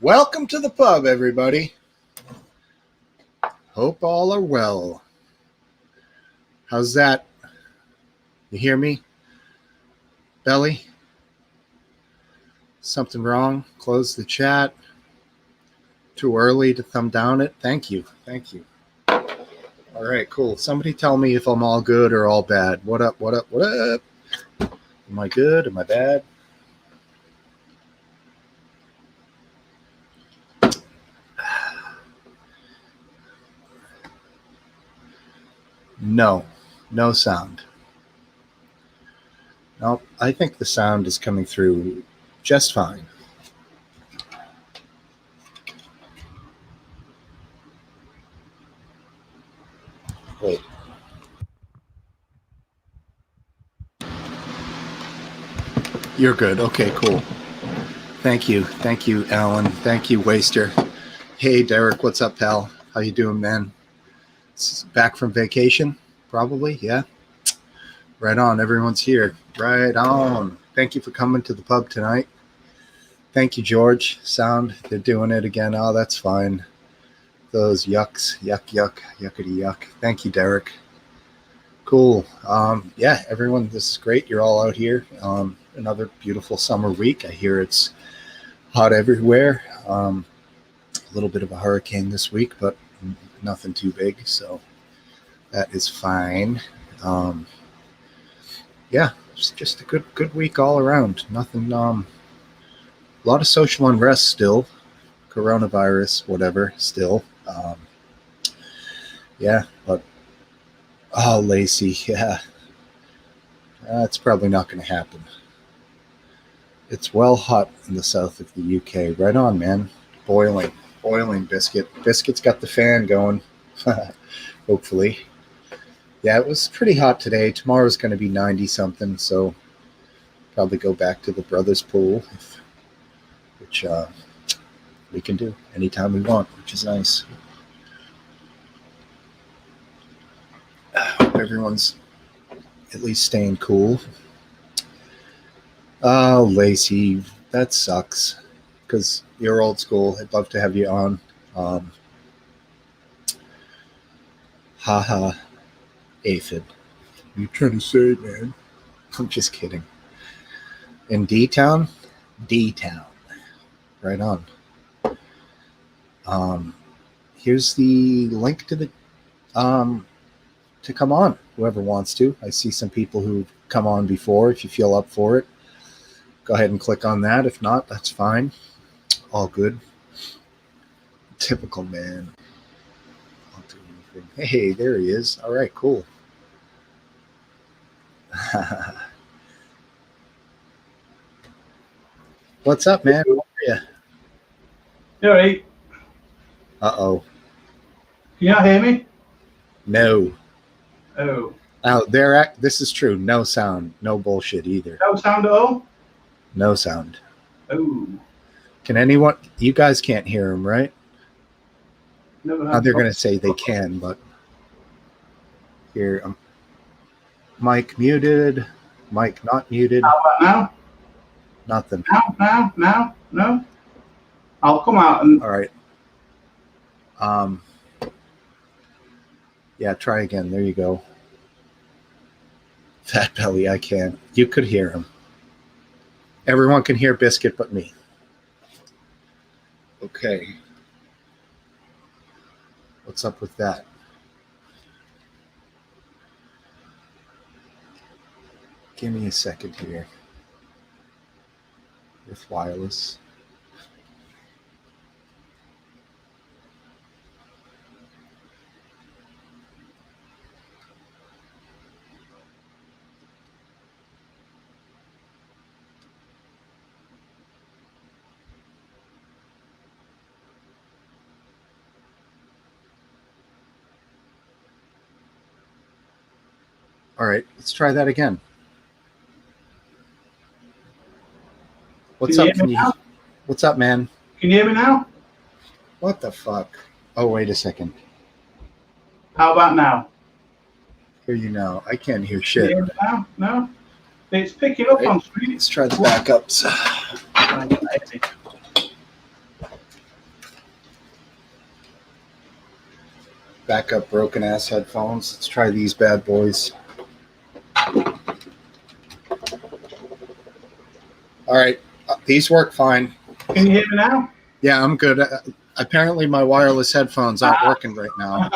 Welcome to the pub, everybody. Hope all are well. How's that? You hear me? Belly? Something wrong? Close the chat. Too early to thumb down it? Thank you. Thank you. All right, cool. Somebody tell me if I'm all good or all bad. What up? What up? What up? Am I good? Am I bad? No sound. Nope, I think the sound is coming through just fine. Wait. You're good. Okay, cool. Thank you. Thank you, Alan. Thank you, Waster. Hey, Derek, what's up, pal? How you doing, man? Back from vacation? Probably, yeah. Right on. Everyone's here. Right on. Thank you for coming to the pub tonight. Thank you, George. Sound, they're doing it again. Oh, that's fine. Those yucks. Yuck, yuckity yuck. Thank you, Derek. Cool. Yeah, everyone, this is great. You're all out here. Another beautiful summer week. I hear it's hot everywhere. A little bit of a hurricane this week, but nothing too big, so that is fine. Yeah, it's just a good week all around. Nothing. A lot of social unrest still. Coronavirus, whatever. Still. Yeah, but oh, Lacey, yeah, that's probably not going to happen. It's well hot in the south of the UK. Right on, man. Boiling biscuit. Biscuit's got the fan going. Hopefully. Yeah, it was pretty hot today. Tomorrow's going to be 90 something, so probably go back to the brothers pool, which we can do anytime we want, which is nice. Hope everyone's at least staying cool. Oh, Lacey, that sucks because you're old school. I'd love to have you on. Haha, aphid. What are you trying to say, man? I'm just kidding. In D-Town? D-Town. Right on. Here's the link to the to come on, whoever wants to. I see some people who've come on before. If you feel up for it, go ahead and click on that. If not, that's fine. All good. Typical man. I'll do anything. Hey, there he is. All right, cool. What's up, man? How are you? You all right? Uh-oh. Can you not hear me? No. Oh. Oh, this is true. No sound. No bullshit either. No sound at all? No sound. Oh. Can anyone... You guys can't hear him, right? Never They're going to say they can, but... Here, mic muted. Mic not muted. How about now? Nothing. No. I'll come out and... All right. Yeah, try again. There you go. Fat belly, I can't. You could hear him. Everyone can hear Biscuit but me. Okay. What's up with that? Give me a second here. With wireless. All right, let's try that again. What's up? What's up, man? Can you hear me now? What the fuck? Oh, wait a second. How about now? Hear you now. I can't hear shit. Can you hear me now? No? It's picking up on screen. Let's try the backups. Backup broken ass headphones. Let's try these bad boys. All right, these work fine. Can you hear me now? Yeah, I'm good. Apparently, my wireless headphones aren't working right now.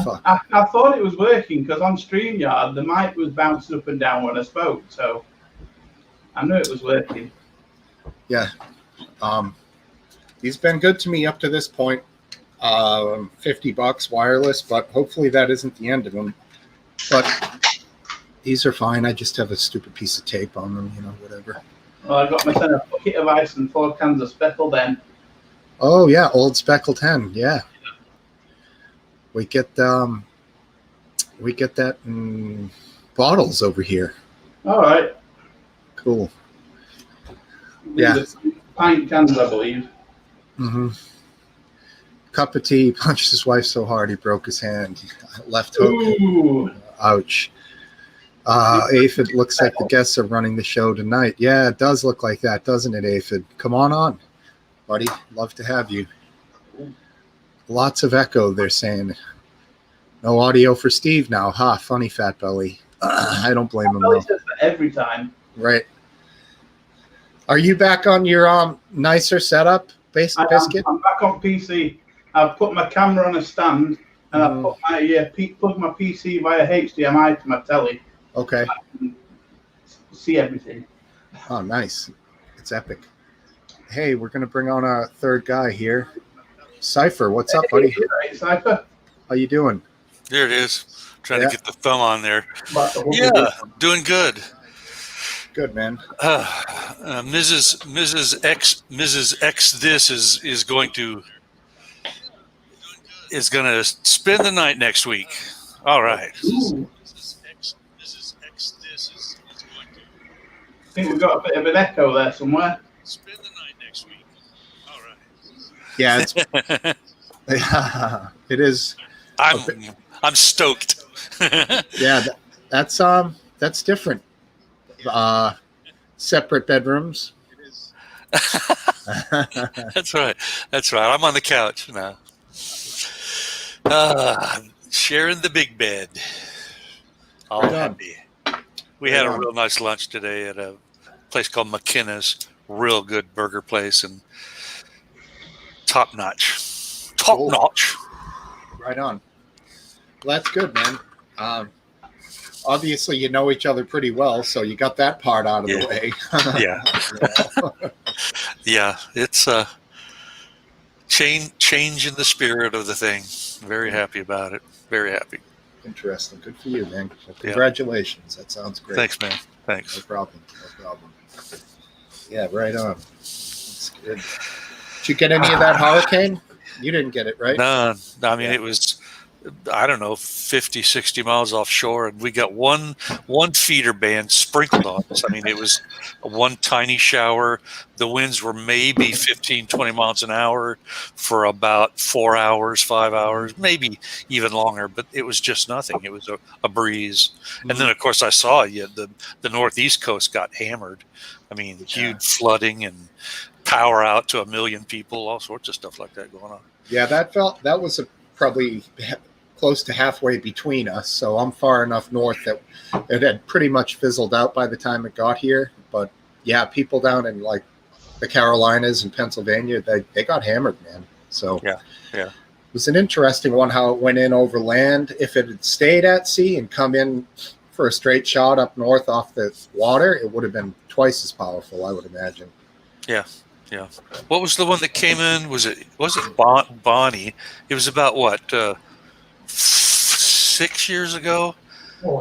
Fuck. I thought it was working because on StreamYard the mic was bouncing up and down when I spoke, so I knew it was working. Yeah. He's been good to me up to this point. $50 wireless, but hopefully that isn't the end of them. But these are fine. I just have a stupid piece of tape on them, whatever. Well, I got myself a bucket of ice and 4 cans of speckled hen. Oh yeah, old speckled hen. Yeah. We get that in bottles over here. All right. Cool. These are pint cans, I believe. Mm-hmm. Cup of tea. Punched his wife so hard he broke his hand. Left hook. Ooh. Ouch. Aphid, looks like the guests are running the show tonight. Yeah, it does look like that, doesn't it, Aphid? Come on, buddy. Love to have you. Lots of echo, they're saying. No audio for Steve now. Ha, funny fat belly. I don't blame him. Belly says that every time. Right. Are you back on your nicer setup, Biscuit? I'm back on PC. I've put my camera on a stand and I've put my plugged my PC via HDMI to my telly. Okay. I can see everything. Oh, nice. It's epic. Hey, we're going to bring on a third guy here. Cypher, what's up, buddy? Hey, Cypher. How you doing? There it is. Trying to get the thumb on there. Yeah, Doing good. Good, man. Mrs. X this is going to spend the night next week. All right. Ooh. I think we've got a bit of an echo there somewhere. Spend the night next week. All right. Yeah, it is. I'm stoked. Yeah, that's different. Separate bedrooms. That's right. I'm on the couch now. Sharing the big bed. All happy. We had a real nice lunch today at a place called McKenna's. Real good burger place and top notch. Right on. Well, that's good, man. Obviously, you know each other pretty well, so you got that part out of the way. Yeah. It's a change in the spirit of the thing. Very happy about it. Very happy. Interesting. Good for you, man. Well, congratulations. That sounds great. Thanks, man. Thanks. No problem. Yeah, right on. That's good. Did you get any of that hurricane? You didn't get it, right? No. I mean, it was, I don't know, 50, 60 miles offshore, and we got one feeder band sprinkled on us. I mean, it was one tiny shower. The winds were maybe 15, 20 miles an hour for about 4 hours, 5 hours, maybe even longer, but it was just nothing. It was a breeze. And then, of course, I saw the Northeast coast got hammered. I mean, huge flooding and power out to 1 million people, all sorts of stuff like that going on. Yeah, that was probably close to halfway between us. So I'm far enough north that it had pretty much fizzled out by the time it got here. But yeah, people down in like the Carolinas and Pennsylvania, they got hammered, man. So yeah. It was an interesting one how it went in over land. If it had stayed at sea and come in for a straight shot up north off the water, it would have been twice as powerful, I would imagine. Yeah. What was the one that came in? Was it Bonnie? It was about what 6 years ago?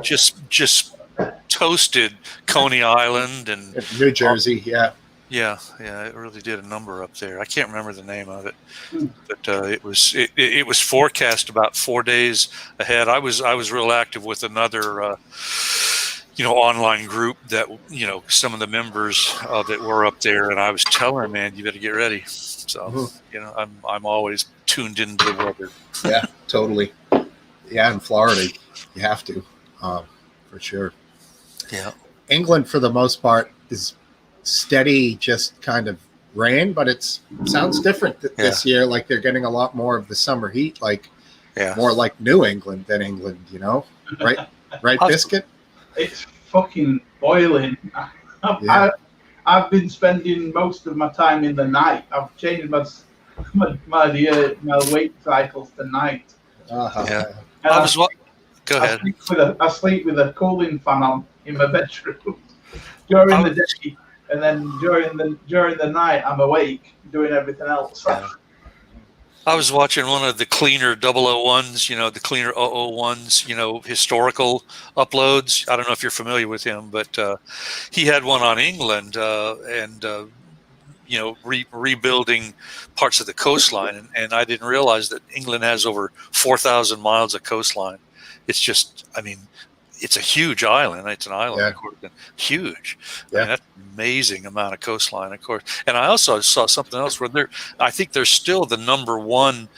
Just toasted Coney Island and New Jersey. Yeah, it really did a number up there. I can't remember the name of it, but it was forecast about 4 days ahead. I was real active with another online group that some of the members of it were up there, and I was telling them, man, you better get ready. So I'm always tuned into the weather. Yeah, totally. Yeah, in Florida, you have to, for sure. Yeah. England, for the most part, is steady, just kind of rain, but it sounds different this year. Like they're getting a lot more of the summer heat. Like Yeah. More like New England than England, you know? Right, right, Biscuit? It's fucking boiling. Yeah. I've been spending most of my time in the night. I've changed my wake cycles to night. Uh-huh. Yeah. And Go ahead. I sleep with a cooling fan on in my bedroom during the day, and then during the night I'm awake doing everything else. Yeah. I was watching one of the cleaner 001s, the cleaner 001s, historical uploads. I don't know if you're familiar with him, but he had one on England and rebuilding parts of the coastline. And I didn't realize that England has over 4,000 miles of coastline. It's just, it's a huge island. It's an island, of course, huge. Yeah. That's an amazing amount of coastline, of course. And I also saw something else where I think they're still the number one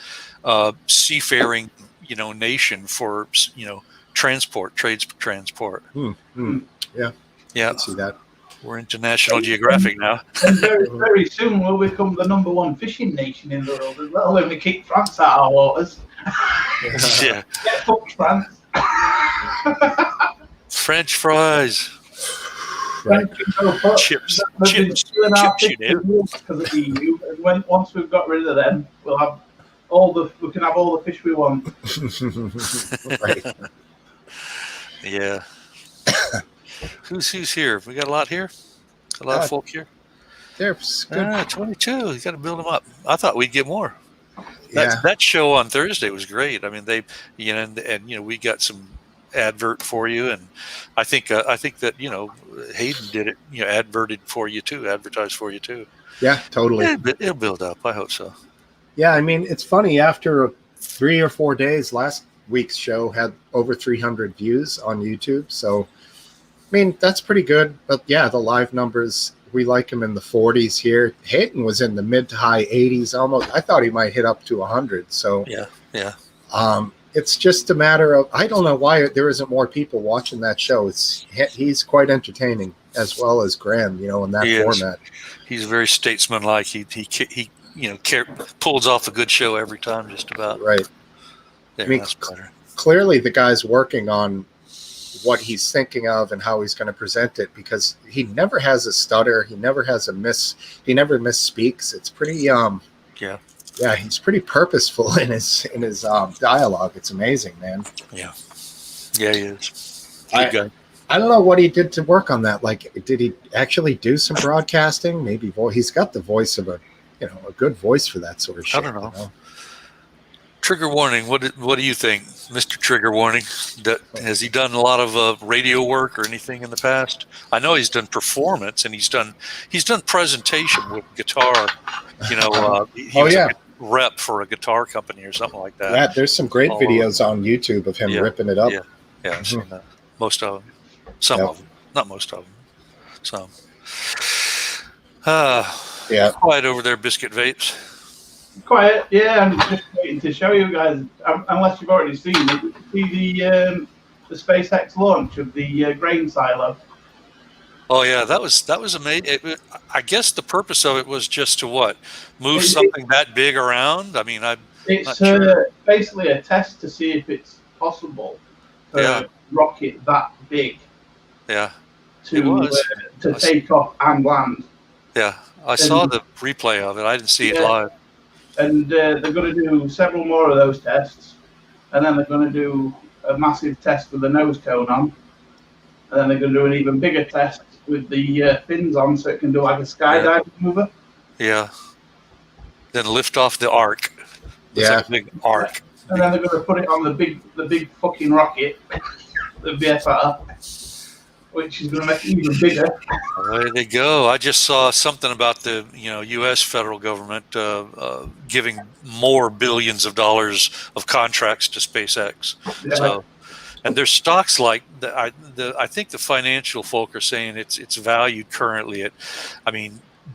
seafaring, nation for, trades transport. Yeah. Yeah. I see that. We're into National Geographic now. And very, very soon we'll become the number one fishing nation in the world as well when we kick France out of our waters. Yeah. Get fucked, France. French fries. Right. Chips, because of the EU. And once we've got rid of them, we'll have we can have all the fish we want. Right. Yeah. Who's here? We got a lot here. A lot of folk here. There's good. 22. You got to build them up. I thought we'd get more. Yeah. That show on Thursday was great. We got some advert for you, and I think that Hayden did it. Advertised for you too. Yeah, totally. It'll build up. I hope so. Yeah, it's funny. After 3 or 4 days, last week's show had over 300 views on YouTube. So, that's pretty good. But yeah, the live numbers, we like him in the 40s here. Hayden was in the mid to high 80s almost. I thought he might hit up to 100. So yeah. It's just a matter of, I don't know why there isn't more people watching that show. He's quite entertaining as well as Graham, in that format. He's very statesmanlike. He pulls off a good show every time, just about. Right. That's better. Clearly the guy's working on what he's thinking of and how he's going to present it, because he never has a stutter. He never has he never misspeaks. It's pretty, he's pretty purposeful in his dialogue. It's amazing, man. Yeah, he is. Good guy. I don't know what he did to work on that. Like, did he actually do some broadcasting? Maybe he's got the voice of a good voice for that sort of shit. I don't know. Trigger warning. What do you think, Mr. Trigger Warning? Has he done a lot of radio work or anything in the past? I know he's done performance and he's done presentation with guitar. He was a rep for a guitar company or something like that. Yeah, there's some great videos on YouTube of him ripping it up. Yeah, I've seen that. Most of them. Some of them. Not most of them. Some. Quiet over there, Biscuit Vapes. Quiet, yeah. I'm just waiting to show you guys, unless you've already seen it. See the SpaceX launch of the grain silo. Oh yeah, that was amazing. I guess the purpose of it was just to move something that big around. It's sure. Basically a test to see if it's possible for a rocket that big. Yeah, to take off and land. Yeah, I saw the replay of it. I didn't see it live. And they're going to do several more of those tests, and then they're going to do a massive test with the nose cone on, and then they're going to do an even bigger test with the fins on, so it can do like a skydiving mover. Yeah. Then lift off the arc. Like a big arc. And then they're going to put it on the big fucking rocket, the BFR, which is going to make it even bigger. There they go. I just saw something about the U.S. federal government giving more billions of dollars of contracts to SpaceX. Yeah. So, and there's stocks like I think the financial folk are saying it's valued currently at,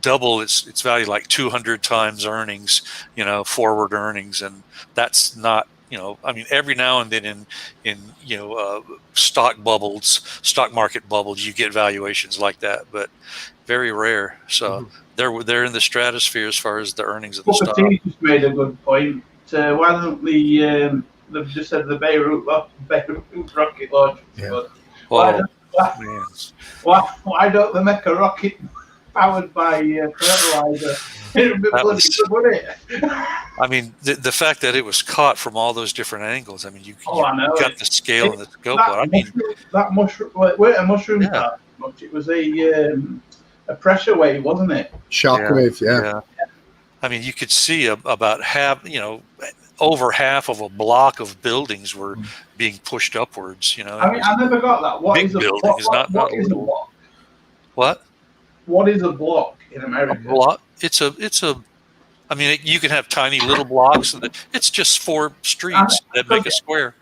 double its value, like 200 times earnings, forward earnings, and that's not. Every now and then in stock market bubbles, you get valuations like that, but very rare. So they're in the stratosphere as far as the earnings of the stock. He just made a good point. Why don't they've just said the Beirut rocket launch. Yeah. Oh, Why, man. why don't they make a rocket powered by fertilizer? It would be That bloody was- good, wouldn't it? I mean, the fact that it was caught from all those different angles. I mean, you I know. got the scale and the scope on it. I mean, that mushroom, well, it weren't a mushroom Yeah. car much. It was a pressure wave, wasn't it? Shockwave, yeah. I mean, you could see about half, over half of a block of buildings were being pushed upwards. I mean, I never got that. What Big is a buildings, block? not What is a little. block? What? What is a block in A America? block? It's a. I mean, you can have tiny little blocks. It's just 4 streets that make a square.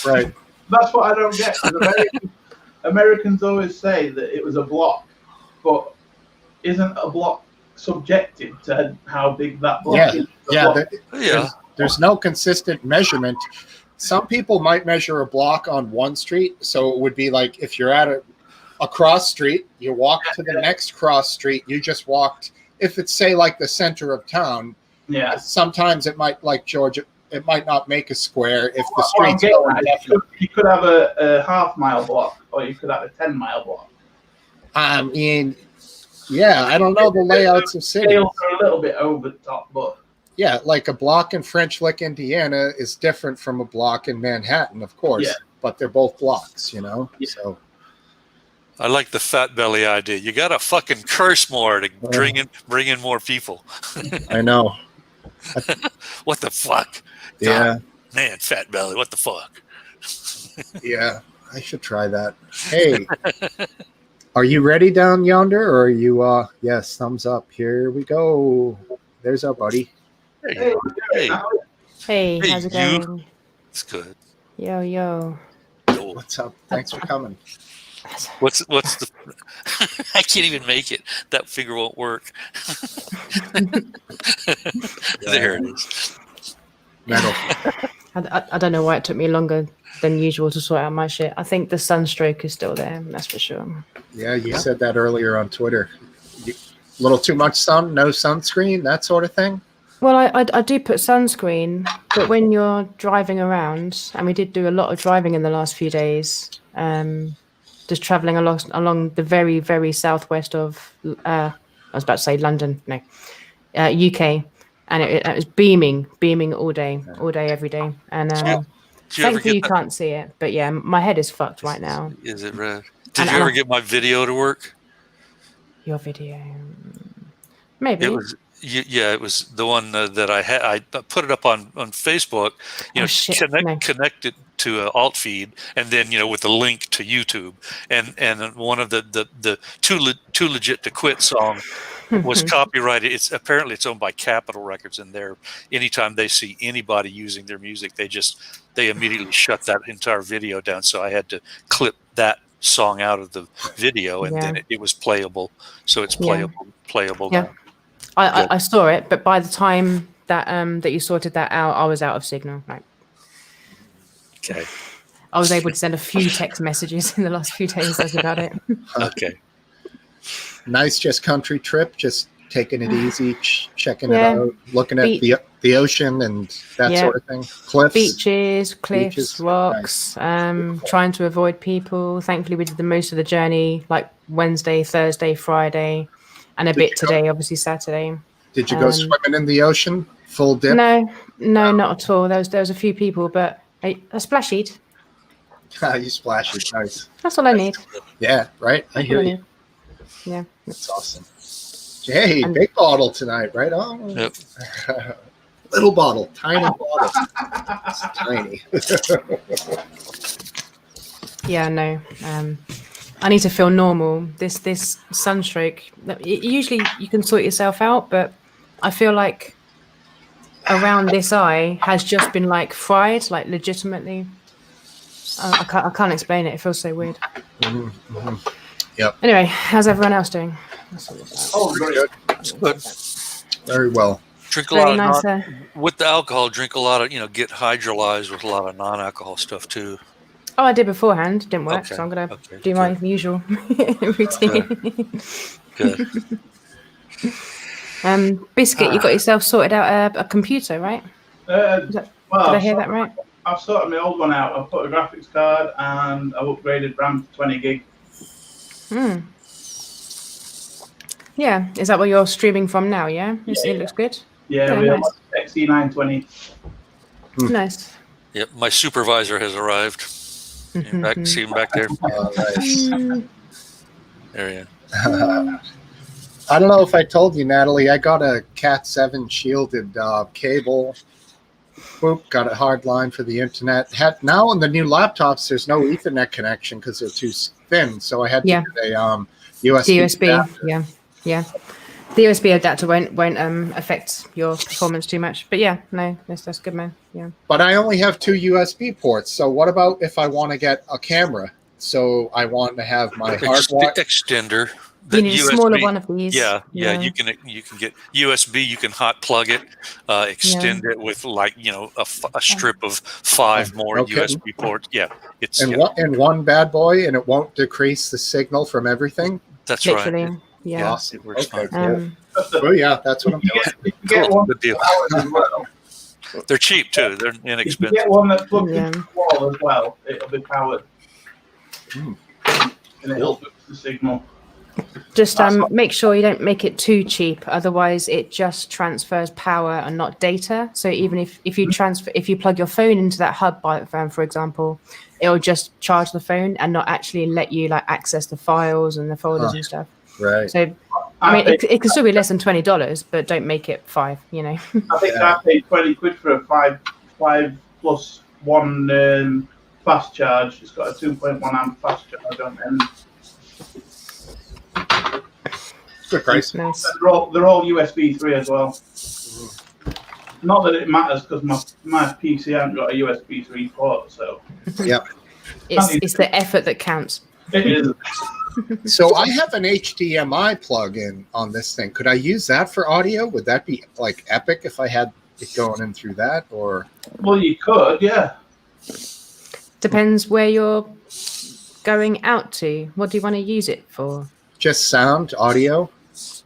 Right. That's what I don't get. 'Cause Americans always say that it was a block, but isn't a block subjective to how big that block is? Yeah. Yeah. There's no consistent measurement. Some people might measure a block on one street. So it would be like if you're at a cross street, you walk to the next cross street, you just walked. If it's, say, like the center of town, Yeah. sometimes it might, like Georgia, it might not make a square if the What I'm street's getting going at is definitely. you could have a half-mile block, or you could have a 10-mile block. I mean, yeah, I don't know the layouts of cities. Scales are a little bit over the top, but Yeah, like a block in French Lick, Indiana is different from a block in Manhattan, of course, Yeah. but they're both blocks, Yeah. So I like the fat belly idea. You got to fucking curse more to bring in more people. I know. What the fuck? Yeah, Man, fat belly. What the fuck? yeah, I should try that. Hey, are you ready down yonder, or are you? Yes, thumbs up. Here we go. There's our buddy. There you hey, go. Hey, Hey, Hey, how's it you. going? it's good. Yo. What's up? Thanks for coming. What's the? I can't even make it. That finger won't work. There it is. Metal. I don't know why it took me longer than usual to sort out my shit. I think the sunstroke is still there, that's for sure. Yeah, you said that earlier on Twitter. Little too much sun, no sunscreen, that sort of thing. Well, I do put sunscreen, but when you're driving around, and we did do a lot of driving in the last few days, just traveling along the very, very southwest of, I was about to say London, no, UK, and it was beaming all day, every day. And Did you ever thankfully you get that? can't see it, but yeah, my head is fucked right now. Is it red? Did And you ever I- get my video to work? Your video, maybe. It was. Yeah, it was the one that I had. I put it up on Facebook. Oh, shit, no. Connected to an alt feed, and then with a link to YouTube, and one of the too legit to quit song was copyrighted. It's apparently it's owned by Capitol Records, and anytime they see anybody using their music, they immediately shut that entire video down. So I had to clip that song out of the video, and then it was playable. So it's playable Yeah. now. I saw it, but by the time that that you sorted that out, I was out of signal. Right. Okay. I was able to send a few text messages in the last few days. That's about it. Okay. Nice, just country trip, just taking it easy, checking Yeah. it out, looking at the ocean and that Yeah. sort of thing. Cliffs. Beaches, cliffs, Beaches, rocks. Trying to avoid people. Thankfully, we did the most of the journey, like Wednesday, Thursday, Friday, and a Did bit you go- today. Obviously, Saturday. Did you go swimming in the ocean? Full dip? No, not at all. There was a few people, but I splashied. You splash it. Nice. That's all I need. Yeah, right? I hear you. Yeah. That's awesome. Hey, And- big bottle tonight, right? Oh, Yep. little bottle, tiny bottle. It's tiny. Yeah, no. I need to feel normal. This sunstroke. Usually you can sort yourself out, but I feel like around this eye has just been like fried, like legitimately. I can't explain it. It feels so weird. Yep. Anyway, how's everyone else doing? That's all it's oh, Pretty great. good. Good. Very well. Drink a very lot of nice. with the alcohol. Drink a lot of get hydrolyzed with a lot of non-alcohol stuff too. Oh, I did beforehand. Didn't work, Okay, so I'm gonna okay, do my usual routine. Good. Biscuit, you got yourself sorted out a computer, right? Well, Did I hear that right? I've sorted my old one out. I've put a graphics card and I've upgraded RAM to 20 gig. Hmm. Yeah, is that where you're streaming from now? Yeah, Yeah, it looks good. Yeah, Yeah, we have nice. XE920. Nice. Yep, my supervisor has arrived. See him back there? Oh, nice. There he is. I don't know if I told you, Natalie, I got a Cat 7 shielded cable. Boop, got a hard line for the internet. Now on the new laptops, there's no Ethernet connection because they're too thin. So I had to Yeah. get a USB. USB. Yeah. The USB adapter won't affect your performance too much. But yeah, no, that's good, man. Yeah. But I only have 2 USB ports. So what about if I want to get a camera? So I want to have my hardwire extender. You need a smaller one of these. Yeah. You can get USB. You can hot plug it, extend it with a strip of 5 more USB ports. Yeah, it's one bad boy, and it won't decrease the signal from everything. That's literally. right. Yeah. Awesome. It works fine. Oh yeah, that's what I'm doing. You can get one Good deal. as well. They're cheap too. They're If you inexpensive. get one that plugs into the wall as well, it'll be powered. And it'll boost the signal. Just make sure you don't make it too cheap, otherwise it just transfers power and not data. So even if you plug your phone into that hub for example, it'll just charge the phone and not actually let you access the files and the folders and stuff. Right. So I mean, it can still be less than $20, but don't make it $5. I think I paid 20 quid for a 5 plus 1 fast charge. It's got a 2.1 amp fast charge on it. Good price. Nice. They're all USB 3 as well. Not that it matters because my PC hasn't got a USB 3 port, so. Yep. It's the effort that counts. It is. So I have an HDMI plug-in on this thing. Could I use that for audio? Would that be epic if I had it going in through that, or? Well, you could, yeah. Depends where you're going out to. What do you want to use it for? Just sound, audio.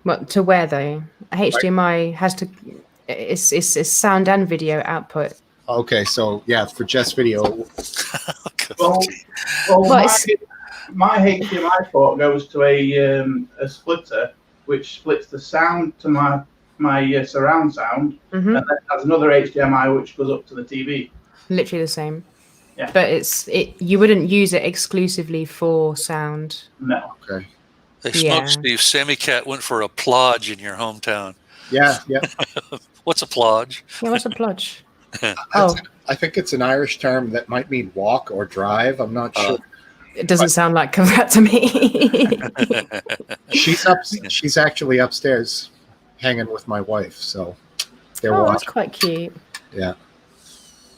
What to where though? HDMI has to. It's sound and video output. Okay, so yeah, for just video. Well, my HDMI port goes to a splitter, which splits the sound to my surround sound, and then has another HDMI which goes up to the TV. Literally the same. Yeah. But you wouldn't use it exclusively for sound. No. Okay. Hey, Smoke Steve, Sammy Cat went for a plodge in your hometown. Yeah. What's a plodge? Yeah, what's a plodge? I think it's an Irish term that might mean walk or drive. I'm not sure. It doesn't sound like that to me. She's actually upstairs, hanging with my wife. So they're that's watching. quite cute. Yeah.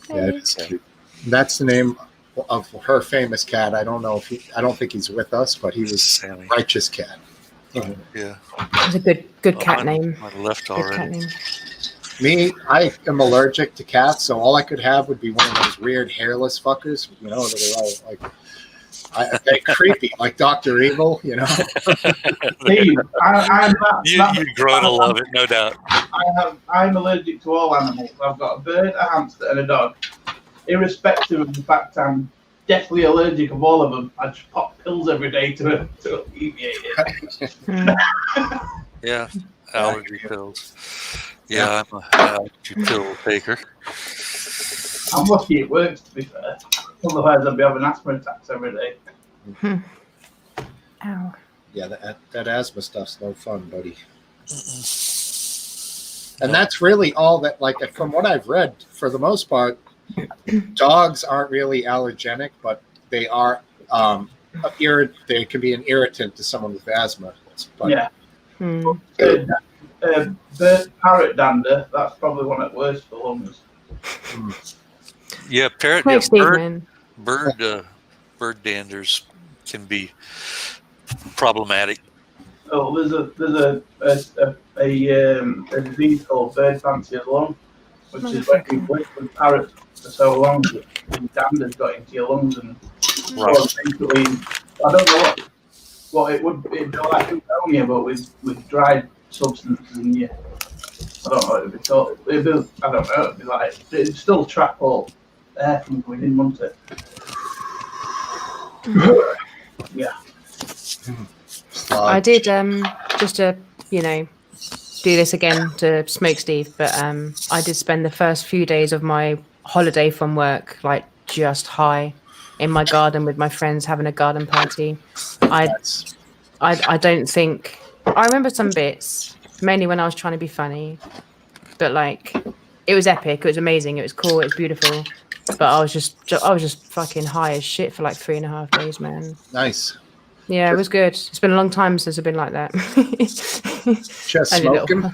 Yeah, it is cute. That's the name of her famous cat. I don't think he's with us, but he was Sammy. Righteous Cat. Yeah. It's a good cat name. I left Good cat already. name. Me, I am allergic to cats, so all I could have would be one of those weird hairless fuckers, that are all they're creepy, like Dr. Evil, Steve, You're growing to love it, no doubt. I'm allergic to all animals. I've got a bird, a hamster, and a dog. Irrespective of the fact I'm deathly allergic of all of them, I just pop pills every day to alleviate it. Yeah, allergy pills. Yeah, I'm an allergy pill taker. I'm lucky it works, to be fair. Otherwise, I'd be having asthma attacks every day. Ow. Yeah, that asthma stuff's no fun, buddy. And that's really all that, from what I've read, for the most part, dogs aren't really allergenic, but they are they can be an irritant to someone with asthma. But, yeah. Parrot dander, that's probably one of the worst for lungs. Yeah, bird danders can be problematic. Oh, there's a disease called bird fancier's lung, which is when you've lived with parrots for so long that the dander's got into your lungs and basically, I don't know what it would be like pneumonia, but with dried substances in you. I don't know what it'd be called. I don't know. It'd be like, it'd still trap all air from going in, wouldn't it? Yeah. I did just to do this again to smoke Steve, but I did spend the first few days of my holiday from work like just high in my garden with my friends having a garden party. I don't think I remember some bits, mainly when I was trying to be funny, but like it was epic, it was amazing, it was cool, it was beautiful. But I was just fucking high as shit for like 3.5 days, man. Nice. Yeah, it was good. It's been a long time since I've been like that. Just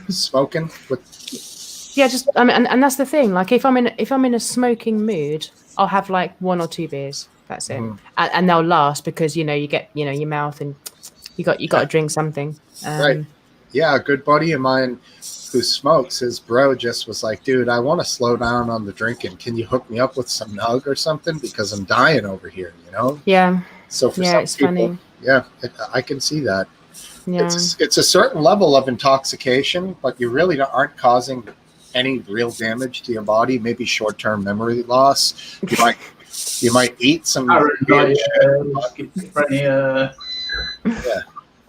smoking with. Yeah, just I mean, and that's the thing. Like, if I'm in a smoking mood, I'll have like 1 or 2 beers. That's it, and they'll last because you get your mouth and you got to drink something. Right. Yeah, a good buddy of mine who smokes, his bro just was like, dude, I want to slow down on the drinking. Can you hook me up with some nug or something? Because I'm dying over here, Yeah. So for it's some people, funny. yeah, I can see that. Yeah. It's a certain level of intoxication, but you really aren't causing any real damage to your body. Maybe short-term memory loss. You might eat some. Schizophrenia.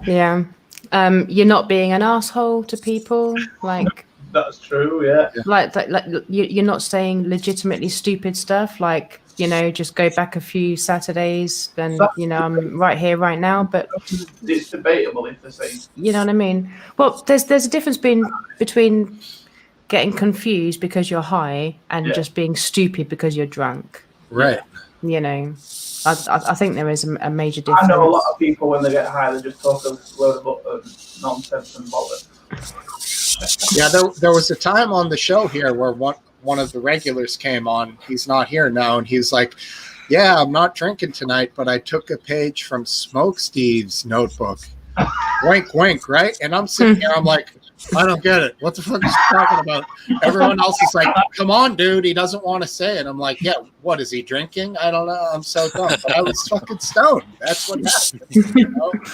Yeah. You're not being an asshole to people, like. That's true. Yeah. Like you're not saying legitimately stupid stuff, like just go back a few Saturdays, and I'm right here, right now. But it's debatable if the same. You know what I mean? Well, there's a difference between getting confused because you're high and just being stupid because you're drunk. Right. I think there is a major difference. I know a lot of people when they get high, they just talk a load of nonsense and bother. Yeah, there was a time on the show here where one of the regulars came on. He's not here now, and he's like, yeah, I'm not drinking tonight, but I took a page from Smoke Steve's notebook. Wink, wink, right? And I'm sitting here, I'm like, I don't get it. What the fuck is he talking about? Everyone else is like, come on, dude. He doesn't want to say it. I'm like, yeah, what is he drinking? I don't know. I'm so dumb. But I was fucking stoned. That's what happened,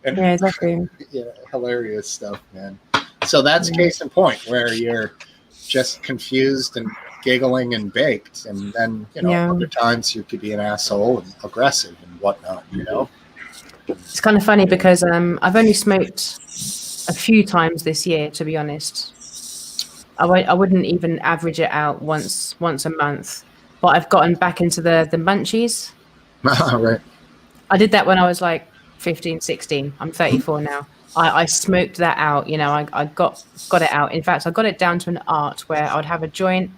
And, yeah, exactly. Yeah, hilarious stuff, man. So that's case in point where you're just confused and giggling and baked. And then, other times you could be an asshole and aggressive and whatnot, It's kind of funny because I've only smoked a few times this year, to be honest. I wouldn't even average it out once a month, but I've gotten back into the munchies. Right. I did that when I was like 15, 16. I'm 34 now. I smoked that out. I got it out. In fact, I got it down to an art where I would have a joint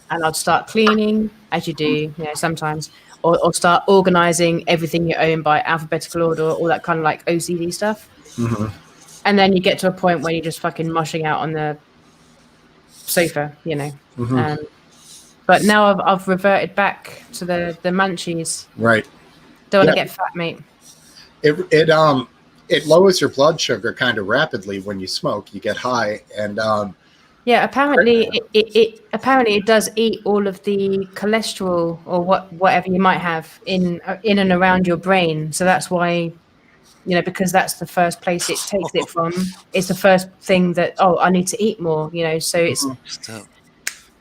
and I'd start cleaning, as you do, sometimes, or start organizing everything you own by alphabetical order, all that kind of like OCD stuff. Mm-hmm. And then you get to a point where you're just fucking mushing out on the sofa, Mm-hmm. But now I've reverted back to the munchies. Right. Don't want to get fat, mate. It lowers your blood sugar kind of rapidly when you smoke. You get high, and apparently it does eat all of the cholesterol or whatever you might have in and around your brain. So that's why, because that's the first place it takes it from. It's the first thing that I need to eat more. So it's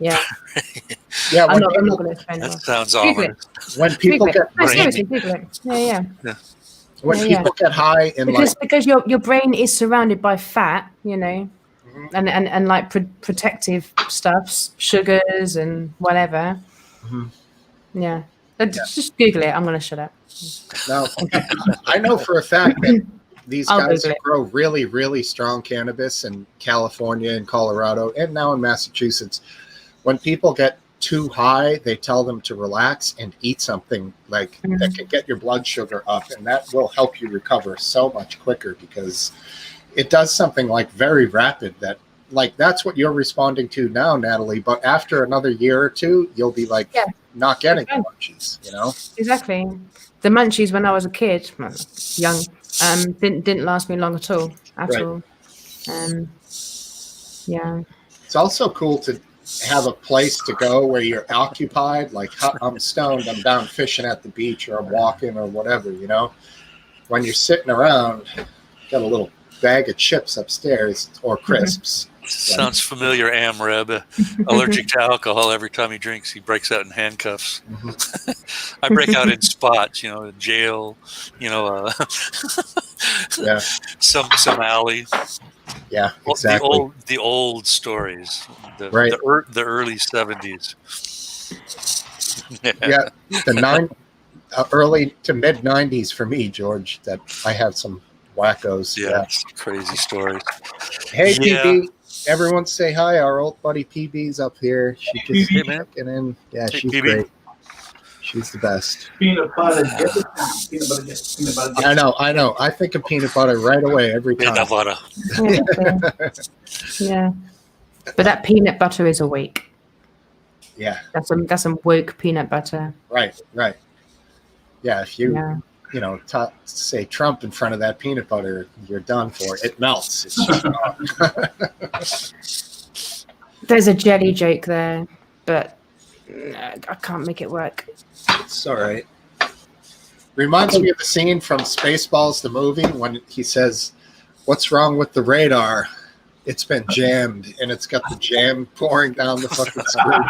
yeah. I'm not going to explain that more. sounds ominous. When people get seriously, Google it. Yeah. When people get high and because your brain is surrounded by fat, and like protective stuffs, sugars and whatever. Mm-hmm. Yeah. Just Google it. I'm going to shut up. No, I know for a fact that these guys Google it. grow really, really strong cannabis in California and Colorado and now in Massachusetts. When people get too high, they tell them to relax and eat something that can get your blood sugar up, and that will help you recover so much quicker because it does something like very rapid that's what you're responding to now, Natalie, but after another year or two you'll be like not getting the munchies, Exactly. The munchies when I was a kid, young, didn't last me long at all. Yeah. It's also cool to have a place to go where you're occupied. Like I'm stoned, I'm down fishing at the beach, or I'm walking, or whatever. When you're sitting around, got a little bag of chips upstairs or crisps. Sounds familiar, Amreb. Allergic to alcohol. Every time he drinks, he breaks out in handcuffs. Mhm. I break out in spots, jail, Yeah, some alley. yeah, Well, exactly. The old stories, Right. the early 70s. Yeah, the early to mid 90s for me, George. That I have some wackos. Yeah, Yeah. crazy stories. Hey, Yeah. PB. Everyone say hi. Our old buddy PB's up here. She just Hey, man. checking in. Yeah, Hey, she's PB. great. She's the best. Peanut butter, peanut butter, peanut butter. I know. I think of peanut butter right away every time. Peanut butter. Yeah. But that peanut butter is awake. Yeah, That's some woke peanut butter. right. Yeah, if you Yeah. say Trump in front of that peanut butter, you're done for. It melts. It's just There's a jelly joke there, but I can't make it work. It's all right. Reminds me of the scene from Spaceballs, the movie, when he says, "What's wrong with the radar? It's been jammed," and it's got the jam pouring down the fucking screen.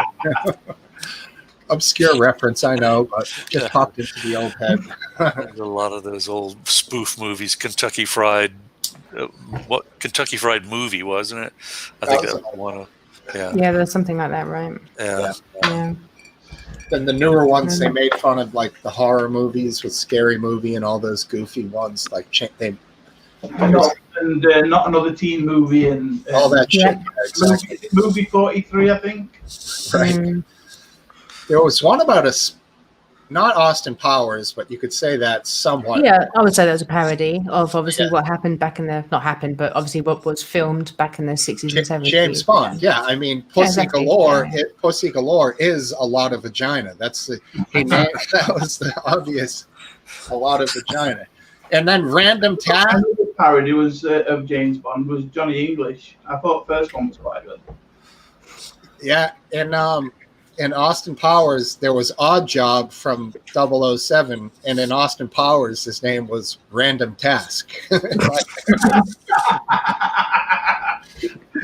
Obscure reference, I know, but just popped into the old head. There's a lot of those old spoof movies. Kentucky Fried Movie, wasn't it? I think that was one of. Yeah, there's something like that, right? Yeah. Then the newer ones, they made fun of like the horror movies with Scary Movie and all those goofy ones. Like Not another teen movie and all that shit. Yeah. Yeah, exactly. movie 43, I think. Right. There was one about not Austin Powers, but you could say that somewhat. Yeah, I would say that was a parody of obviously Yeah. what happened back in the, not happened, but obviously what was filmed back in the 60s and 70s. James Bond. Yeah, I mean, Pussy exactly. Galore. Yeah. Pussy Galore is a lot of vagina. That's that was the obvious, a lot of vagina. And then Random Tab. Another parody was of James Bond was Johnny English. I thought the first one was quite good. Yeah, and in Austin Powers, there was Odd Job from 007, and in Austin Powers, his name was Random Task.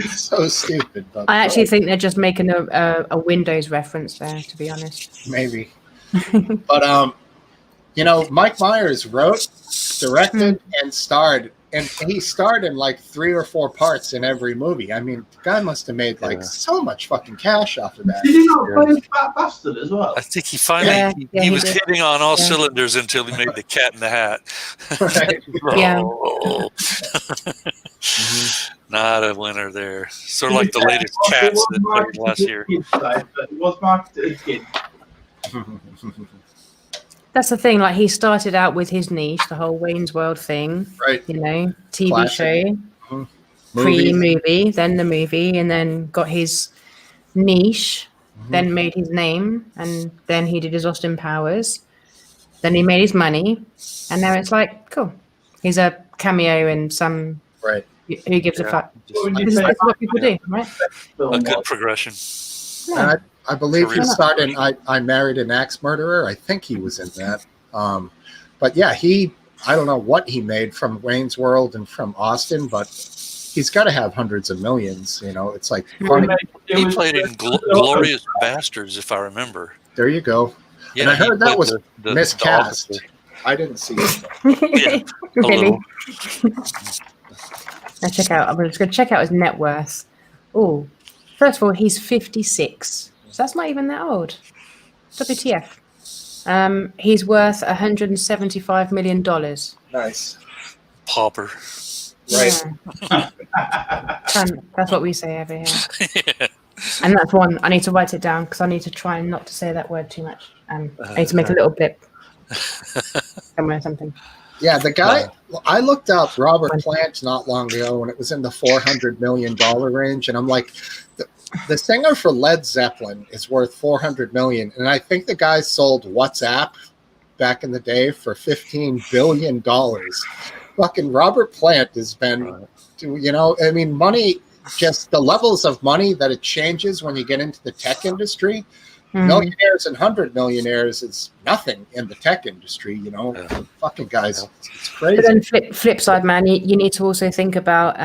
So stupid. But I actually think they're just making a Windows reference there, to be honest. maybe. But Mike Myers wrote, directed, and starred, and he starred in like 3 or 4 parts in every movie. I mean, the guy must have made like so much fucking cash off of that. Did he not play Fat Bastard as well? I think he finally he was did. hitting on all Yeah. cylinders until he made the Cat in the Hat. Right. Yeah. Oh. Not a winner there. Sort of like the latest Cats that played last year. It was marketed as kids. That's the thing, like he started out with his niche, the whole Wayne's World thing, Right. TV Classic. show, Movies. pre-movie, then the movie, and then got his niche, then made his name, and then he did his Austin Powers, then he made his money, and now it's like, cool. He's a cameo in some, Right. who gives a fuck? What would you This is say what people do, right? film A good was? progression. Yeah. I believe he Career. starred in I Married an Axe Murderer. I think he was in that. But yeah, I don't know what he made from Wayne's World and from Austin, but he's got to have hundreds of millions. It's like, He played in Glorious Bastards, if I remember. there you go. Yeah, And I he heard that played was the miscast. officer. I didn't see it. Yeah, a Really? little. I'm just going to check out his net worth. Oh, first of all, he's 56. So that's not even that old. WTF. He's worth $175 million. Nice. Pauper. Right. That's what we say over here. Yeah. And that's one. I need to write it down because I need to try not to say that word too much. I need to make a little blip somewhere or something. Yeah, the guy, I looked up Robert Plant not long ago and it was in the $400 million range. And I'm like, the singer for Led Zeppelin is worth $400 million. And I think the guy sold WhatsApp back in the day for $15 billion. Fucking Robert Plant has been, I mean, money, just the levels of money that it changes when you get into the tech industry. Millionaires and 100 millionaires is nothing in the tech industry, Yeah. Fucking guys, it's But crazy. then flip side, man, you need to also think about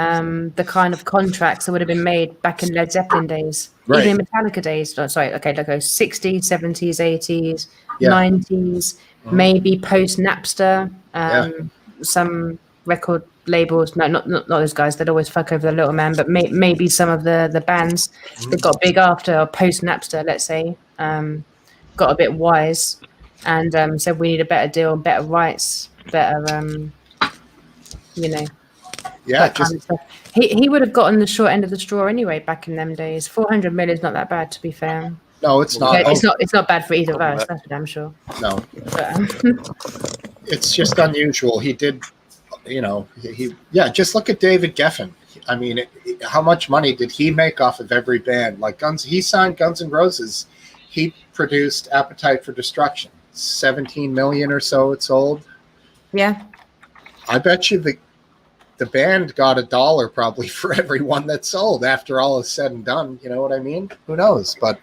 the kind of contracts that would have been made back in Led Zeppelin days, Right. even in Metallica days. Oh, sorry, okay, look, 60s, 70s, 80s, Yeah. 90s, maybe post Napster. Yeah. Some record labels, no, not those guys. They'd always fuck over the little man, but maybe some of the bands that got big after or post Napster, let's say, got a bit wise and said we need a better deal, better rights, better, Yeah. that kind of stuff. He would have gotten the short end of the straw anyway back in them days. 400 mil is not that bad, to be fair. No, it's not. Yeah, it's not bad for either of us. That's for damn sure. No, But, it's just unusual. He did, just look at David Geffen. I mean, how much money did he make off of every band? Like he signed Guns N' Roses. He produced Appetite for Destruction. 17 million or so it sold. yeah. I bet you the band got $1 probably for every one that sold after all is said and done. You know what I mean? Who knows? But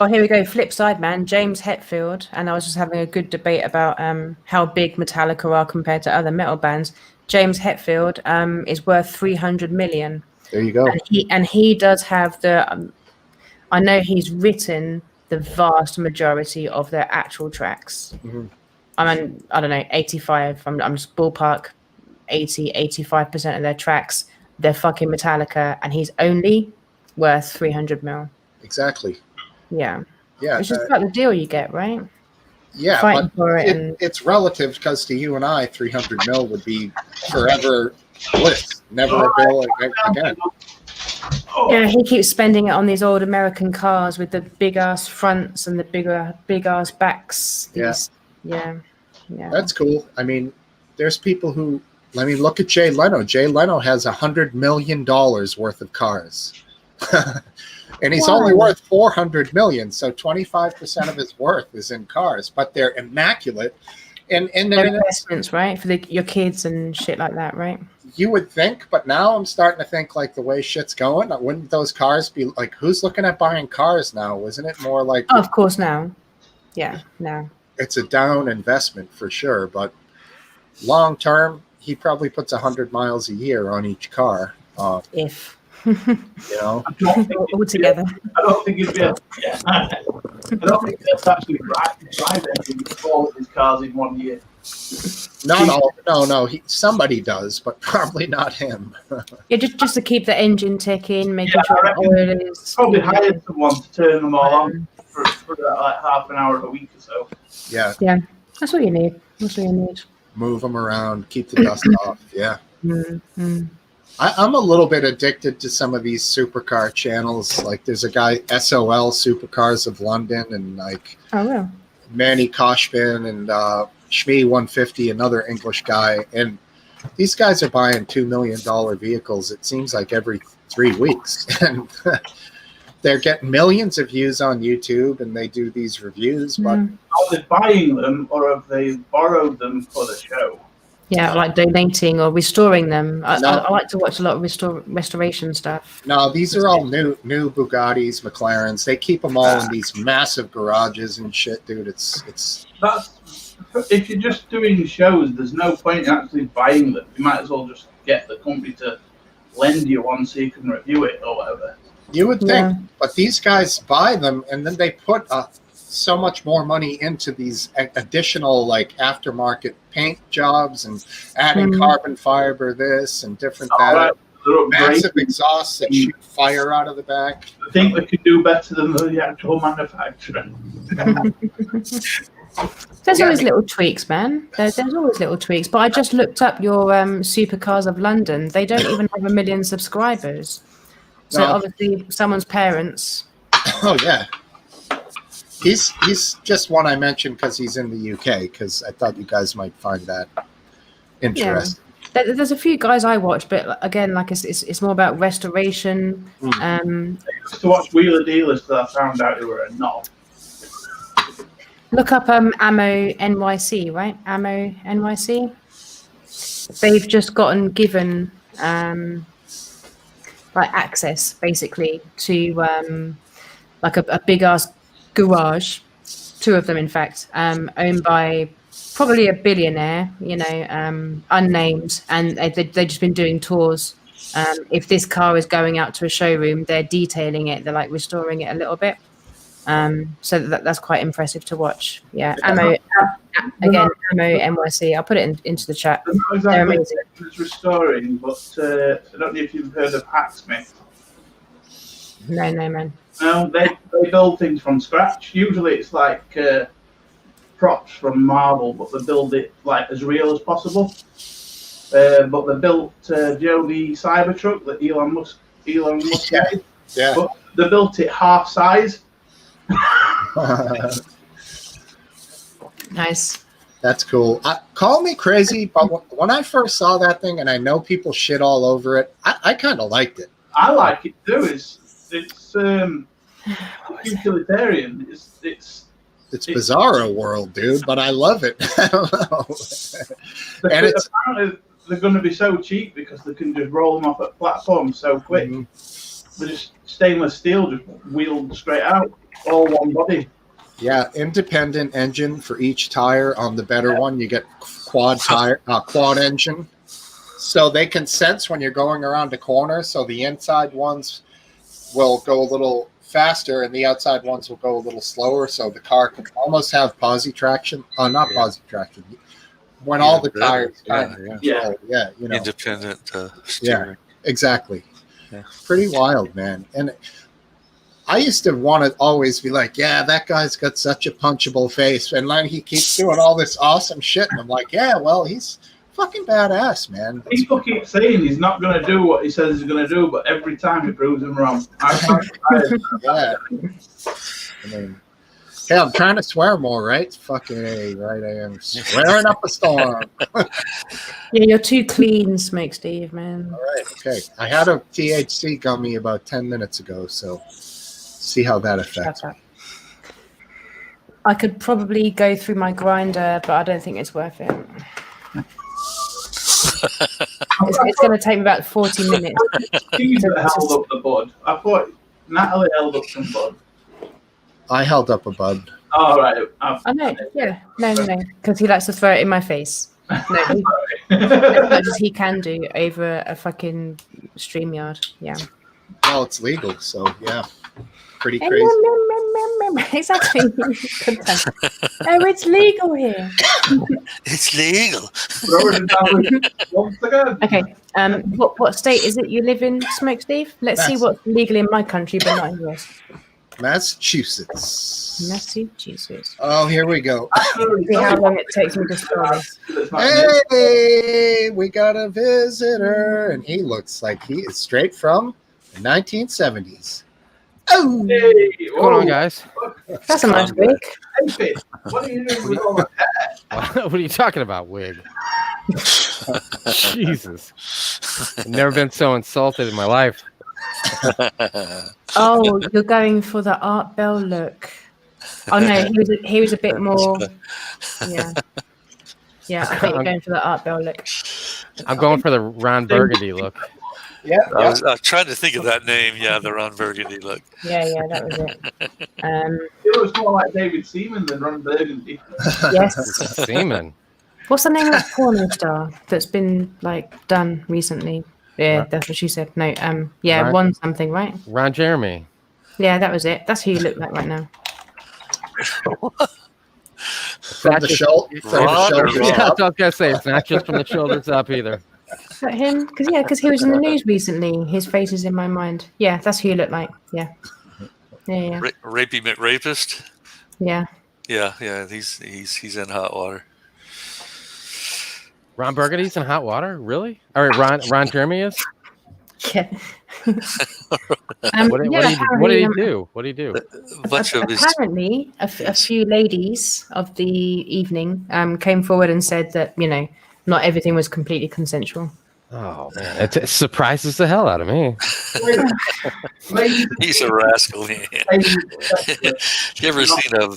Oh, here we go. Flip side, man. James Hetfield, and I was just having a good debate about how big Metallica are compared to other metal bands. James Hetfield is worth 300 million. there you go. And he does have the. I know he's written the vast majority of their actual tracks. Mhm. I mean, I don't know, 85. I'm just ballpark, 85% of their tracks. They're fucking Metallica, and he's only worth 300 mil. Exactly. Yeah. Yeah. It's just about the deal you get, right? Yeah, Fighting but for it and- it's relative because to you and I, 300 mil would be forever bliss, never a bill again. Yeah, he keeps spending it on these old American cars with the big ass fronts and the big ass backs. These, yeah. That's cool. I mean, there's people who, look at Jay Leno. Jay Leno has $100 million worth of cars. And he's only worth 400 million. So 25% of his worth is in cars, but they're immaculate. And They're investments, right? For your kids and shit like that, right? You would think, but now I'm starting to think like the way shit's going, wouldn't those cars be like, who's looking at buying cars now? Isn't it more like, Oh, of course now. Yeah, now. It's a down investment for sure, but long term, he probably puts 100 miles a year on each car. If. Altogether. I don't think he'd be able to actually drive all of his cars in 1 year. No. Somebody does, but probably not him. Yeah, just to keep the engine ticking, making sure the oil is. Probably hired someone to turn them all on for like half an hour a week or so. Yeah. Yeah, that's what you need. Move them around, keep the dust off. Yeah. Mm-hmm. I'm a little bit addicted to some of these supercar channels. Like there's a guy, SOL Supercars of London, and like Manny Koshbin and Shmi 150, another English guy. And these guys are buying $2 million vehicles, it seems like every 3 weeks. And they're getting millions of views on YouTube, and they do these reviews. But are they buying them, or have they borrowed them for the show? Yeah, like donating or restoring them. I like to watch a lot of restoration stuff. No, these are all new Bugattis, McLarens. They keep them all in these massive garages and shit, dude. It's if you're just doing shows, there's no point in actually buying them. You might as well just get the company to lend you one so you can review it or whatever. You would think, but these guys buy them and then they put so much more money into these additional like aftermarket paint jobs and adding carbon fiber this and different that. Massive exhausts that shoot fire out of the back. I think they could do better than the actual manufacturer. There's always little tweaks, man. There's always little tweaks. But I just looked up your Supercars of London. They don't even have 1 million subscribers. So obviously someone's parents. Oh, yeah. He's just one I mentioned because he's in the UK, because I thought you guys might find that interesting. Yeah. There's a few guys I watch, but again, like it's more about restoration. I used to watch Wheeler Dealers till I found out they were a knob. Look up Ammo NYC, right? Ammo NYC. They've just gotten given like access basically to like a big ass garage, 2 of them, in fact, owned by probably a billionaire, unnamed, and they've just been doing tours. If this car is going out to a showroom, they're detailing it. They're like restoring it a little bit. So that's quite impressive to watch. Yeah, ammo NYC. I'll put it into the chat. They're not exactly it's restoring, but I don't know if you've heard of Hacksmith. No, man. No, they build things from scratch. Usually it's like props from Marvel, but they build it like as real as possible. But they built the Cybertruck that Elon Musk made. Yeah. But they built it half size. Nice. That's cool. Call me crazy, but when I first saw that thing, and I know people shit all over it, I kind of liked it. I like it too. It's utilitarian. It's Bizarro world, dude, but I love it. I don't know. And it's apparently they're going to be so cheap because they can just roll them off at platforms so quick. They're just stainless steel, just wheeled straight out, all one body. Yeah, independent engine for each tire. On the better one, you get quad engine. So they can sense when you're going around a corner. So the inside ones will go a little faster and the outside ones will go a little slower. So the car can almost have posi traction. Posi traction. When all the tires kind of control. Yeah, independent Yeah, steering. exactly. Yeah. Pretty wild, man. And I used to want to always be like, yeah, that guy's got such a punchable face. And then he keeps doing all this awesome shit. And I'm like, yeah, well, he's fucking badass, man. People keep saying he's not going to do what he says he's going to do, but every time he proves them wrong. Yeah. I mean, hey, I'm trying to swear more, right? Fucking A, right? I am swearing up a storm. Yeah, you're too clean, Smoke Steve, man. All right, okay. I had a THC gummy about 10 minutes ago, so see how that affects. I could probably go through my grinder, but I don't think it's worth it. It's going to take me about 40 minutes. She's held up the bud. I thought Natalie held up some bud. I held up a bud. All right. I know, yeah. No, because he likes to throw it in my face. No, as much as he can do over a fucking StreamYard. Yeah. Well, it's legal, so yeah. Pretty crazy. Exactly. Oh, it's legal here. It's legal. Once again. Okay. What state is it you live in, Smoke Steve? Let's see what's legal in my country, but not in yours. Massachusetts. Oh, here we go. See how long it takes me to spell this. Hey, we got a visitor, and he looks like he is straight from the 1970s. Oh, Hey, What's going on, guys? That's a nice wig. Hey, what are you doing with all that? What are you talking about, wig? Jesus. I've never been so insulted in my life. Oh, you're going for the Art Bell look. Oh no, he was a bit more. Yeah, I think you're going for the Art Bell look. I'm going for the Ron Burgundy look. yeah. I was trying to think of that name. Yeah, the Ron Burgundy look. Yeah, that was it. It was more like David Seaman than Ron Burgundy. Yes. Seaman. What's the name of that porno star that's been like done recently? Yeah, that's what she said. No, yeah, Ron- won something, right? Ron Jeremy. Yeah, that was it. That's who you look like right now. From the shoulders Ron or up. Yeah, that's what I was going to say. It's not just from the shoulders up either. Is that him? Because he was in the news recently. His face is in my mind. Yeah, that's who you look like. Yeah. Rapey McRapist. Yeah. Yeah, he's in hot water. Ron Burgundy's in hot water? Really? All right, Ron Jeremy is? Yeah. What did he do? What did he do? A bunch of his Apparently, a few ladies of the evening came forward and said that, not everything was completely consensual. Oh, man. It surprises the hell out of me. he's a rascal. Man. You ever seen a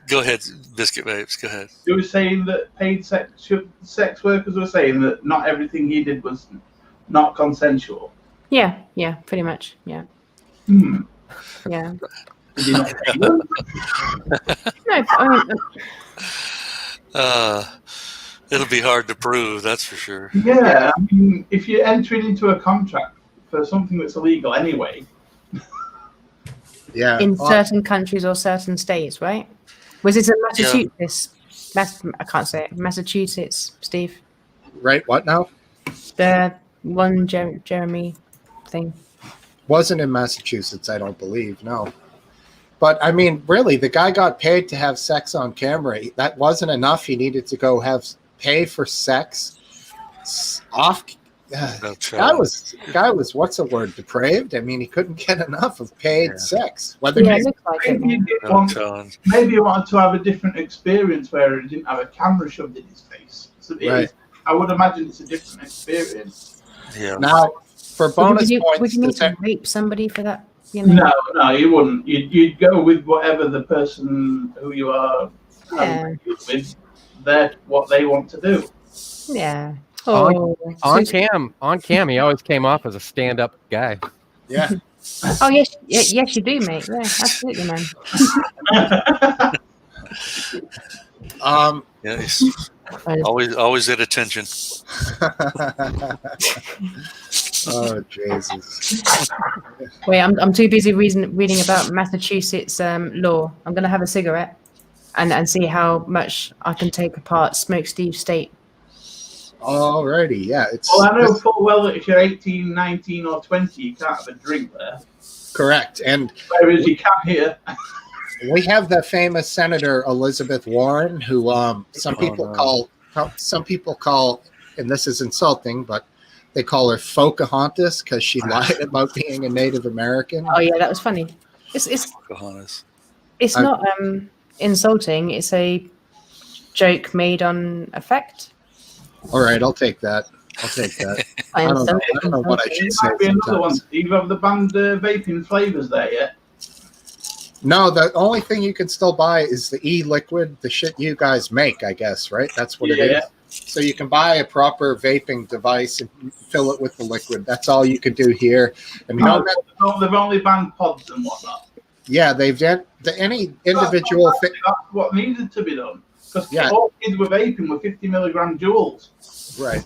go ahead, Biscuit Babes, go ahead. He was saying that paid sex workers were saying that not everything he did was not consensual. Yeah, pretty much. Yeah. Yeah. Did you not pay them? No, I mean, It'll be hard to prove, that's for sure. Yeah, I mean, if you're entering into a contract for something that's illegal anyway, Yeah. in certain countries or certain states, right? Was it in Yeah. Massachusetts? I can't say it. Massachusetts, Steve. Right. What now? The one Jeremy thing. Wasn't in Massachusetts, I don't believe. No. But I mean, really, the guy got paid to have sex on camera. That wasn't enough. He needed to go pay for sex off. Guy was what's the word? Depraved. I mean, he couldn't get enough of paid sex. Whether Yeah, he- it looks like it. maybe Man. you wanted to have a different experience where it didn't have a camera shoved in his face. So Right. I would imagine it's a different experience. Yeah. now for bonus points, Would you need does that- to rape somebody for that? You know? No, you wouldn't. You'd go with whatever the person who you are Yeah. with, they're what they want to do. Yeah. On- Oh, On so- cam, he always came off as a stand-up guy. yeah. oh yes, yes, you do, mate. Yeah, absolutely, man. Yeah, he's always at attention. Oh Jesus! Wait, I'm too busy reading about Massachusetts law. I'm gonna have a cigarette and see how much I can take apart Smoke Steve State. Alrighty, yeah, it's Well, I know full well that if you're 18, 19, or 20, you can't have a drink there. correct. And Whereas you can here. we have the famous Senator Elizabeth Warren, who some people call, and this is insulting, but they call her Pocahontas because she lied about being a Native American. Oh yeah, that was funny. It's Pocahontas. not insulting. It's a joke made on effect. All right, I'll take that. I don't know what I should say. Might be another one. sometimes. Do you have the banned vaping flavours there yet? No, the only thing you can still buy is the e-liquid, the shit you guys make, I guess, right? That's what it Yeah. is. So you can buy a proper vaping device and fill it with the liquid. That's all you can do here. And No, they've only banned pods and whatnot. yeah, any individual thing. That's what needed to be done. Because Yeah. all kids were vaping with 50 milligram joules. Right.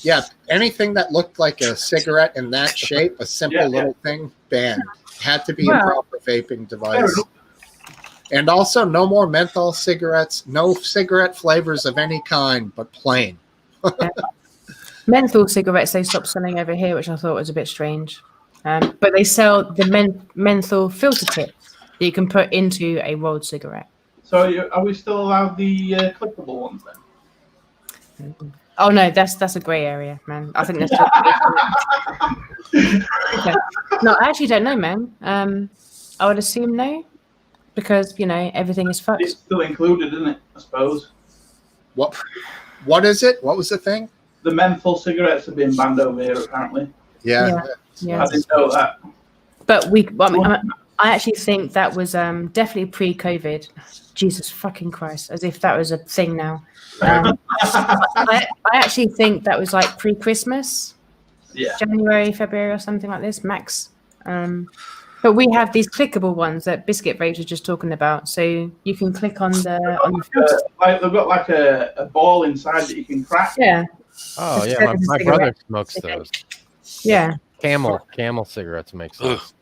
Yeah, anything that looked like a cigarette in that shape, a simple Yeah. little thing, banned. Had to be Wow. a proper vaping Fair device. enough. And also no more menthol cigarettes, no cigarette flavors of any kind, but plain. Menthol cigarettes they stopped selling over here, which I thought was a bit strange. But they sell the menthol filter tips that you can put into a rolled cigarette. So are we still allowed the clickable ones then? Oh no, that's a grey area, man. I think that's okay. No, I actually don't know, man. I would assume no, because everything is It's fucked. still included, isn't it? I suppose. What is it? What was the thing? The menthol cigarettes have been banned over here, apparently. Yeah. Yeah. I didn't know that. But I actually think that was definitely pre-COVID. Jesus fucking Christ, as if that was a thing now. I actually think that was like pre-Christmas, Yeah. January, February, or something like this, max. But we have these clickable ones that Biscuit Babes was just talking about, so you can click on the filter. They've got like a ball inside that you can crack. Yeah, Oh It's yeah, better than my cigarette. brother smokes Okay. those. yeah, Camel cigarettes makes those.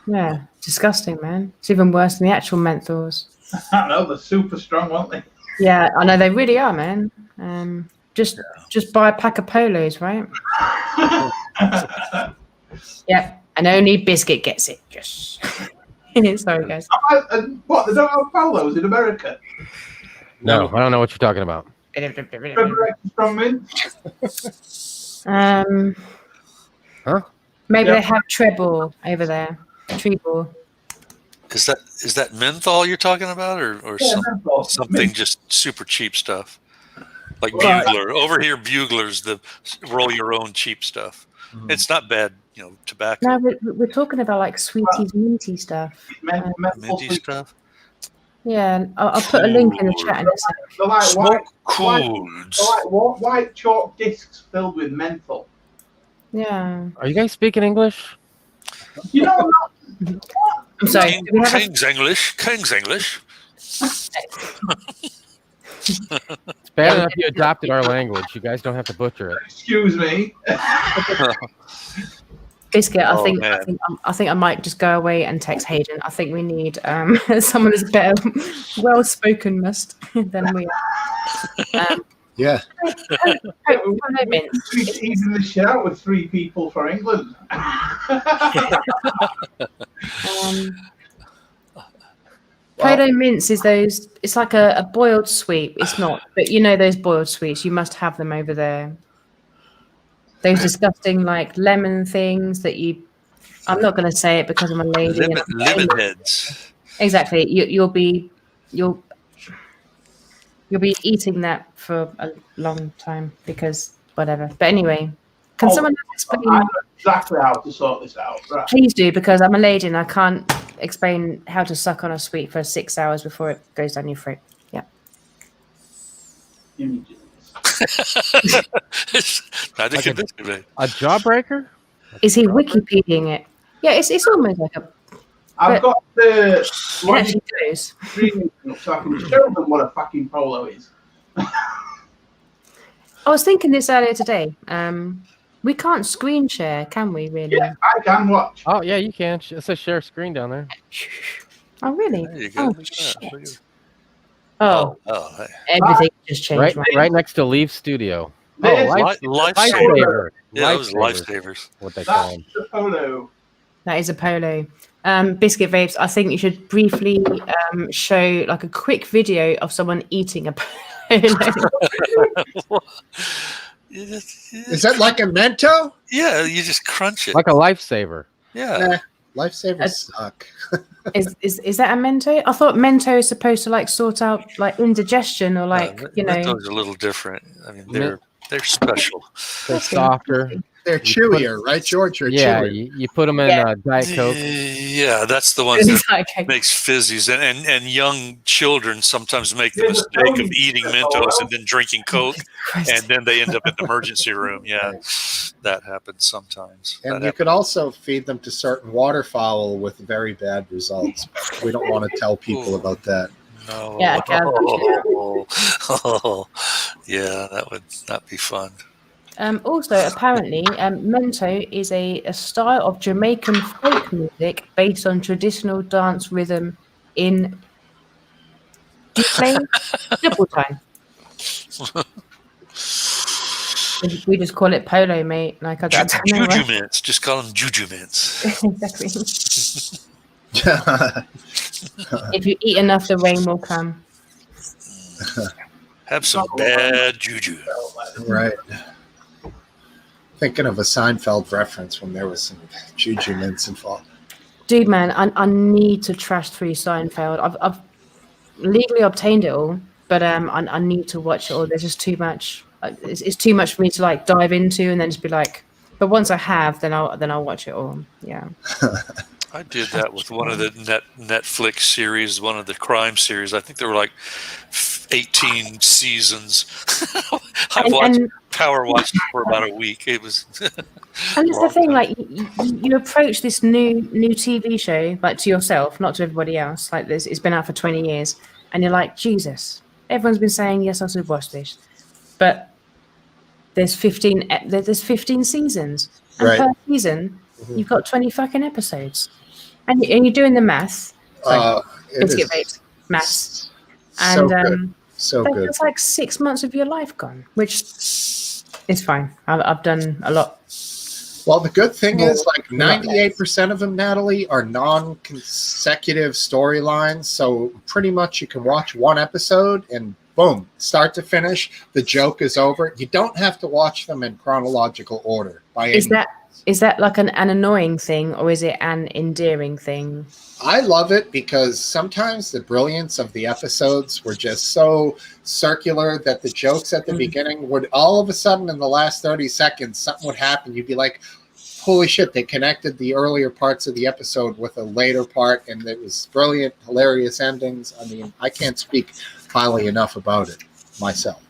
yeah. Disgusting, man. It's even worse than the actual menthols. I know, they're super strong, aren't they? Yeah, I know they really are, man. Just buy a pack of polos, right? Yep, and only Biscuit gets it. Yes. Sorry, guys. What? They don't have polos in America? No, I don't know what you're talking about. Remember extra strong mint? Huh? Maybe Yeah. they have treble over there. Treble. Is that menthol you're talking about, or Yeah, menthol. something just super cheap stuff? Like Right. Bugler. Over here, Bugler's the roll your own cheap stuff. Mhm. It's not bad, tobacco. No, we're talking about like sweeties, minty stuff. Menthol Minty stuff. Yeah, I'll put a link in the chat in a second. They're like Smoke white, codes. white chalk discs filled with menthol. Yeah. Are you guys speaking English? You know what? I'm sorry. King, Do we have a- King's English. King's English. It's bad enough you adopted our language. You guys don't have to butcher it. Excuse me. Biscuit, Oh, I think I might just go away and text Hayden. I think we need someone who's better, well-spoken than we are. Yeah. He's in the shout with 3 people for England. Polo mince is those. It's like a boiled sweet. It's not, but you know those boiled sweets. You must have them over there. Those disgusting like lemon things that you. I'm not going to say it because I'm a lady. Lemon heads. Exactly. You'll be eating that for a long time because whatever. But anyway, can someone explain? I know exactly how to sort this out. Right. Please do, because I'm a lady and I can't explain how to suck on a sweet for 6 hours before it goes down your throat. Yeah. I think it is. A jawbreaker? Is he Wikipediaing it? Yeah, it's almost like a. I've got the It actually goes. streaming so I can show them what a fucking polo is. I was thinking this earlier today. We can't screen share, can we? Really? Yeah, I can watch. Oh, yeah, you can. It says share screen down there. Oh, really? There you go. Oh, Look at that. shit. Oh, Oh, hey. everything just changed. Right next to Leave Studio. There's- Lifesaver. Yeah, those are Lifesavers, what they call That's them. the polo. That is a polo. Biscuit Vapes, I think you should briefly show like a quick video of someone eating a polo. Is that like a Mento? Yeah, you just crunch it. Like a lifesaver. Yeah. Nah, lifesavers suck. Is that a Mento? I thought Mento is supposed to like sort out like indigestion or like you know. Mentos are a little different. I mean, they're special. They're softer. They're chewier, right, George? They're Yeah, chewier. you put them in Diet Coke. Yeah, that's the ones that It's like, makes fizzies, and young children sometimes make the Yeah, mistake of the eating Mentos and then drinking Coke, and then they end up in the emergency room. Yeah, that happens sometimes. And That you could also feed them to certain waterfowl with very bad results. But we don't want to tell people about that. No. Yeah, okay, Yeah, that would not be fun. also, apparently, Mento is a style of Jamaican folk music based on traditional dance rhythm in double time. We just call it polo, mate. Like I don't know. Juju Right? mints. Just call them juju mints. Exactly. If you eat enough, the rain will come. Have some bad juju. Right. Thinking of a Seinfeld reference when there was some juju mints involved. Dude, man, I need to trash through Seinfeld. I've legally obtained it all, but I need to watch it all. There's just too much. It's too much for me to like dive into and then just be like. But once I have, then I'll watch it all. Yeah. I did that with one of the Netflix series, one of the crime series. I think there were like 18 seasons. I power watched it for about a week. It was. And it's the thing, like you approach this new TV show like to yourself, not to everybody else. Like this, it's been out for 20 years, and you're like, Jesus, everyone's been saying yes, I should watch this, but there's 15 seasons, and Right. per season you've got 20 fucking episodes, and you're doing the maths. It is Maths, so and good. So good. that's like 6 months of your life gone, which is fine. I've done a lot. Well, the good thing is, like 98% of them, Natalie, are non-consecutive storylines. So pretty much you can watch one episode and boom, start to finish, the joke is over. You don't have to watch them in chronological order. Is that like an annoying thing, or is it an endearing thing? I love it because sometimes the brilliance of the episodes were just so circular that the jokes at the beginning would all of a sudden in the last 30 seconds, something would happen. You'd be like, holy shit, they connected the earlier parts of the episode with a later part, and it was brilliant, hilarious endings. I mean, I can't speak highly enough about it myself.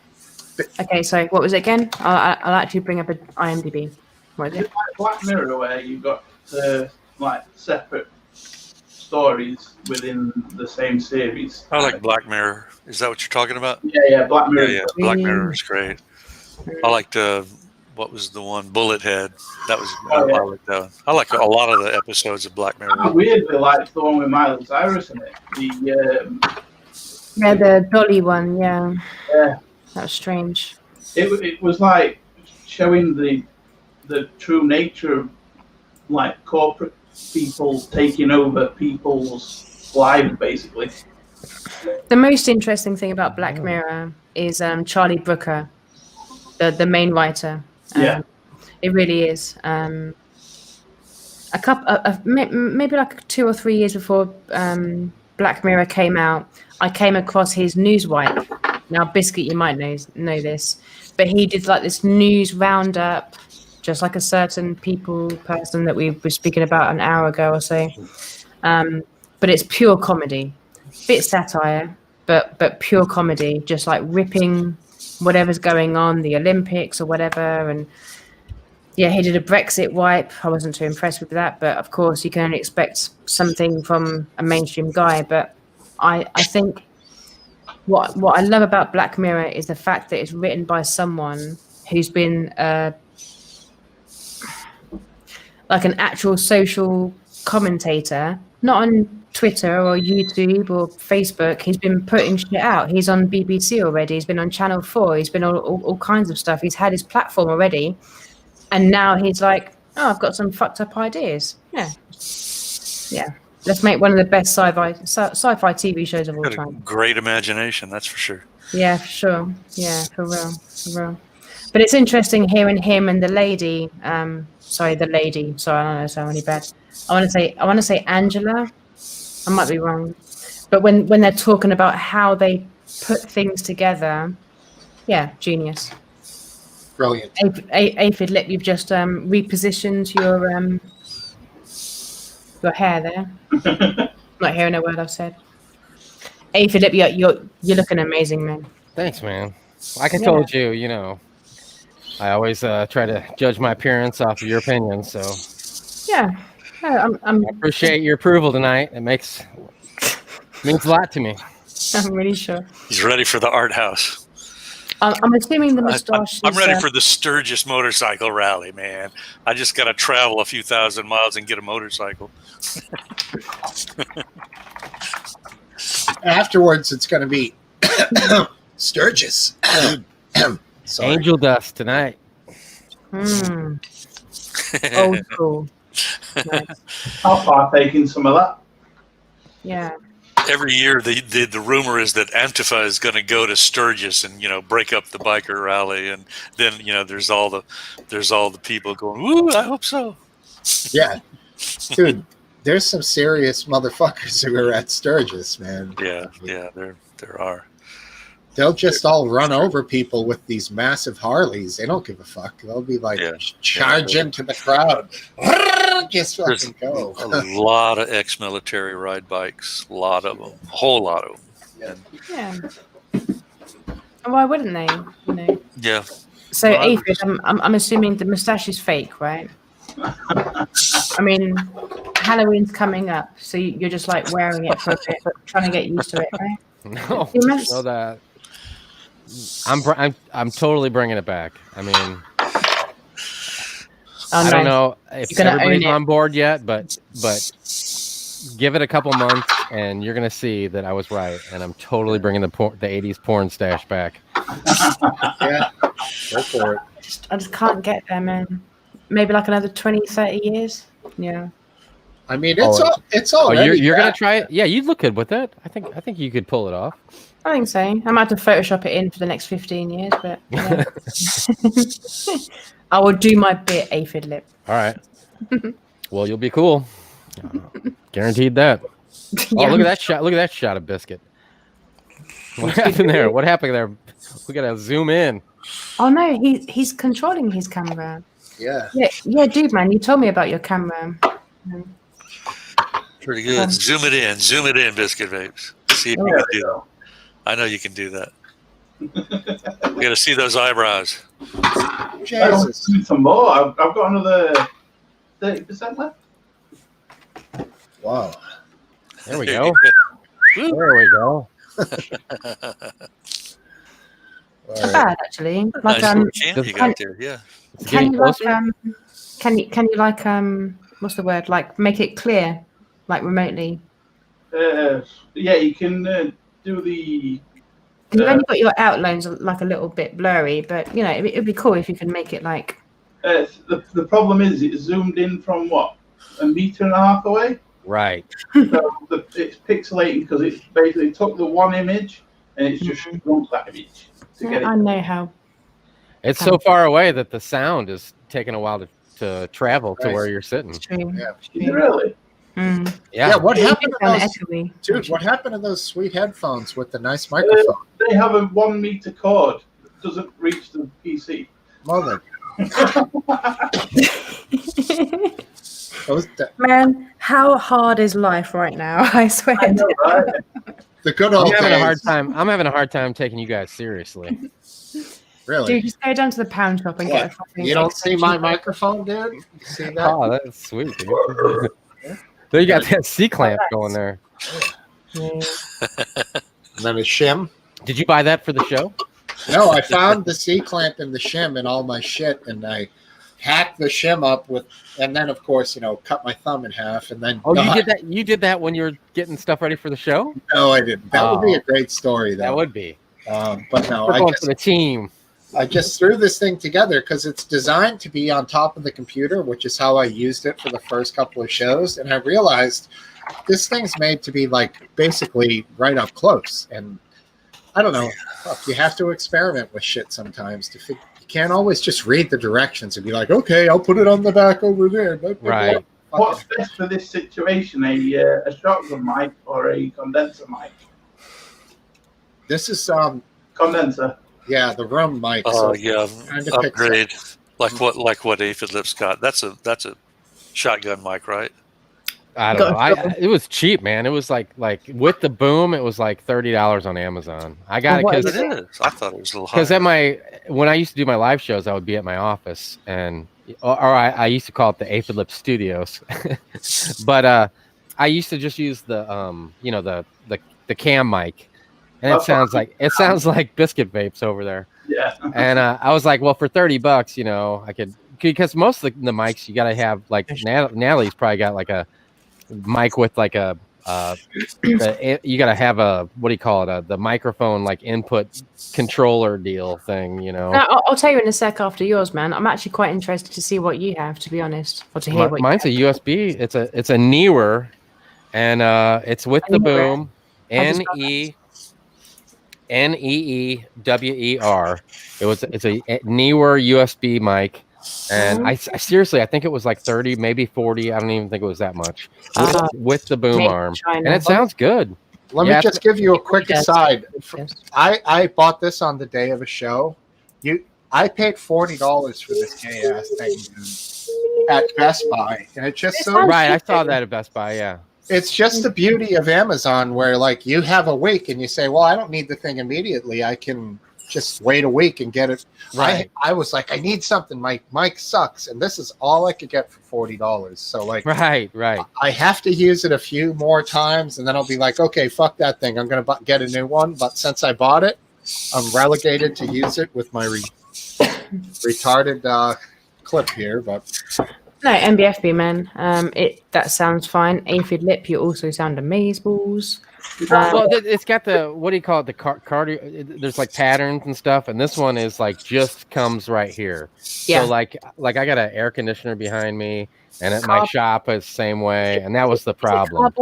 Okay, so what was it again? I'll actually bring up an IMDb. What is it? Black Mirror, where you've got like separate stories within the same series. I like Black Mirror. Is that what you're talking about? Yeah, Black Mirror. Yeah. Black Mirror is great. I liked what was the one? Bullet Head. That was Oh, yeah. I liked that one. I like a lot of the episodes of Black I Mirror. weirdly liked the one with Miley Cyrus in it. The Dolly one, yeah. Yeah. That's strange. It was like showing the true nature of like corporate people taking over people's lives, basically. The most interesting thing about Black Mirror is Charlie Brooker, the main writer. Yeah. It really is. A couple, maybe like 2 or 3 years before Black Mirror came out, I came across his news wipe. Now, Biscuit, you might know this, but he did like this news roundup, just like a certain person that we were speaking about an hour ago or so. But it's pure comedy, bit satire, but pure comedy, just like ripping whatever's going on, the Olympics or whatever. And yeah, he did a Brexit wipe. I wasn't too impressed with that, but of course you can only expect something from a mainstream guy. But I think what I love about Black Mirror is the fact that it's written by someone who's been like an actual social commentator, not on Twitter or YouTube or Facebook. He's been putting shit out. He's on BBC already. He's been on Channel 4. He's been on all kinds of stuff. He's had his platform already. And now he's like, oh, I've got some fucked up ideas. Yeah. Let's make one of the best sci-fi TV shows of all Got a time. great imagination, that's for sure. Yeah, for sure. Yeah, for real. But it's interesting hearing him and the lady. Sorry, I don't know, so really bad. I want to say Angela. I might be wrong. But when they're talking about how they put things together, yeah, genius. Brilliant. Aphid Lip, you've just repositioned your hair there. Not hearing a word I've said. Aphid Lip, you're looking amazing, man. Thanks, man. Like I told you, I always try to judge my appearance off of your opinion. So yeah, I appreciate your approval tonight. It means a lot to me. I'm really sure. He's ready for the art house. I'm assuming the moustache. I'm ready for the Sturgis motorcycle rally, man. I just got to travel a few thousand miles and get a motorcycle. Afterwards, it's going to be Sturgis. Sorry. Angel dust tonight. Old school. Nice. I'll partake in some of that. Yeah. Every year, the rumor is that Antifa is going to go to Sturgis and break up the biker rally, and then there's all the people going, "Woo! I hope so." Yeah, dude, there's some serious motherfuckers who are at Sturgis, man. Yeah, there are. They'll just all run over people with these massive Harleys. They don't give a fuck. They'll be like, charge into the crowd. Just fucking go. A lot of ex-military ride bikes. A lot of them. A whole lot of them. Yeah. Why wouldn't they? Yeah. So, Aphid, I'm assuming the moustache is fake, right? I mean, Halloween's coming up, so you're just like wearing it for a bit, but trying to get used to it, right? No, know that. I'm totally bringing it back. I mean, I don't know if everybody's on board yet, but give it a couple months and you're gonna see that I was right, and I'm totally bringing the 80s porn stash back. Yeah, go for it. I just can't get there, man. Maybe like another 20, 30 years. Yeah. I mean, it's all. You're gonna try it? Yeah, you look good with it. I think you could pull it off. I think so. I might have to Photoshop it in for the next 15 years, but yeah. I will do my bit, Aphid Lip. All right. Well, you'll be cool. Guaranteed that. Yeah. Oh, look at that shot! Look at that shot of Biscuit. What happened there? What happened there? We gotta zoom in. Oh no, he's controlling his camera. Yeah, dude, man. You told me about your camera. Pretty good. Zoom it in, Biscuit Vapes. See if you can do that. I know you can do that. You got to see those eyebrows. Jesus. Some more. I've got another 30% left. Wow. There we go. There we go. Not bad actually. Like Nice little chant you got there. Yeah. can you like can you like what's the word? Like make it clear, like remotely. Yeah, you can do the. You've only got your outlines like a little bit blurry, but you know it'd be cool if you can make it like. The problem is it's zoomed in from what, 1.5 meters away. Right. So it's pixelating because it's basically took the one image and it's just shrunk that image to get it. I know how. It's so far away that the sound is taking a while to travel to where you're sitting. True. Yeah. Is it really? Yeah. What happened to those? Echoey, Dude, what happened to those sweet headphones with the nice microphone? They have a 1 meter cord that doesn't reach the PC. Well then. Man, how hard is life right now? I swear. I know, right? The good old I'm having days. a hard time. I'm having a hard time taking you guys seriously. Really? Dude, just go down to the pound shop and get a fucking. You don't see my microphone, dude? You see that? Oh, that's sweet, dude. There you got that C-clamp going there. And then a shim. Did you buy that for the show? No, I found the C-clamp and the shim in all my shit, and I hacked the shim up with, and then of course, cut my thumb in half, and then. Oh, you did that. You did that when you were getting stuff ready for the show. No, I didn't. That would be a great story, though. That would be. But no, We're going for the team. I just threw this thing together because it's designed to be on top of the computer, which is how I used it for the first couple of shows. And I realized this thing's made to be like basically right up close. And I don't know, you have to experiment with shit sometimes. You can't always just read the directions and be like, okay, I'll put it on the back over there. Right. What's best for this situation, a shotgun mic or a condenser mic? This is Condenser. Yeah, the room mic. Oh, so yeah, upgrade like what Aphid Lips got. That's a shotgun mic, right? I don't know. It was cheap, man. It was like with the boom, it was like $30 on Amazon. I got it because it is. I thought it was a little high. Because when I used to do my live shows, I would be at my office, and I used to call it the Aphid Lips Studios, but I used to just use the the cam mic. And it sounds like biscuit vapes over there. Yeah. And I was like, well, for $30, I could, because most of the mics you got to have like Natalie's probably got like a mic with like you got to have a, what do you call it? The microphone like input controller deal thing, No, I'll tell you in a sec after yours, man. I'm actually quite interested to see what you have, to be honest, or to hear what mine's a USB. It's a Neewer, and it's with the boom. Neewer. It's a Neewer USB mic, and I seriously, I think it was like 30, maybe 40. I don't even think it was that much with the boom arm, and it sounds good. Let me just give you a quick aside. I bought this on the day of a show. I paid $40 for this gay ass thing at Best Buy, and it's just so right. I saw that at Best Buy. Yeah. It's just the beauty of Amazon where like you have a week and you say, well, I don't need the thing immediately. I can just wait a week and get it. Right. I was like, I need something. My mic sucks. And this is all I could get for $40. So like, right. I have to use it a few more times and then I'll be like, okay, fuck that thing. I'm going to get a new one. But since I bought it, I'm relegated to use it with my retarded clip here. But no, MBFB, man. That sounds fine. Aphid Lip, you also sound amazeballs. Well, it's got the, what do you call it? The cardio. There's like patterns and stuff, and this one is like just comes right here. Yeah. So like I got an air conditioner behind me, and at my shop is the same way, and that was the problem.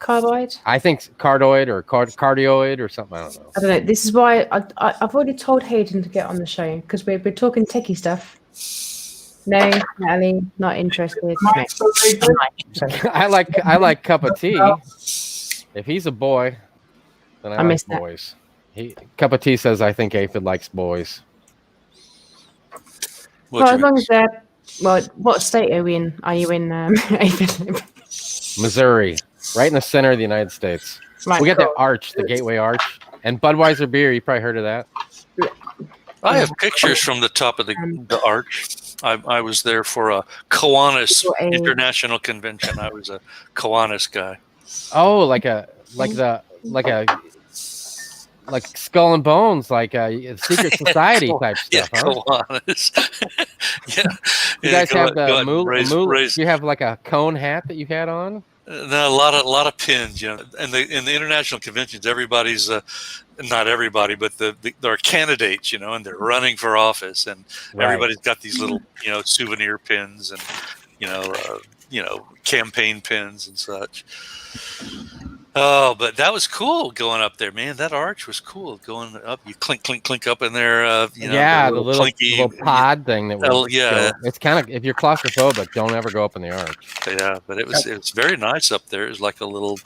Carboid? I think cardoid or cardioid or something. I don't know. I don't know. This is why I've already told Hayden to get on the show because we're talking techie stuff. No, Natalie, not interested. I like cup of tea. If he's a boy, then I like boys. Cup of tea says I think Aphid likes boys. Well, as long as they're what state are we in? Are you in Aphid? Missouri, right in the center of the United States. Right, we got the arch, the Gateway Arch, and Budweiser beer. You probably heard of that. I have pictures from the top of the arch. I was there for a Kiwanis International Convention. I was a Kiwanis guy. Oh, like Skull and Bones, like a secret society type Yeah, stuff, huh? Kiwanis. Yeah, You yeah. guys have the Go ahead and raise. You have like a cone hat that you had on. No, a lot of pins. You know, and in the international conventions, everybody's not everybody, but there are candidates. You know, and they're running for office, and Right. everybody's got these little souvenir pins and campaign pins and such. Oh, but that was cool going up there, man. That arch was cool going up. You clink, clink, clink up in there. Yeah, the little pod thing that was. Yeah, it's kind of, if you're claustrophobic, don't ever go up in the arch. Yeah, but it was very nice up there. It was like a little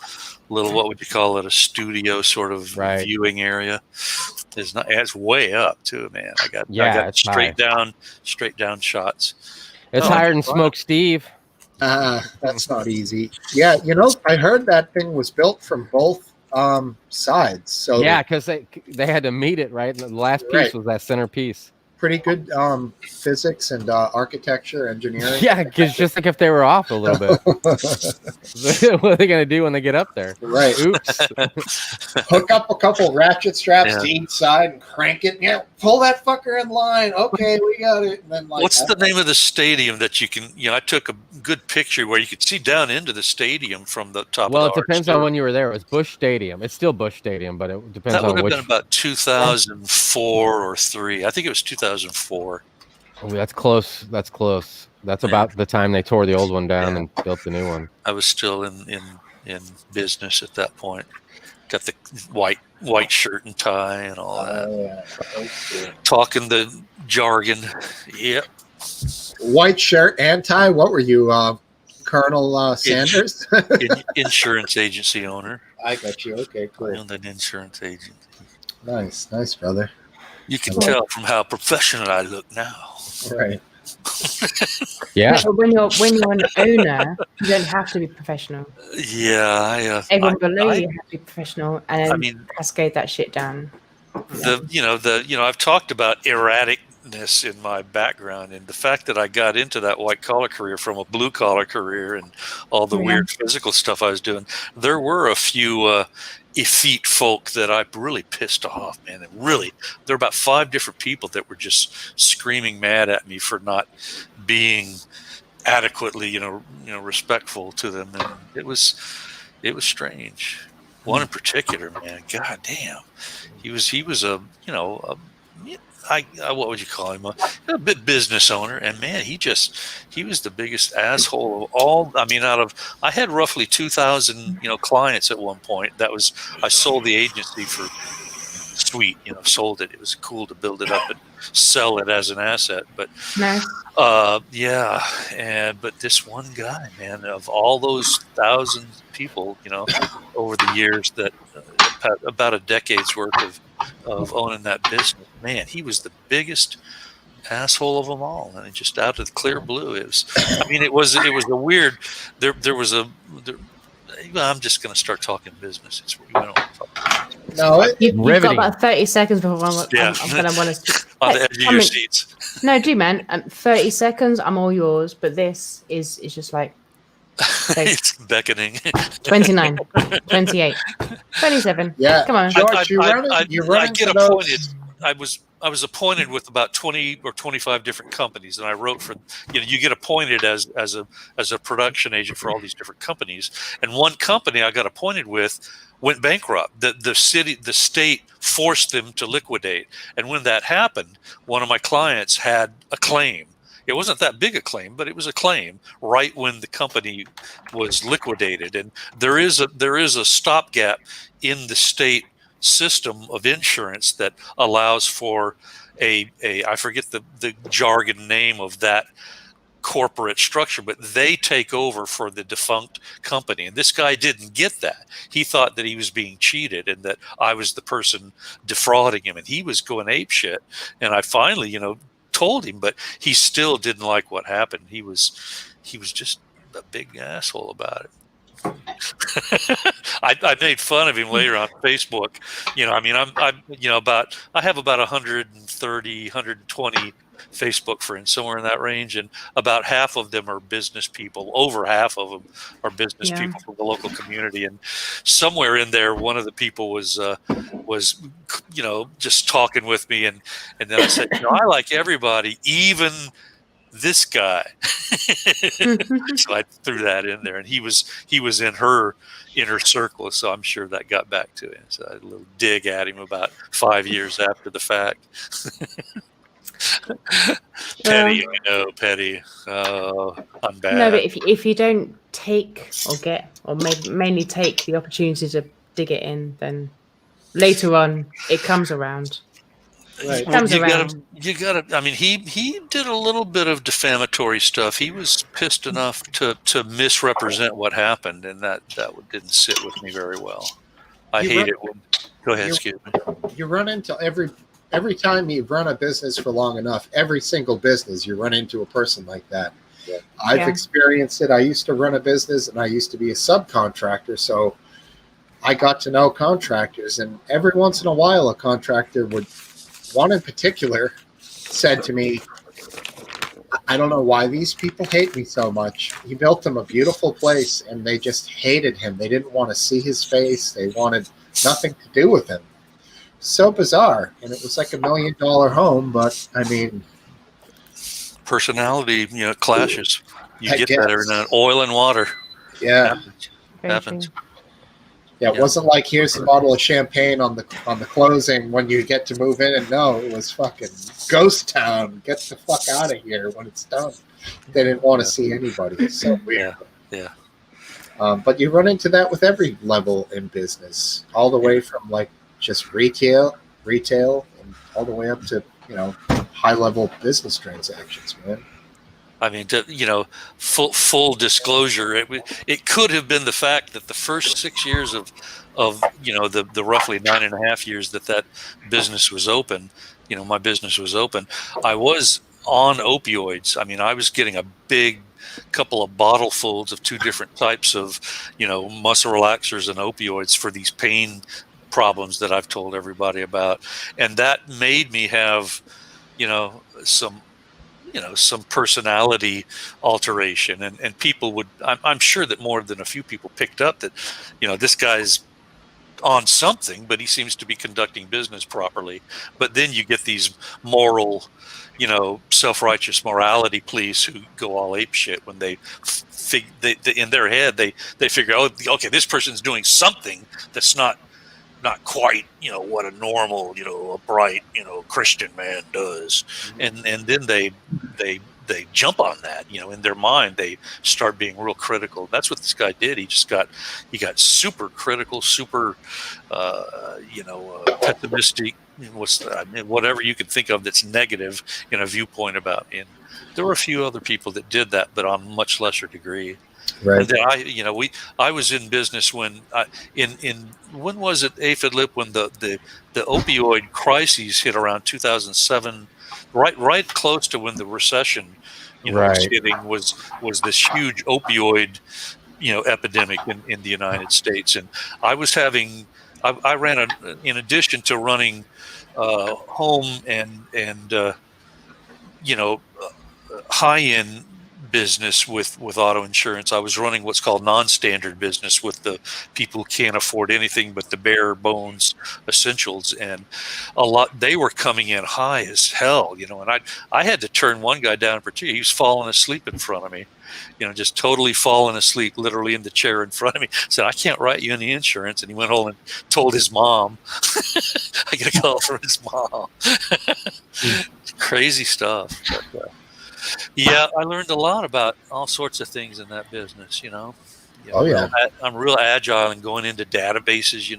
what would you call it? A studio sort of viewing area. It's way up too, man. I got straight down shots. It's higher than Smoke Steve. That's not easy. Yeah, I heard that thing was built from both sides. So yeah, because they had to meet it right. The last piece was that center piece. Pretty good physics and architecture, engineering. Yeah, because just like if they were off a little bit, what are they gonna do when they get up there? Right. Oops. Hook up a couple ratchet straps to each side and crank it. Yeah, pull that fucker in line. Okay, we got it. And then what's the name of the stadium that you can? I took a good picture where you could see down into the stadium from the top. Well, of the it depends on when you were there. It was Busch Stadium. It's still Busch Stadium, but it depends on which. That would have been about 2004 or 3. I think it was 2004. Oh, that's close. That's about the time they tore the old one down and built the new one. I was still in business at that point. Got the white shirt and tie and all that. Talking the jargon. Yep. White shirt and tie. What were you, Colonel Sanders? Insurance agency owner. I got you. Okay, cool. I owned an insurance agent. Nice, brother. You can tell from how professional I look now. Right. Yeah. But when you're an owner, you don't have to be professional. Yeah. Everyone below you have to be professional, and then cascade that shit down. I've talked about erraticness in my background, and the fact that I got into that white collar career from a blue collar career and all the weird physical stuff I was doing. There were a few effete folk that I really pissed off, man. And really, there were about 5 different people that were just screaming mad at me for not being adequately, respectful to them, and it was strange. One in particular, man, god damn, he was a what would you call him? A bit business owner, and man, he was the biggest asshole of all. I had roughly 2,000 clients at one point. I sold the agency for sweet, sold it. It was cool to build it up and sell it as an asset. But but this one guy, man, of all those thousands of people, over the years that about a decade's worth of owning that business, man, he was the biggest asshole of them all, and just out of the clear blue. It was a weird. I'm just going to start talking business. You've got about 30 seconds before I'm going to want to. On the edge of your seats. No, do man. 30 seconds. I'm all yours. But this is just like. It's beckoning. 29, 28, 27. Yeah, come on, George. I get appointed. I was appointed with about 20 or 25 different companies, and I wrote for. You get appointed as a production agent for all these different companies, and one company I got appointed with went bankrupt. The state forced them to liquidate, and when that happened, one of my clients had a claim. It wasn't that big a claim, but it was a claim right when the company was liquidated. And there is a stopgap in the state system of insurance that allows for I forget the jargon name of that corporate structure, but they take over for the defunct company. And this guy didn't get that. He thought that he was being cheated and that I was the person defrauding him, and he was going apeshit. And I finally, told him, but he still didn't like what happened. He was just a big asshole about it. I made fun of him later on Facebook. I mean, I have about 130, 120 Facebook friends, somewhere in that range, and about half of them are business people. Over half of them are business Yeah. people from the local community, and somewhere in there, one of the people was just talking with me, and then I said, I like everybody, even this guy. So I threw that in there, and he was in her inner circle, so I'm sure that got back to him. So I had a little dig at him about 5 years after the fact. Petty, petty. I'm bad. No, but if you don't take or get, or mainly take the opportunity to dig it in, then later on it comes around. Right. Comes you around. gotta. I mean, he did a little bit of defamatory stuff. He was pissed enough to misrepresent what happened, and that didn't sit with me very well. I hate it when. Go ahead, excuse me. You run into every time you run a business for long enough, every single business you run into a person like that. Yeah. I've experienced it. I used to run a business, and I used to be a subcontractor, so I got to know contractors, and every once in a while, a contractor would. One in particular said to me, I don't know why these people hate me so much. He built them a beautiful place, and they just hated him. They didn't want to see his face. They wanted nothing to do with him. So bizarre. And it was like $1 million home, but I mean... Personality, clashes. You get that every now and then. Oil and water. Yeah. Happens. Yeah, it wasn't like here's a bottle of champagne on the closing when you get to move in, and no, it was fucking ghost town. Get the fuck out of here when it's done. They didn't want to see anybody. It's so weird. Yeah. But you run into that with every level in business, all the way from like just retail, and all the way up to high level business transactions, man. I mean, full disclosure, it could have been the fact that the first 6 years of the roughly 9.5 years that business was open, my business was open, I was on opioids. I mean, I was getting a big couple of bottlefuls of 2 different types of, muscle relaxers and opioids for these pain problems that I've told everybody about. And that made me have, some personality alteration, and people would, I'm sure that more than a few people picked up that, this guy's on something, but he seems to be conducting business properly. But then you get these moral, self-righteous morality police who go all ape shit when they in their head, they figure, oh, okay, this person's doing something that's not quite, what a normal, a bright, Christian man does. And then they jump on that, in their mind, they start being real critical. That's what this guy did. He got super critical, super, pessimistic, whatever you can think of that's negative in a viewpoint about me. And there were a few other people that did that, but on much lesser degree. Right. And then I was in business when when was it, Aphid Lip, when the opioid crises hit around 2007, right close to when the recession was hitting, was this huge opioid epidemic in the United States. And I was having I ran in addition to running home and high end business with auto insurance, I was running what's called non-standard business with the people who can't afford anything but the bare bones essentials, and they were coming in high as hell, and I had to turn one guy down in particular. He was falling asleep in front of me, just totally falling asleep, literally in the chair in front of me. Said, I can't write you any insurance. And he went home and told his mom. I got a call from his mom. Crazy stuff. But, yeah, I learned a lot about all sorts of things in that business, Oh yeah. I'm real agile in going into databases,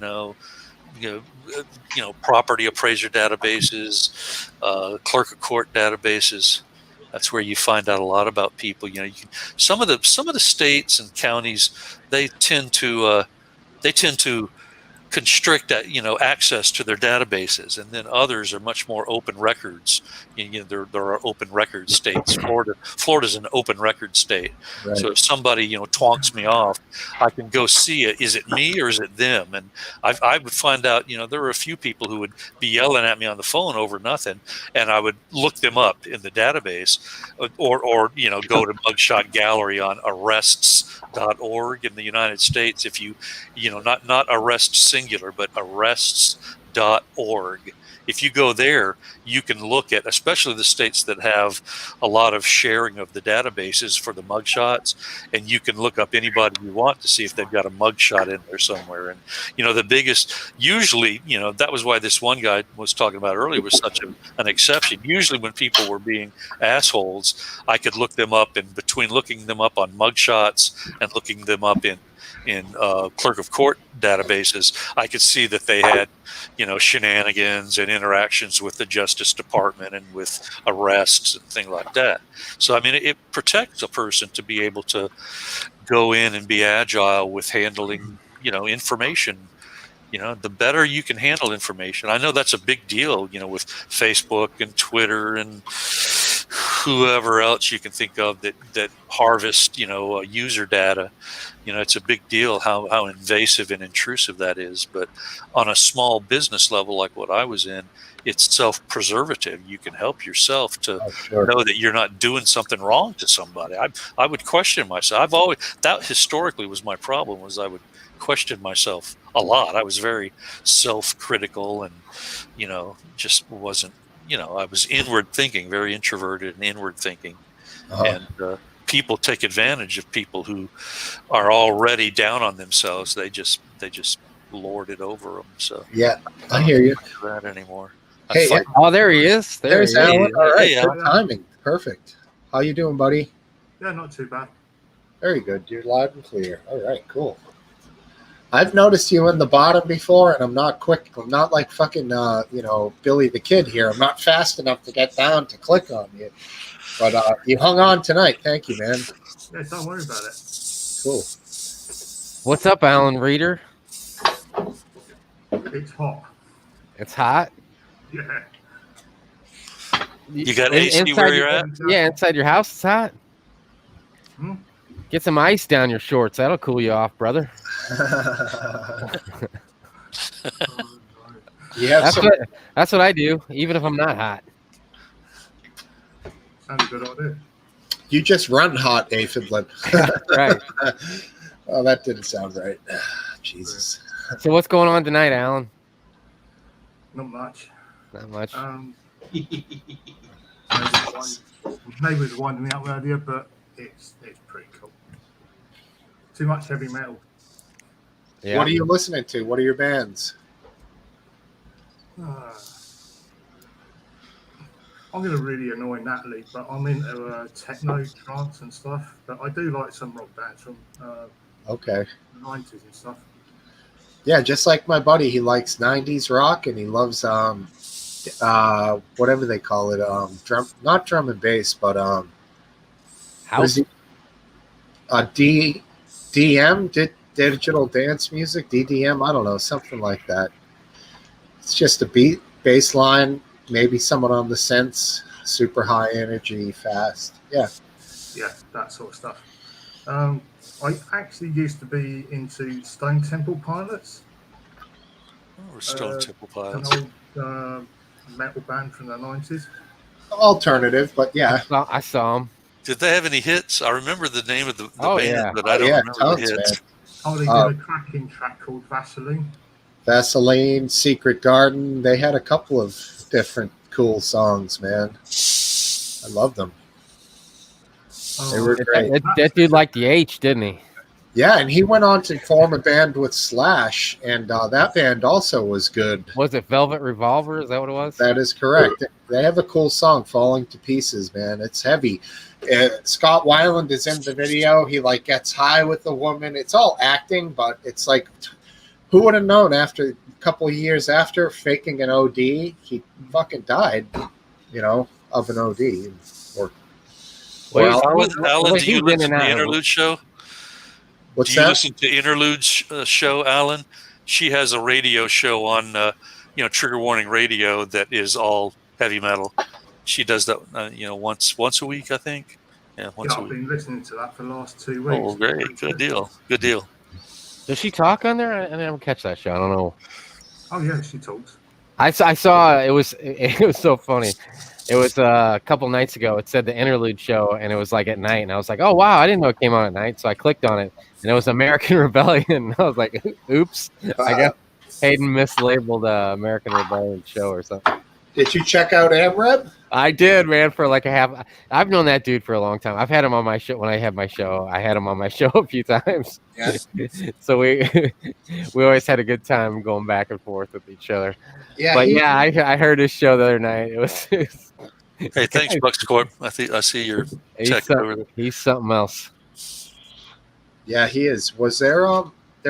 property appraiser databases, clerk of court databases. That's where you find out a lot about people. Some of the states and counties, they tend to constrict access to their databases, and then others are much more open records. There are open record states. Florida's an open record state. Right. So if somebody twonks me off, I can go see it. Is it me or is it them? And I would find out. There were a few people who would be yelling at me on the phone over nothing, and I would look them up in the database, or go to Mugshot Gallery on arrests.org in the United States. If you not arrest singular, but arrests.org. If you go there, you can look at, especially the states that have a lot of sharing of the databases for the mugshots, and you can look up anybody you want to see if they've got a mugshot in there somewhere. And the biggest, usually, that was why this one guy was talking about earlier was such an exception. Usually when people were being assholes, I could look them up, and between looking them up on mugshots and looking them up in clerk of court databases, I could see that they had, shenanigans and interactions with the Justice Department and with arrests and things like that. So, I mean, it protects a person to be able to go in and be agile with handling, information. The better you can handle information. I know that's a big deal, with Facebook and Twitter and whoever else you can think of that harvest, user data. It's a big deal how invasive and intrusive that is. But on a small business level, like what I was in, it's self-preservative. You can help yourself to know that you're not doing something wrong to somebody. I would question myself. That historically was my problem, was I would question myself a lot. I was very self-critical and, just wasn't, I was inward thinking, very introverted and inward thinking. And people take advantage of people who are already down on themselves. They just lord it over them. So yeah, I hear you. I don't do that anymore. Hey, oh, there he is. There's Alan. All right, Hey, good timing. Perfect. How you doing, buddy? Yeah, not too bad. Very good. You're loud and clear. All right, cool. I've noticed you in the bottom before, and I'm not quick. I'm not like fucking, Billy the Kid here. I'm not fast enough to get down to click on you. But you hung on tonight. Thank you, man. Yeah, don't worry about it. Cool. What's up, Alan Reeder? It's hot. It's hot. Yeah. You got AC where you're at? Yeah, inside your house it's hot. Hmm? Get some ice down your shorts. That'll cool you off, brother. Yeah, That's what I do, even if I'm not hot. Sounds a good idea. you just run hot, Aphidlin. Right. Oh, that didn't sound right. Jesus. So what's going on tonight, Alan? Not much. Not much. Neighbours winding me up earlier, but it's pretty cool. Too much heavy metal. Yeah. What are you listening to? What are your bands? I'm going to really annoy Natalie, but I'm into techno, trance and stuff. But I do like some rock bands from Okay. the 90s and stuff. Yeah, just like my buddy, he likes 90s rock and he loves whatever they call it, not drum and bass, but what is House? it? DM, digital dance music, DDM, I don't know, something like that. It's just a beat, bass line, maybe someone on the synths, super high energy, fast. Yeah. Yeah, that sort of stuff. I actually used to be into Stone Temple Pilots, Or Stone Temple Pilots. an old metal band from the 90s. Alternative, but yeah. I saw him. Did they have any hits? I remember the name of the Oh, band, yeah. but I don't remember tons, the hits. man. Oh, they did a cracking track called Vaseline. Vaseline, Secret Garden, they had a couple of different cool songs, man. I love them. They were great. That dude liked the H, didn't he? Yeah, and he went on to form a band with Slash, and that band also was good. Was it Velvet Revolver? Is that what it was? That is correct. They have a cool song, Falling to Pieces, man. It's heavy. Scott Weiland is in the video. He gets high with the woman. It's all acting, but it's like, who would have known after a couple of years after faking an OD, he fucking died, of an OD. Well, Alan, do you listen to the Interlude show? What's Do you that? listen to Interlude's show, Alan? she has a radio show on, Trigger Warning Radio that is all heavy metal. She does that, once a week, I think. Yeah, once a I've week. been listening to that for the last 2 weeks. Oh, great. Good deal. Good deal. Does she talk on there? I didn't catch that show. I don't know. Oh yeah, she talks. I saw it was so funny. It was a couple nights ago. It said the interlude show, and it was like at night. And I was like, oh wow, I didn't know it came on at night. So I clicked on it, and it was American Rebellion. I was like, oops, I guess Hayden mislabeled American Rebellion show or something. Did you check out AmReb? I did, man, for like a half. I've known that dude for a long time. I've had him on my show when I had my show. I had him on my show a few times. Yeah. So we always had a good time going back and forth with each other. Yeah. But I heard his show the other night. It was Hey, thanks, Bucks Corp. I see your check over there. He's something else. Yeah, he is. Was there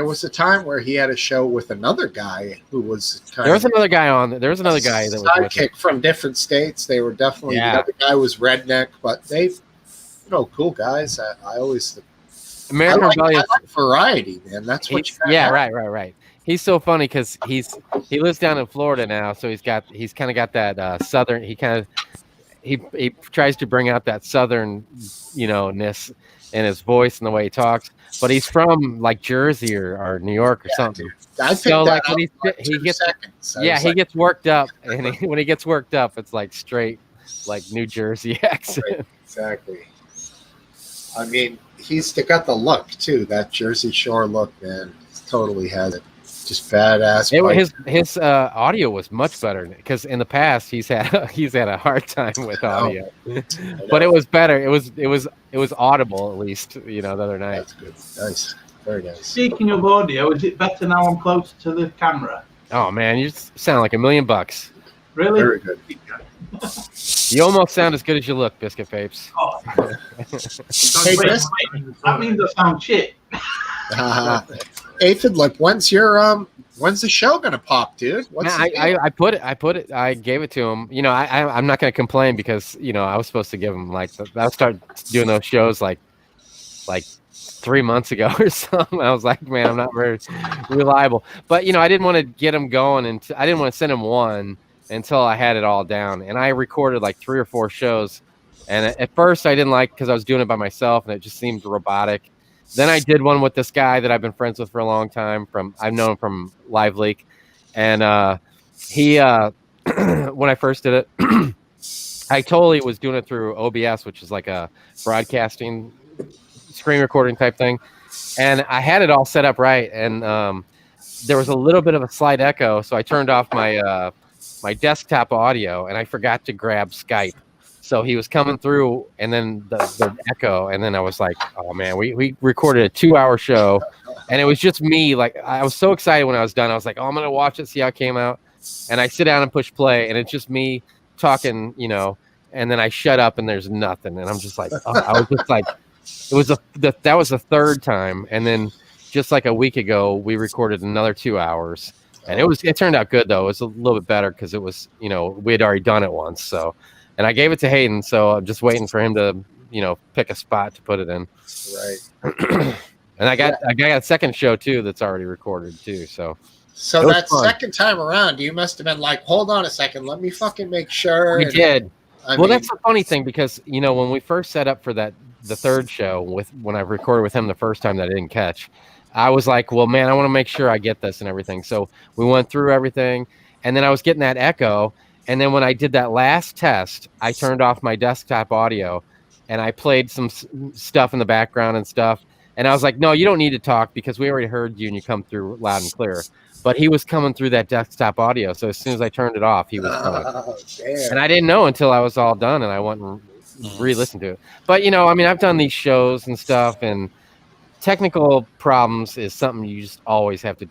was a time where he had a show with another guy who was There was another guy on. There was another guy that was with him. sidekick from different states. They were definitely Yeah. the other guy was redneck, but they, cool guys. I always American I Rebellion. like variety, man. That's what you gotta Yeah, have. right. He's so funny because he lives down in Florida now, so he's kind of got that southern. He tries to bring out that southern, ness in his voice and the way he talks. But he's from like Jersey or New York or something. Dude. I picked So, that like, up when in like 2 gets seconds. he gets worked up, and when he gets worked up, it's like straight like New Jersey accent. Right, exactly. I mean, he's got the look too. That Jersey Shore look, man. Totally has it. Just badass. His audio was much better because in the past he's had a hard time with audio, but it was better. It was audible at least. The other night. That's good. Nice. Very nice. Speaking of audio, is it better now I'm close to the camera? Oh man, you sound like $1 million. Really? Very good. You almost sound as good as you look, Biscuit Papes. Oh, Hey, wait, Chris. that means I sound shit. Aphid, look, when's the show gonna pop, dude? What's the deal? I gave it to him. I'm not gonna complain because I was supposed to give him I'll start doing those shows like 3 months ago or something. I was like, man, I'm not very reliable. But I didn't want to get him going, and I didn't want to send him one until I had it all down. And I recorded like 3 or 4 shows. And at first I didn't like because I was doing it by myself and it just seemed robotic. Then I did one with this guy that I've been friends with for a long time. I've known him from Live Leak, and he when I first did it, I totally was doing it through OBS, which is like a broadcasting screen recording type thing, and I had it all set up right, and there was a little bit of a slight echo, so I turned off my my desktop audio, and I forgot to grab Skype. So he was coming through, and then the echo, and then I was like, "Oh man, we recorded a 2-hour show, and it was just me. Like I was so excited when I was done. I was like, oh, I'm gonna watch it, see how it came out, and I sit down and push play, and it's just me talking, and then I shut up, and there's nothing, and I'm just like, I was just like, that was the 3rd time, and then just like a week ago, we recorded another 2 hours, and it turned out good though. It was a little bit better because it was, we had already done it once, so. And I gave it to Hayden, so I'm just waiting for him to, pick a spot to put it in. Right. And I got a second show too that's already recorded too. So that second time around, you must have been like, hold on a second, let me fucking make sure. We did. I Well, mean, that's the funny thing because when we first set up for the 3rd show when I recorded with him the first time that I didn't catch, I was like, well, man, I want to make sure I get this and everything. So we went through everything, and then I was getting that echo. And then when I did that last test, I turned off my desktop audio and I played some stuff in the background and stuff. And I was like, no, you don't need to talk because we already heard you and you come through loud and clear. But he was coming through that desktop audio. So as soon as I turned it off, he was coming. Damn. And I didn't know until I was all done and I went and re-listened to it. But, I've done these shows and stuff, and technical problems is something you just always have to,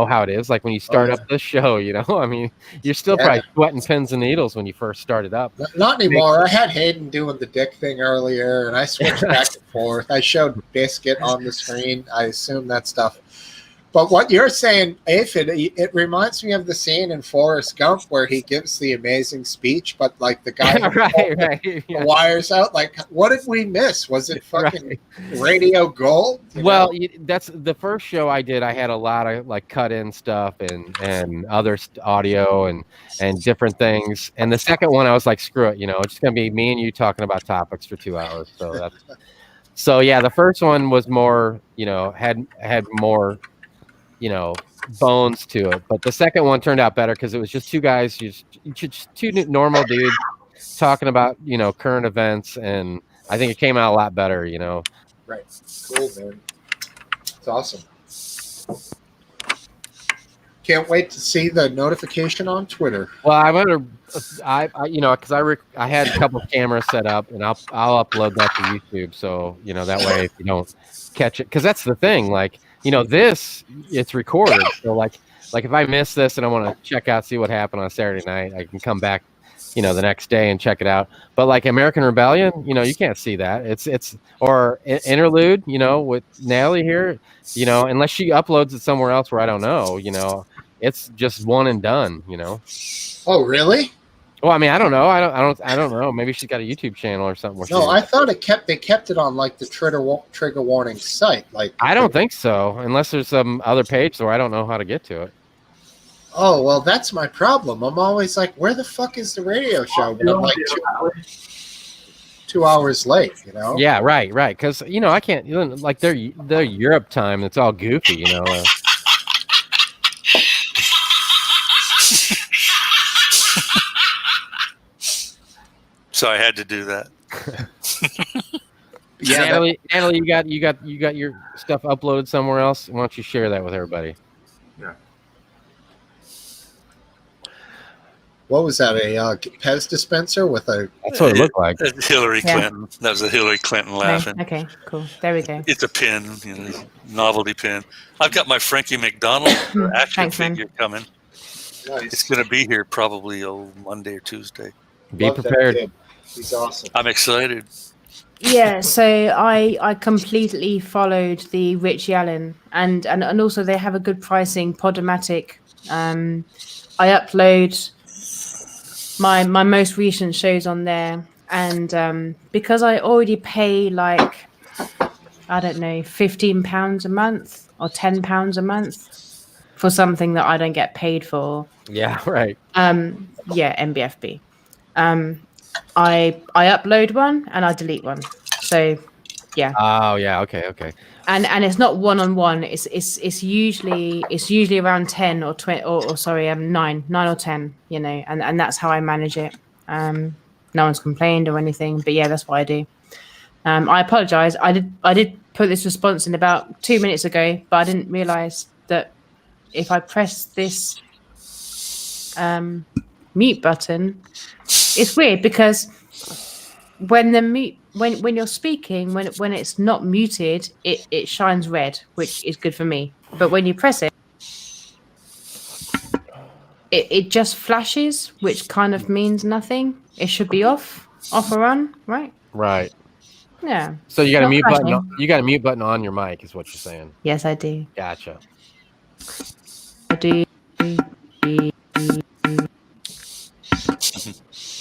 how it is. Like when you start up this show, you're still probably sweating pins and needles when you first started up. Not anymore. I had Hayden doing the dick thing earlier, and I switched back and forth. I showed Biscuit on the screen. I assume that stuff But what you're saying, Aphid, it reminds me of the scene in Forrest Gump where he gives the amazing speech, but like the guy right. the Yeah. wires out. Like, what did we miss? Was it fucking Right. radio gold? You Well, know? that's the first show I did. I had a lot of like cut-in stuff and other audio and different things. And the second one, I was like, screw it, it's just gonna be me and you talking about topics for 2 hours. So yeah, the first one was more, had more, bones to it. But the second one turned out better because it was just two guys, just two normal dudes talking about, current events, and I think it came out a lot better, Right. Cool, man. It's awesome. Can't wait to see the notification on Twitter. Well, because I had a couple of cameras set up, and I'll upload that to YouTube. So that way, if you don't catch it, because that's the thing. Like this, it's recorded. So like if I miss this and I want to check out, see what happened on Saturday night, I can come back, the next day and check it out. But like American Rebellion, you can't see that. It's or Interlude, with Natalie here, unless she uploads it somewhere else where I don't know, it's just one and done, Oh, really? Well, I mean, I don't know. I don't know. Maybe she's got a YouTube channel or something. No, I thought they kept it on like the trigger warning site. Like, I don't think so, unless there's some other page where I don't know how to get to it. Oh, well, that's my problem. I'm always like, where the fuck is the radio show? But I'm like 2 hours late, Yeah, right. Because I can't like they're Europe time. It's all goofy, So I had to do that. Yeah, Natalie, you got your stuff uploaded somewhere else. Why don't you share that with everybody? Yeah. What was that? A Pez dispenser with a? That's what it looked like. Hillary Yeah. Clinton. That was a Hillary Clinton laughing. Okay, cool. There we go. It's a pin, novelty pin. I've got my Frankie McDonald action Thanks, man. figure coming. It's Nice. going to be here probably Monday or Tuesday. Be Love that prepared. kid. He's awesome. I'm excited. Yeah, so I completely followed the Richie Allen and also they have a good pricing Podomatic. I upload my most recent shows on there, and because I already pay like I don't know £15 a month or £10 a month for something that I don't get paid for. Yeah, right. Yeah, MBFB. I upload one and I delete one. So yeah. Oh yeah, okay. And it's not one-on-one. It's usually around 10 or 20 or sorry, 9 or 10, and that's how I manage it. No one's complained or anything, but yeah, that's what I do. I apologize. I did put this response in about 2 minutes ago, but I didn't realize that if I press this mute button, it's weird because when you're speaking, when it's not muted, it shines red, which is good for me. But when you press it, it just flashes, which kind of means nothing. It should be off or on, right? Right. Yeah. So you got a Not mute button. flashing. You got a mute button on your mic, is what you're saying. Yes, I do. Gotcha. I do.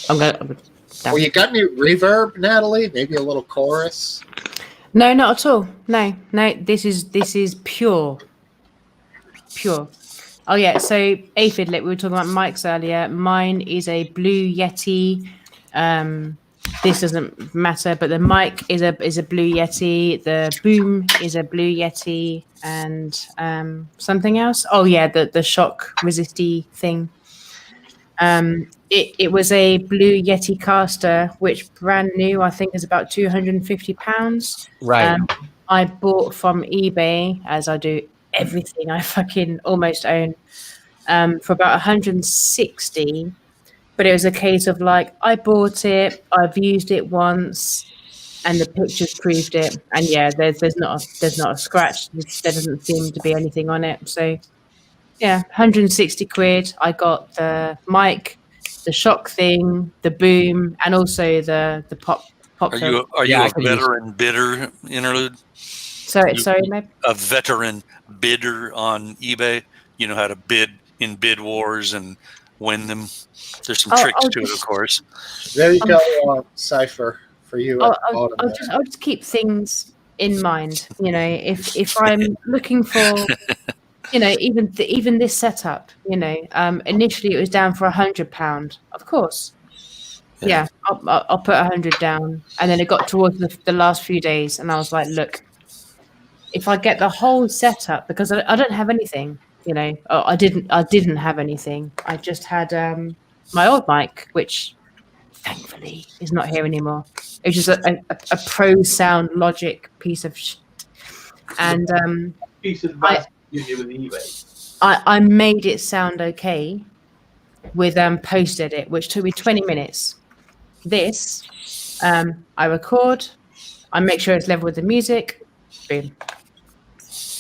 I'm gonna. Well, you got any reverb, Natalie? Maybe a little chorus. No, not at all. No. This is pure. Oh yeah. So Aphid, we were talking about mics earlier. Mine is a Blue Yeti. This doesn't matter, but the mic is a Blue Yeti. The boom is a Blue Yeti, and something else. Oh yeah, the shock resisty thing. It was a Blue Yeti caster, which brand new, I think, is about £250. Right. I bought from eBay, as I do everything I fucking almost own, for about 160. But it was a case of like, I bought it, I've used it once, and the pictures proved it. And yeah, there's not a scratch. There doesn't seem to be anything on it. So yeah, 160 quid. I got the mic, the shock thing, the boom, and also the pop. Are you Yeah, I a could veteran bidder, Interlude? Sorry, maybe. A veteran bidder on eBay. You know how to bid in bid wars and win them. There's some tricks to it, of course. There you go, Cypher, for you at the bottom there. I'll just keep things in mind. You know, if I'm looking for, you know, even this setup, you know, initially it was down for £100. Of course, yeah, I'll put 100 down, and then it got towards the last few days, and I was like, look, if I get the whole setup, because I don't have anything, you know, I didn't have anything. I just had my old mic, which thankfully is not here anymore. It was just a Pro Sound Logic piece of shit. And Piece of advice you give with eBay. I made it sound okay with post edit, which took me 20 minutes. This I record, I make sure it's level with the music. Boom.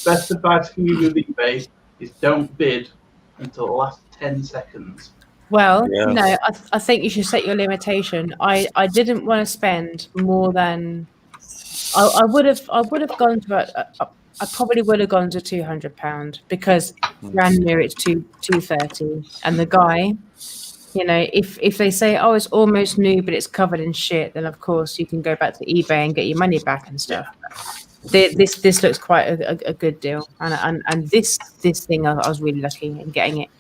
Best advice I can give you with eBay is don't bid until the last 10 seconds. Well, no, I think you should set your limitation. I didn't want to spend more than I would have gone to I probably would have gone to £200 because brand new it's 230, and the guy, you know, if they say, oh, it's almost new but it's covered in shit, then of course you can go back to eBay and get your money back and stuff. This looks quite a good deal, and this thing I was really lucky in getting it.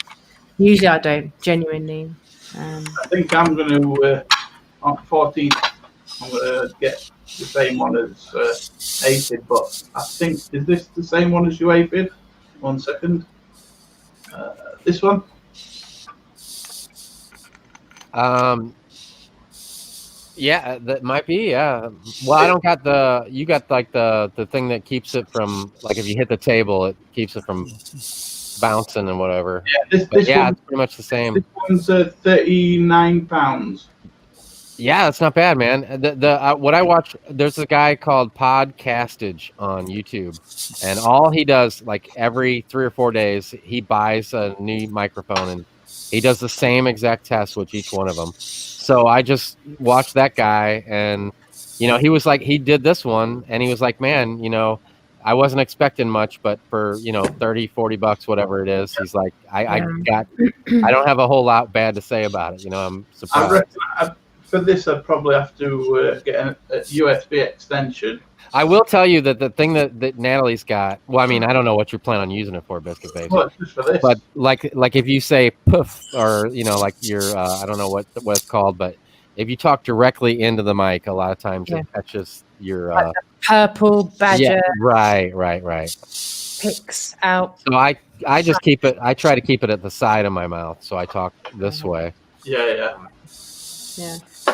Usually I don't, genuinely. I think I'm going to, on 14th, I'm going to get the same one as Aphid, but I think, is this the same one as you, Aphid? 1 second. This one? Yeah, that might be, yeah. Well, I don't got you got like the thing that keeps it from, like if you hit the table, it keeps it from bouncing and whatever. Yeah, this one, it's pretty much the same. This one's £39. Yeah, that's not bad, man. What I watch, there's a guy called Podcastage on YouTube, and all he does, like every 3 or 4 days, he buys a new microphone and he does the same exact test with each one of them. So I just watched that guy, and you know, he did this one, and he was like, man, you know, I wasn't expecting much, but for, you know, $30-$40, whatever it is, he's like, I don't have a whole lot bad to say about it. You know, I'm surprised. For this, I'd probably have to get a USB extension. I will tell you that the thing that Natalie's got, well, I mean, I don't know what you plan on using it for, Biscuit Base. Well, it's just for this. But like if you say poof, or, you know, like your, I don't know what it's called, but if you talk directly into the mic, a lot of times it catches your like the purple badger. Yeah, right. Picks out. So I just keep it. I try to keep it at the side of my mouth, so I talk this way. Yeah.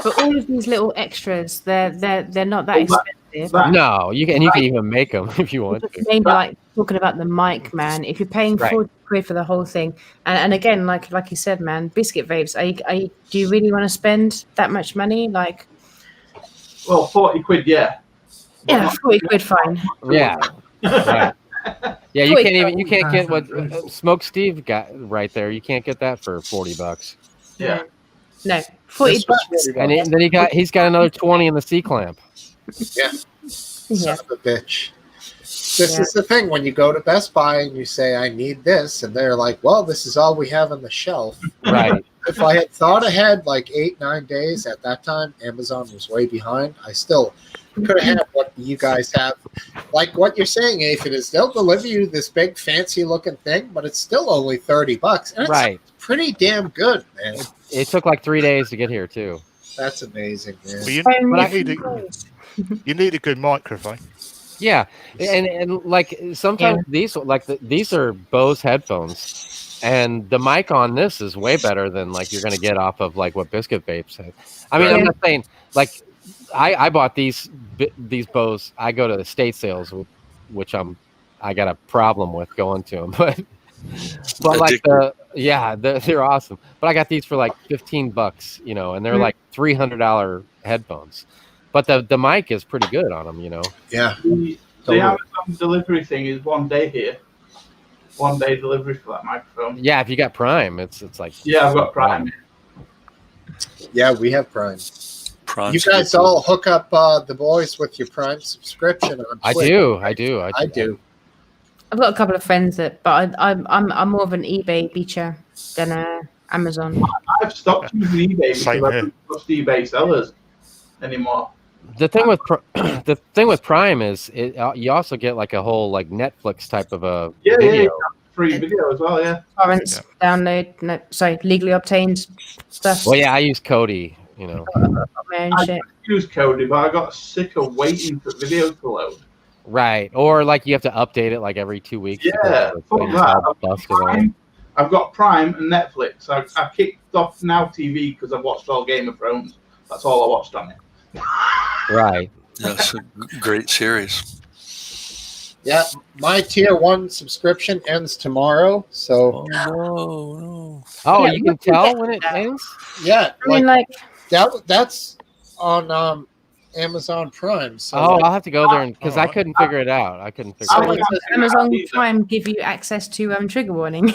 But all of these little extras, they're not that expensive. No, you can even make them if you want to. Mainly like talking about the mic, man. If you're paying 40 quid for the whole thing, and again, like you said, man, Biscuit Vapes. Do you really want to spend that much money? Like, well, 40 quid, yeah. Yeah, 40 quid, fine. Yeah. Right. Yeah, you can't get what Smoke Steve got right there. You can't get that for $40. Yeah. No, $40. And then he's got another 20 in the C clamp. Yeah. Son of a bitch. This is the thing when you go to Best Buy and you say, I need this, and they're like, well, this is all we have on the shelf. Right. If I had thought ahead like 8-9 days at that time, Amazon was way behind. I still could have had what you guys have. Like what you're saying, Aphid, is they'll deliver you this big fancy looking thing, but it's still only $30. And it's pretty damn good, man. It took like 3 days to get here too. That's amazing, man. Well, you need a good microphone. Yeah, and like sometimes these are Bose headphones, and the mic on this is way better than like you're gonna get off of like what Biscuit Vapes have. I mean, I'm not saying like I bought these Bose. I go to estate sales, which I got a problem with going to them, but like they're awesome. But I got these for like $15, you know, and they're like $300 headphones. But the mic is pretty good on them, you know. Yeah. The Amazon delivery thing is 1 day here. 1 day delivery for that microphone. Yeah, if you got Prime, it's like. Yeah, I've got Prime. Yeah, we have Prime. Prime's You guys good. all hook up the boys with your Prime subscription on I Twitch. do. I do. I've got a couple of friends that, but I'm more of an eBay beacher than Amazon. I've stopped using eBay because Same I here. don't trust eBay sellers anymore. The thing with the thing with Prime is you also get like a whole like Netflix type of a Yeah, video. yeah, free video as well. Yeah. Torrents, download, no, sorry, legally obtained stuff. Well, yeah, I use Cody. You know, My own I shit. use Cody, but I got sick of waiting for videos to load. right? Or like you have to update it like every 2 weeks. Yeah, because fuck things that. all busted on. I've got Prime and Netflix. I kicked off Now TV because I've watched all Game of Thrones. That's all I watched on it. Right. Yes, a great series. Yeah, my tier 1 subscription ends tomorrow. So no. Oh, Yeah, you we can can tell get when it that. ends. yeah, I mean, like, that's on Amazon Prime. So Oh, I'll have to go there because I Alright. couldn't figure it out. I couldn't figure So it out. it's- does Amazon Prime give you access to trigger warning?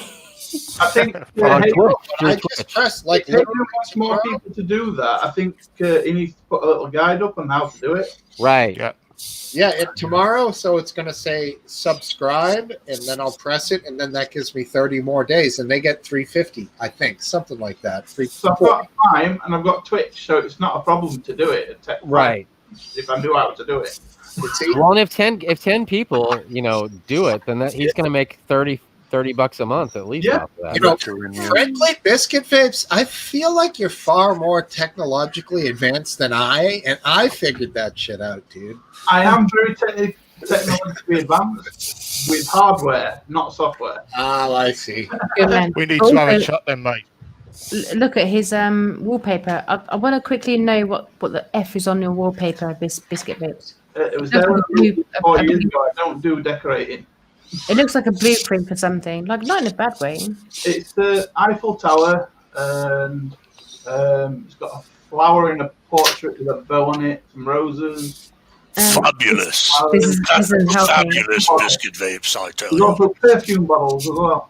I think On hey, Twitch, I through just Twitch. pressed like if anyone literally wants more tomorrow. people to do that, I think he needs to put a little guide up on how to do it. Right. Yeah. Yeah, tomorrow, so it's going to say subscribe, and then I'll press it, and then that gives me 30 more days, and they get 350, I think, something like that. So I've got Prime and I've got Twitch, so it's not a problem to do it. Right. If I knew how to do it. It's easy. Well, and if 10 people, do it, then he's going to make $30 a month at least Yeah. off of that. You know, To renew. frankly, Biscuit Vapes, I feel like you're far more technologically advanced than I, and I figured that shit out, dude. I am very technologically advanced with hardware, not software. Oh, I see. Good man. We need to have a Also, chat then, mate. look at his wallpaper. I want to quickly know what the F is on your wallpaper, Biscuit Bits. It was That's there what you- 4 years ago. I don't do decorating. It looks like a blueprint for something, like not in a bad way. It's the Eiffel Tower, and it's got a flower in a portrait with a bow on it, some roses. Fabulous. This isn't helping. Fabulous biscuit vapes, I tell There's you. also perfume bottles as well.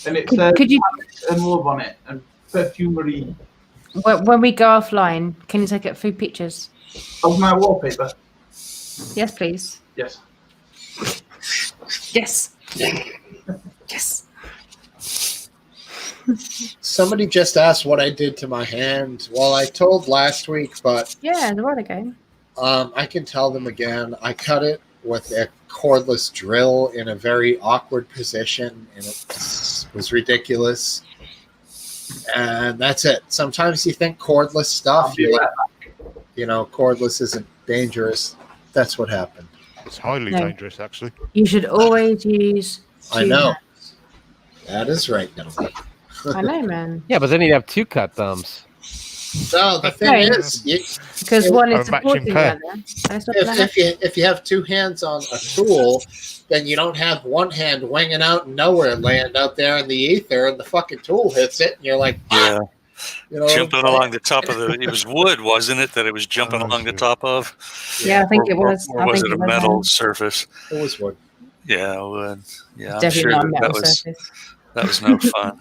And it says Could you, and love on it, and perfumery when we go offline, can you take a few pictures? of my wallpaper. Yes, please. Yes. Yes. Yes. Somebody just asked what I did to my hand. Well, I told last week, but Yeah, the while ago. I can tell them again. I cut it with a cordless drill in a very awkward position, and it was ridiculous. And that's it. Sometimes you think cordless stuff, cordless isn't dangerous. That's what happened. It's highly No. dangerous, actually. You should always use. I two know. hands. That is right, no. I know, man. Yeah, but then you'd have 2 cut thumbs. So the thing Right. is, Because one Or is a matching supporting the pair. other. And it's not gonna if you have 2 hands on a tool, then you don't have one hand winging out and nowhere, land out there in the ether, and the fucking tool hits it, and you're like, Yeah, you know, jumping along the top of it was wood, wasn't it? That it was jumping Oh, along the shit. top of? Yeah, I think it was. Or I was think it a was, metal surface? It was wood. Yeah, wood. Yeah, I'm Definitely sure not a that metal was surface. that was no fun.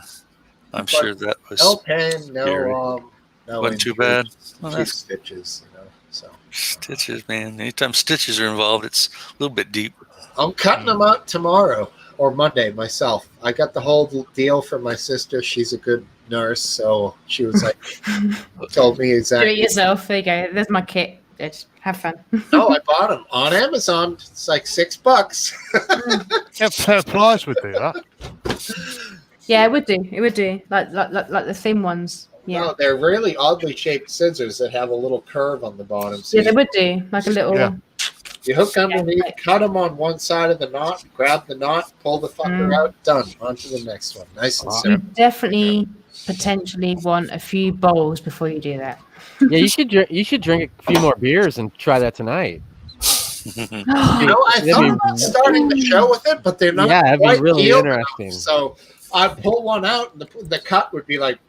I'm But sure that was No pain, Scary. no wasn't too injury, bad. Well, few that's stitches, so. stitches, man. Anytime stitches are involved, it's a little bit deep. I'm cutting them out tomorrow or Monday myself. I got the whole deal from my sister. She's a good nurse, so she was like, told me Do it exactly. yourself. There you go. There's my kit. Just have fun. No, I bought them on Amazon. It's like $6. Yeah, pair of pliers would do that. Yeah, it would do. It would do. Like the thin ones. Yeah. No, they're really oddly shaped scissors that have a little curve on the bottom. So Yeah, they would do. Like a little. Yeah. you hook underneath, Yeah. cut them on one side of the knot, grab the knot, pull the fucker out, done. On to the next one. Nice and Wow. You simple. definitely potentially want a few bowls before you do that. Yeah, you should drink a few more beers and try that tonight. You know, I That'd thought be- about starting the show with it, but they're not Yeah, it'd be quite really healed interesting. enough. So I pull one out, and the cut would be like,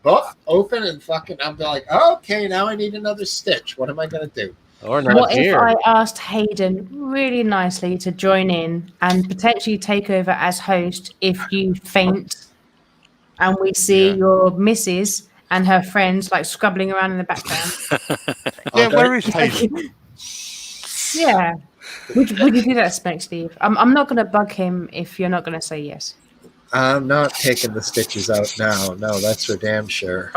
open, and fucking, I'm like, okay, now I need another stitch. What am I going to do? Or not What if beer. I asked Hayden really nicely to join in and potentially take over as host if you faint and we see Yeah. your missus and her friends like scrubbling around in the background. Yeah, Okay. where is Hayden? Yeah. Would you do that, Spec Steve? I'm not going to bug him if you're not going to say yes. I'm not taking the stitches out now. No, that's for damn sure.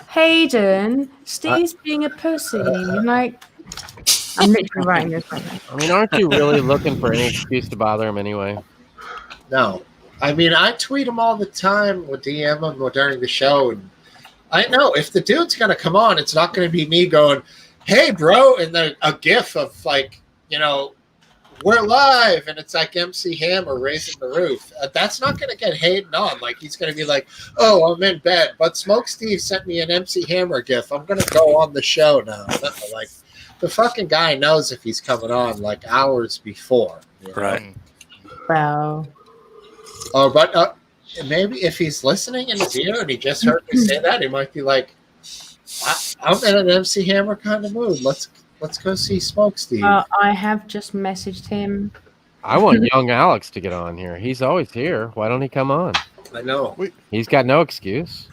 Hayden, Steve's being a pussy. Like, I'm literally writing this right now. I mean, aren't you really looking for any excuse to bother him anyway? No. I mean, I tweet him all the time or DM him during the show. And I know if the dude's going to come on, it's not going to be me going, hey, bro, and then a gif of like, you know, we're live, and it's like MC Hammer raising the roof. That's not going to get Hayden on. Like, he's going to be like, oh, I'm in bed, but Smoke Steve sent me an MC Hammer gif. I'm going to go on the show now. Like, the fucking guy knows if he's coming on, like, hours before. You know? Right. Well, Oh, but maybe if he's listening in his ear and he just heard me say that, he might be like, I'm in an MC Hammer kind of mood. Let's go see Smoke Steve. I have just messaged him. I want young Alex to get on here. He's always here. Why don't he come on? I know. He's got no excuse.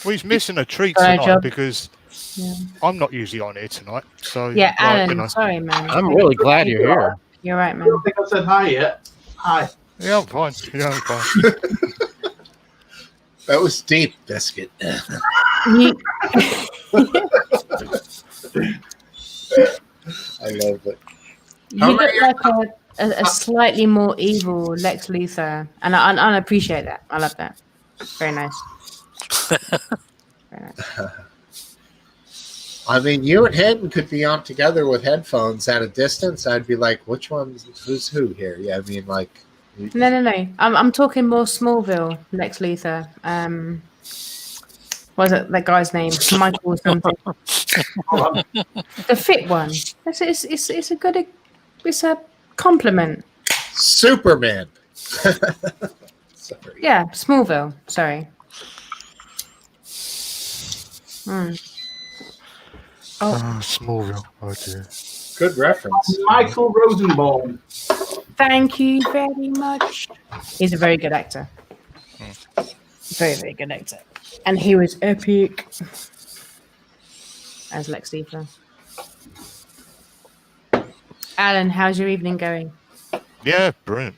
Well, he's missing a treat Sorry, tonight Job. because Yeah, I'm not usually on here tonight. So yeah, like, Alan. you know. Sorry, man. I'm really glad you're here. You're right, I man. don't think I've said hi yet. Hi. Yeah, I'm fine. Yeah, I'm fine. That was deep, Biscuit. You- I love it. You How look many- like a slightly more evil Lex Luthor, and I appreciate that. I love that. Very nice. Very nice. I mean, you and Hayden could be on together with headphones at a distance. I'd be like, which who's who here? Yeah, I mean, like. No. I'm talking more Smallville Lex Luthor. What was it? That guy's name? Michael or something. The fit one. It's a good. It's a compliment. Superman. Sorry. Yeah, Smallville. Sorry. Oh, Smallville. Oh dear. Good reference. Michael Rosenbaum. Thank you very much. He's a very good actor. Very, very good actor. And he was epic as Lex Luthor. Alan, how's your evening going? Yeah, brilliant.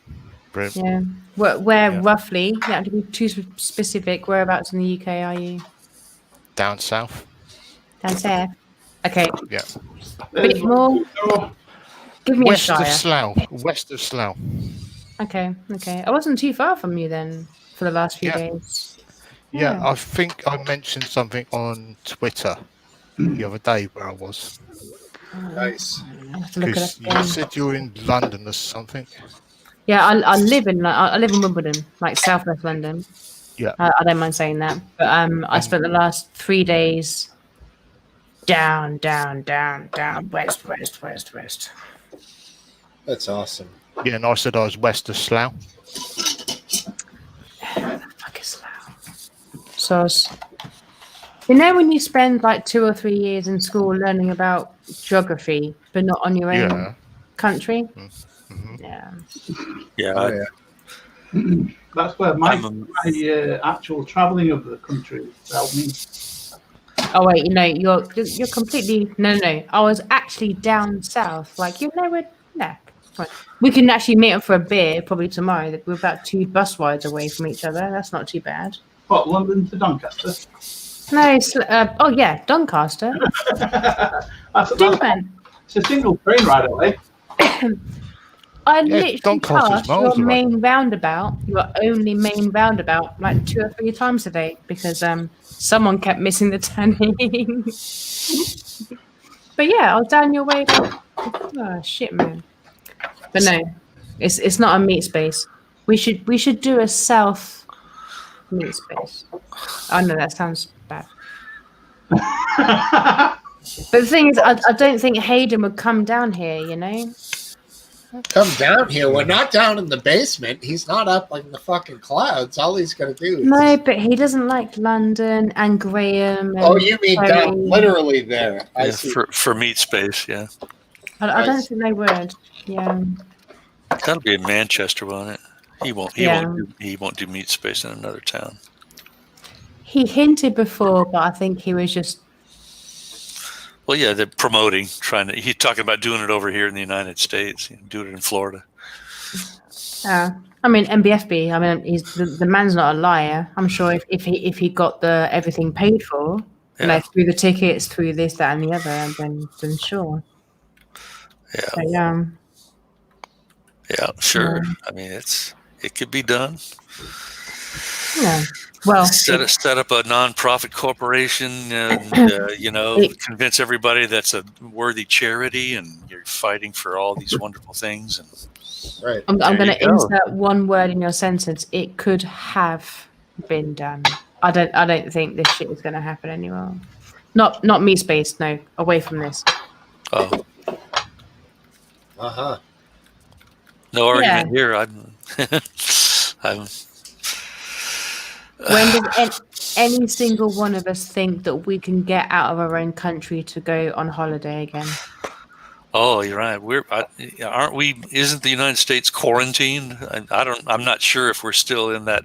Yeah. Where Yeah. roughly, you don't have to be too specific, whereabouts in the UK are you? Down south. Down south? Okay. Yeah. A bit more? Give me West a of shire. Slough. West of Slough. Okay. I wasn't too far from you then for the last few Yeah. days. Yeah, I think I mentioned something on Twitter the other day where I was. Nice. I'll have to look it up Because you again. said you were in London or something. Yeah, I live in Wimbledon, like southwest London. Yeah. I don't mind saying that, but I spent the last 3 days down, west. That's awesome. Yeah, and I said I was west of Slough. Fuck is Slough. So, you know when you spend like 2 or 3 years in school learning about geography, but not on your own Yeah. country? Mm-hmm. Yeah. Yeah, Oh, yeah. That's where my I'm actual travelling of the country helped me. Oh wait, you're completely no. I was actually down south. Like right. We can actually meet up for a beer probably tomorrow. We're about 2 bus rides away from each other. That's not too bad. What, London to Doncaster? No, it's Doncaster. That's Different. it's a single train ride away. I Yeah, literally Doncaster's passed miles your away. main roundabout, your only main roundabout, like 2 or 3 times a day because someone kept missing the turning. But yeah, I was down your way. Oh shit, man. But no, it's not a meat space. We should do a south meat space. Oh no, that sounds bad. But the thing is, I don't think Hayden would come down here. You know. Come down here. We're not down in the basement. He's not up like in the fucking clouds. All he's gonna do is. No, but he doesn't like London and Graham. And Oh, you mean Terry. down literally there? I yeah, see. for meat space. Yeah, I don't Nice. think they would. Yeah. that'll be in Manchester, won't it? He won't. He Yeah. won't. He won't do meat space in another town. He hinted before, but I think he was just Well, yeah, they're promoting, he's talking about doing it over here in the United States, doing it in Florida. I mean, MBFB. I mean, he's the man's not a liar. I'm sure if he got the everything paid for, Yeah. through the tickets, through this, that, and the other, then sure. Yeah. So, yeah. Yeah, sure. I mean, it could be done. Yeah. Well, set up a non-profit corporation and convince everybody that's a worthy charity and you're fighting for all these wonderful things. And Right. I'm There going you to go. insert one word in your sentence. It could have been done. I don't think this shit is going to happen anymore. Not me space. No, away from this. Oh, Uh-huh. no argument here. When does any single one of us think that we can get out of our own country to go on holiday again? Oh, you're right. Aren't we? Isn't the United States quarantined? I'm not sure if we're still in that.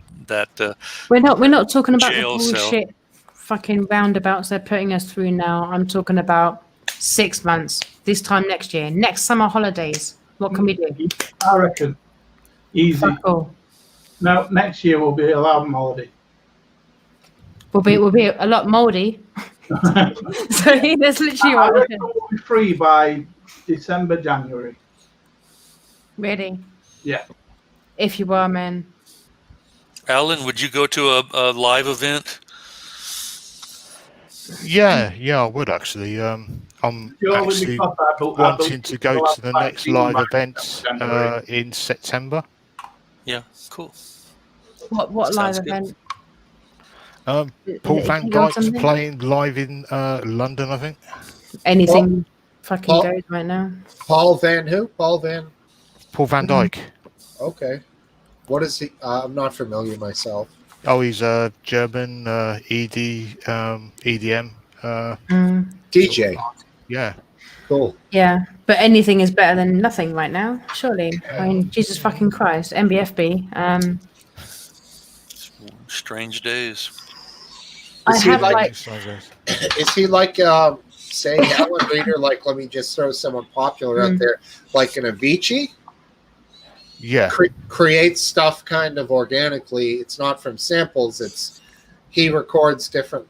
We're not talking about the jail cell. bullshit fucking roundabouts they're putting us through now. I'm talking about 6 months. This time next year, next summer holidays. What can we do? I reckon. Easy. Fuck all. No, next year will be a album holiday. We'll be a lot mouldy. So that's literally I what. reckon we'll be free by December, January. Really? Yeah. If you are, man. Alan, would you go to a live event? Yeah, I would actually. I'm actually wanting to go to the next live event in September. Yeah, cool. What live Sounds good. event? Paul Is it Van a gig or Dyke's something? playing live in London, I think. Anything fucking Paul- goes right now. Paul Van who? Paul Van. Paul Van Dyke. Okay. What is he? I'm not familiar myself. Oh, he's a German EDM. DJ. Yeah. Cool. Yeah, but anything is better than nothing right now, surely. I mean, Jesus fucking Christ, MBFB. Strange days. I Is he have like- It's Is he like, say, Alan Reader? Like, let me just throw someone popular out there, like an Avicii. yeah. Creates stuff kind of organically. It's not from samples. He records different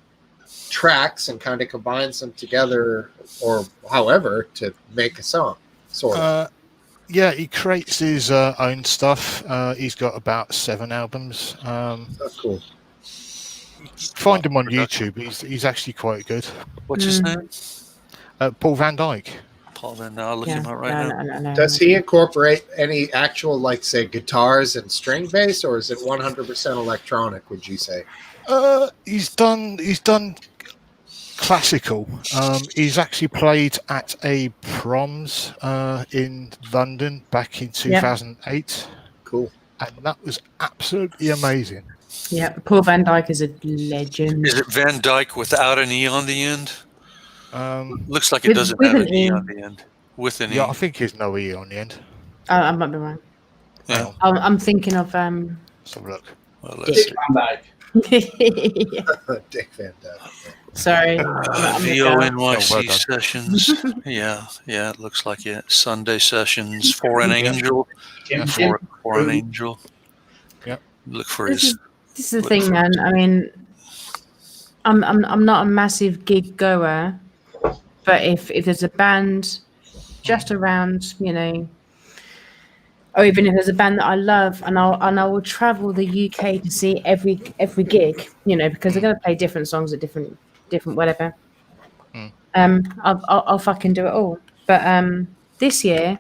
tracks and kind of combines them together, or however, to make a song. Sort of. Yeah, he creates his own stuff. He's got about 7 albums. That's cool. Find him on YouTube. He's actually quite good. What's his name? Paul Van Dyke. Paul Van. I'll look yeah, him up right now. no. Does he incorporate any actual, like, say, guitars and string bass, or is it 100% electronic? Would you say? He's done classical. He's actually played at a proms in London back in 2008. Cool. And that was absolutely amazing. Yeah, Paul Van Dyke is a legend. Is it Van Dyke without an E on the end? Looks like it With- doesn't with have an an E E. on the end. With an Yeah, E. I think there's no E on the end. I might be wrong. Yeah. I'm thinking of Let's have a look. Well, let's see. Van Dyke. Dick Van Dyke. Sorry. VONYC sessions. Yeah, it looks like it. Sunday sessions for an angel. Jim, For an angel. Yep. Look for This his. is the thing, man. I mean, I'm not a massive gig goer, but if there's a band just around, or even if there's a band that I love, and I will travel the UK to see every gig, because they're gonna play different songs at different whatever. I'll fucking do it all. But this year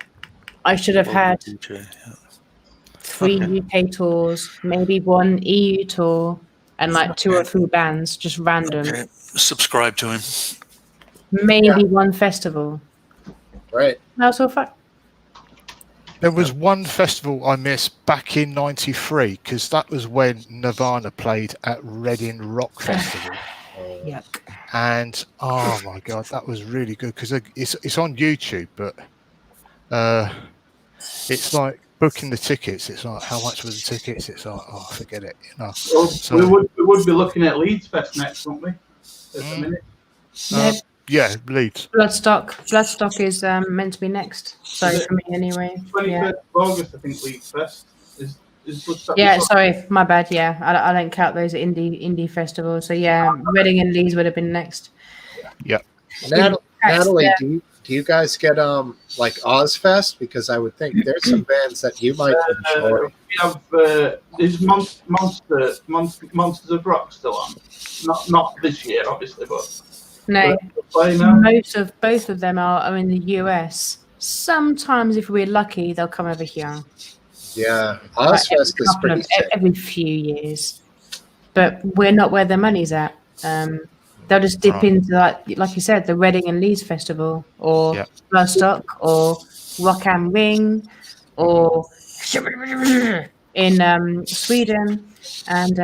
I should have had DJ, yeah. 3 UK tours, maybe 1 EU tour, and like 2 or 3 bands, just random. Okay. Subscribe to him. Maybe 1 festival. Right. That's all fuck. There was one festival I missed back in '93 because that was when Nirvana played at Reading Rock Festival. Yuck. And oh my god, that was really good because it's on YouTube, but it's like booking the tickets, it's like, how much were the tickets? It's like, oh, forget it. You know. Well, So- we would be looking at Leeds Fest next, wouldn't we? At the minute. Nope. Yeah, Leeds. Bloodstock is meant to be next. Sorry Is it? for me anyway. 21st Yeah. of August, I think, Leeds Fest is Bloodstock. Yeah, sorry, my bad. Yeah, I don't count those indie festivals. So yeah, Reading and Leeds would have been next. Natalie, Yeah. do you guys get like Ozfest? Because I would think there's some bands that you might enjoy. We have is Monsters of Rock still on? Not this year, obviously, but No, playing now. most of both of them are in the US. Sometimes, if we're lucky, they'll come over here. Yeah, Like Ozfest is pretty sick. every few years, but we're not where their money's at. They'll just dip Right. into like you said, the Reading and Leeds Festival, or Yeah. Bloodstock, or Rock am Ring, or in Sweden, and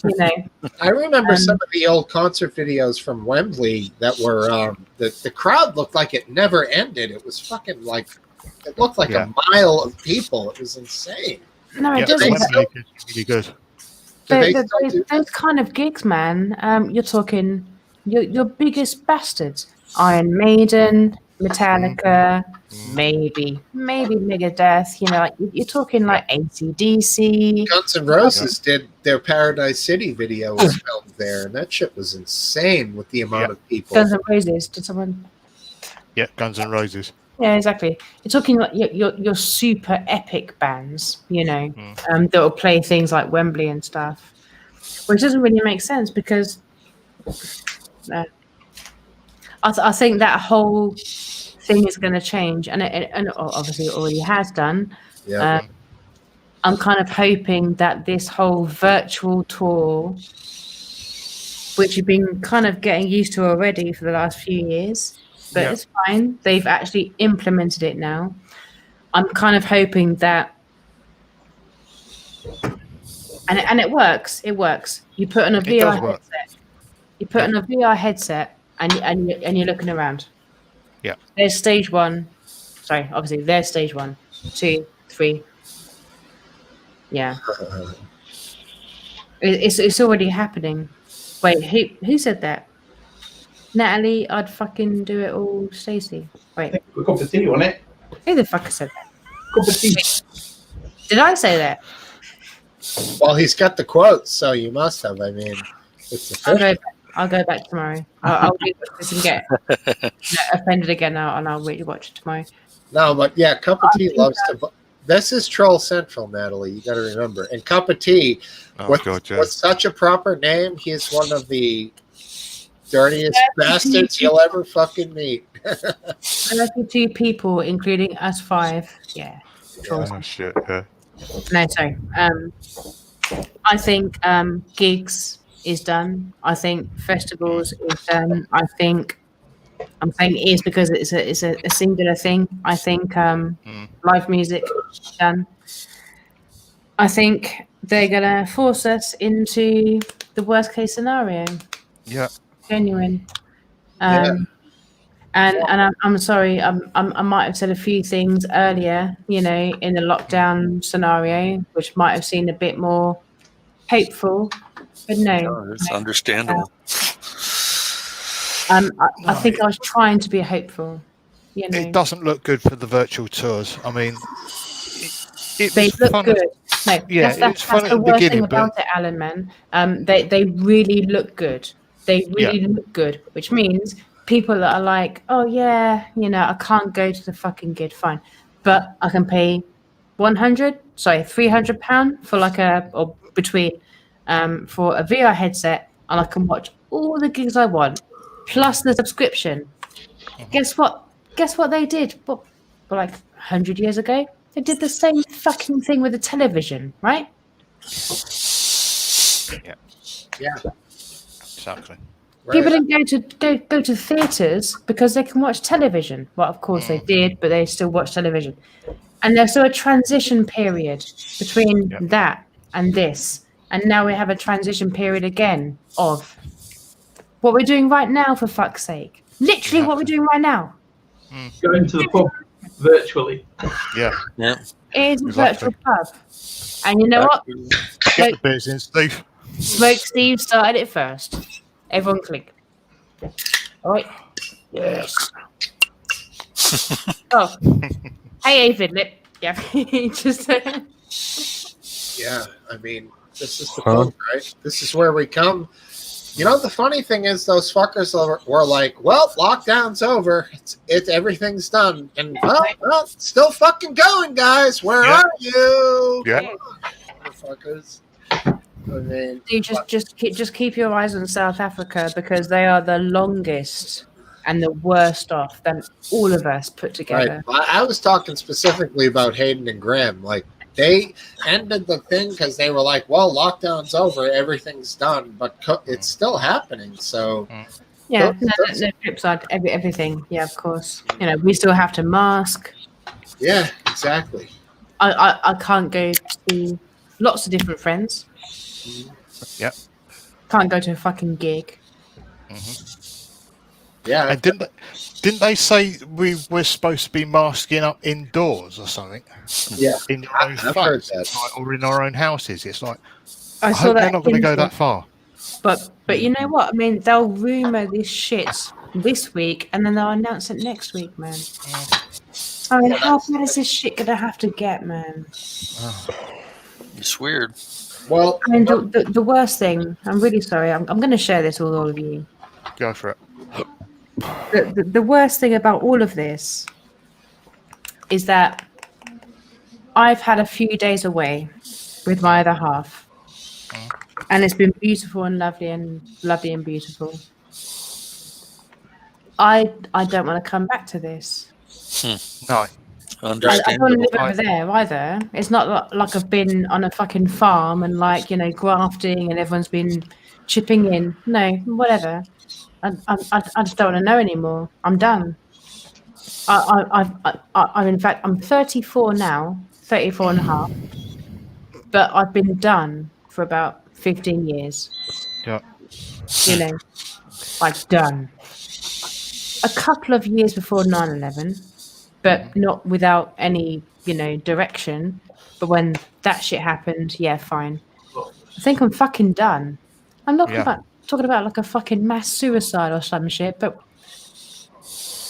you know, I remember some of the old concert videos from Wembley that were the crowd looked like it never ended. It was fucking like it looked like Yeah. a mile of people. It was insane. no, it Yeah, doesn't. Wembley is really good. Do they still do Those kind of gigs, man. You're talking your biggest bastards: Iron Maiden, Metallica, maybe Megadeth. You know, like, you're talking like AC/DC. Guns N' Roses did their Paradise City video was filmed there, and that shit was insane with the amount of people. Guns N' Roses. Did someone? Yeah, Guns N' Roses. Yeah, exactly. You're talking like your super epic bands, you know, that will play things like Wembley and stuff, which doesn't really make sense because I think that whole thing is going to change, and obviously it already has done. Yeah. I'm kind of hoping that this whole virtual tour, which you've been kind of getting used to already for the last few years, but Yeah. it's fine. They've actually implemented it now. I'm kind of hoping that, and it works. It works. You put on a VR does work. headset. You put on a VR headset, and you're looking around. Yeah. There's stage one. Sorry, obviously there's stage 1, 2, 3. Yeah. It's already happening. Wait, who said that? Natalie, I'd fucking do it all, Stacey. Wait, A cup of tea, wasn't it? who the fuck said that? Cup of tea. Did I say that? Well, he's got the quotes, so you must have. I mean, it's official. I'll go back tomorrow. I'll rewatch this and get offended again now, and I'll really watch it tomorrow. No, but yeah, Cup of Tea loves to. This is Troll Central, Natalie. You got to remember. And Cup of Tea, with such a proper name, he's one of the dirtiest bastards you'll ever fucking meet. 32 people, including us 5. Yeah. Trolls. Oh, shit, yeah. No, sorry. I think gigs is done. I think festivals is done. I think I'm saying it is because it's a singular thing. I think live music is done. I think they're gonna force us into the worst case scenario. Yeah. Genuine. Yeah. And I'm sorry, I might have said a few things earlier, you know, in the lockdown scenario, which might have seemed a bit more hopeful, but no. It's understandable. I think I was trying to be hopeful, you know. It doesn't look good for the virtual tours. I mean, it They was look fun. good. No, Yeah, that's it's fun at the the worst thing beginning, about it, Alan, man. They really look good. They really look good, which means people that are like, oh yeah, you know, I can't go to the fucking gig, fine, but I can pay £300 for like or between for a VR headset, and I can watch all the gigs I want, plus the subscription. Guess what? Guess what they did? But like 100 years ago, they did the same fucking thing with the television, right? Yeah. Exactly. Right. People didn't go to theaters because they can watch television. Well, of course they did, but they still watch television. And there's still a transition period between that and this. And now we have a transition period again of what we're doing right now, for fuck's sake. Literally what we're doing right now. Going to the pub virtually. Yeah. Yeah. It is a Exactly. virtual pub. And you know what? Get the beers in, Steve. Smoke Steve started it first. Everyone click. All right. Yes. Oh. Hey, Avid Lip. Yeah. Just Yeah, I mean, this is the Huh? boat, right? This is where we come. You know, the funny thing is, those fuckers were like, "Well, lockdown's over. It's everything's done," and well, it's still fucking going, guys. Where Yeah. are you? Yeah. Come on, motherfuckers. I mean, you just keep your eyes on South Africa because they are the longest and the worst off than all of us put together. right. I was talking specifically about Hayden and Graham. Like, they ended the thing because they were like, "Well, lockdown's over. Everything's done," but it's still happening. So. Yeah, no flip side, everything. Yeah, of course. You know, we still have to mask. Yeah, exactly. I can't go to lots of different friends. Yep. Can't go to a fucking gig. Yeah. And didn't they say we were supposed to be masking up indoors or something? Yeah. In our own I've heard flats, that. like, or in our own houses. It's like I I saw hope they're that. not going to go info. that far. But you know what? I mean, they'll rumor this shit this week, and then they'll announce it next week, man. I mean, how bad is this shit gonna have to get, man? It's weird. Well, I mean, the worst thing. I'm really sorry. I'm going to share this with all of you. Go for it. The worst thing about all of this is that I've had a few days away with my other half, and it's been beautiful and lovely and beautiful. I don't want to come back to this. No. I don't Understandable. live over there either. It's not like I've been on a fucking farm and grafting and everyone's been chipping in. No, whatever. I just don't want to know anymore. I'm done. I'm in fact, I'm 34 now, 34 and a half, but I've been done for about 15 years. Yeah. You know, like done. A couple of years before 9/11, but not without any, direction. But when that shit happened, yeah, fine. I think I'm fucking done. I'm not talking about like a fucking mass suicide or some shit, but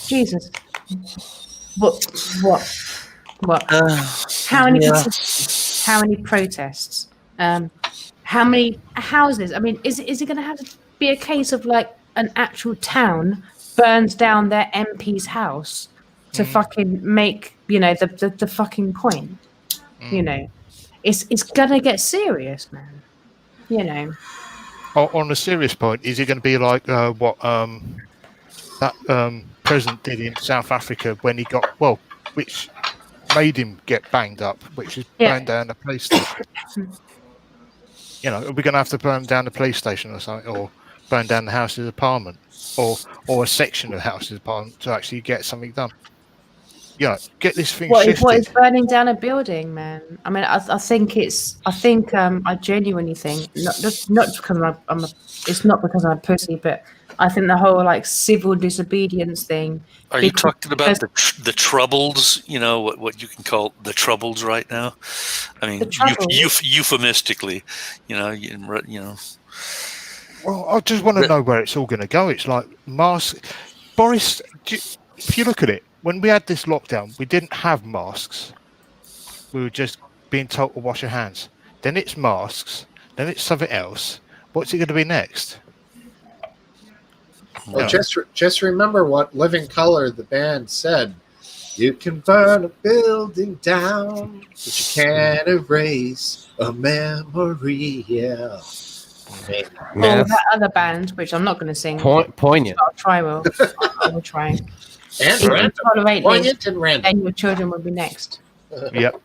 Jesus. What? How many petitions? How many protests? How many houses? I mean, is it going to have to be a case of like an actual town burns down their MP's house to fucking make the fucking point? It's gonna get serious, man. On a serious point, is it going to be like what that president did in South Africa when he got which made him get banged up, which is burn down the police station? Are we going to have to burn down the police station or something, or burn down the house's apartment, or a section of the house's apartment to actually get something done? Get this thing shifted. What is burning down a building, man? I mean, I genuinely think not because it's not because I'm a pussy, but I think the whole like civil disobedience thing. Are you talking about the troubles? What you can call the troubles right now? I mean, euphemistically, Well, I just want to know where it's all going to go. It's like mask. Boris, if you look at it, when we had this lockdown, we didn't have masks. We were just being told to wash your hands. Then it's masks. Then it's something else. What's it going to be next? Well, just remember what Living Color, the band, said. You can burn a building down, but you can't erase a memory. Yeah. Or that other band, which I'm not going to sing. Poignant. I'll try. I will try. And If you random. tolerate Poignant this, and random. then your children will be next. Yep.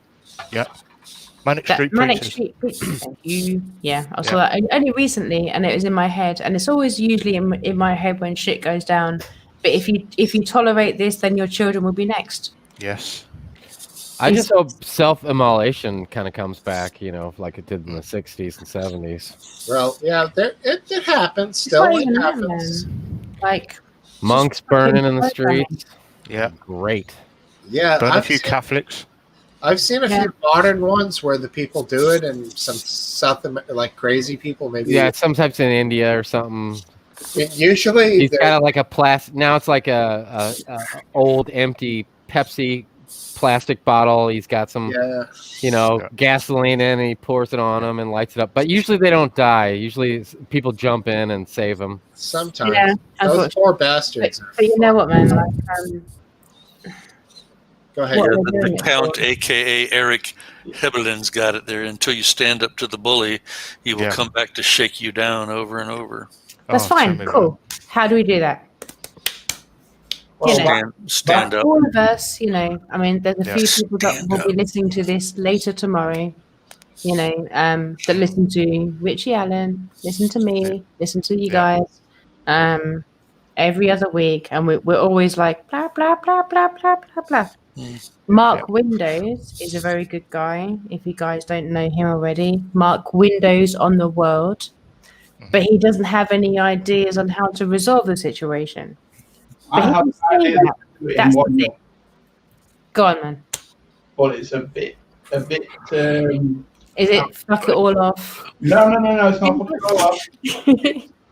Manic Street Manic Preachers. Street Preachers. Thank you. Yeah, I saw that only recently, and it was in my head, and it's always usually in my head when shit goes down. But if you tolerate this, then your children will be next. Yes. I just hope self-immolation kind of comes back, like it did in the 60s and 70s. Well, yeah, it happens. It's Still, not it even that, happens. man. Like Monks just burning fucking in the programming. streets. Yeah. Great. Yeah, Burn a I've few seen- Catholics. I've seen a Yeah. few modern ones where the people do it, and some like crazy people maybe. Yeah, sometimes in India or something. Usually, He's got like a plastic. Now it's like a old empty Pepsi plastic bottle. He's got some, yeah. gasoline in, and he pours it on them and lights it up. But usually they don't die. Usually people jump in and save them. Sometimes Yeah, those unfortunately. poor But, bastards. but you know what, man? Like, Go ahead. what Yeah, we're doing the it Count, for. aka Eric Hebelin's got it there. Until you stand up to the bully, he will Yeah. come back to shake you down over and over. That's Oh, tell fine. me Cool. How do we do that? Well, You know, Stand up. all of us, I mean, there's a few Yes, people that stand will be up. listening to this later tomorrow, that listen to Richie Allen, listen to me, listen to you Yeah. guys, every other week. And we're always like, blah, blah, blah, blah, blah, blah, blah. Mm. Mark Windows is a very good guy. If you guys don't know him already, Mark Windows on the world, but he doesn't have any ideas on how to resolve the situation. But I he have can an say idea that. to do it in That's the one thing. month, Go on, man. but it's a bit. Is it fuck it all off? No, it's not fucking all up.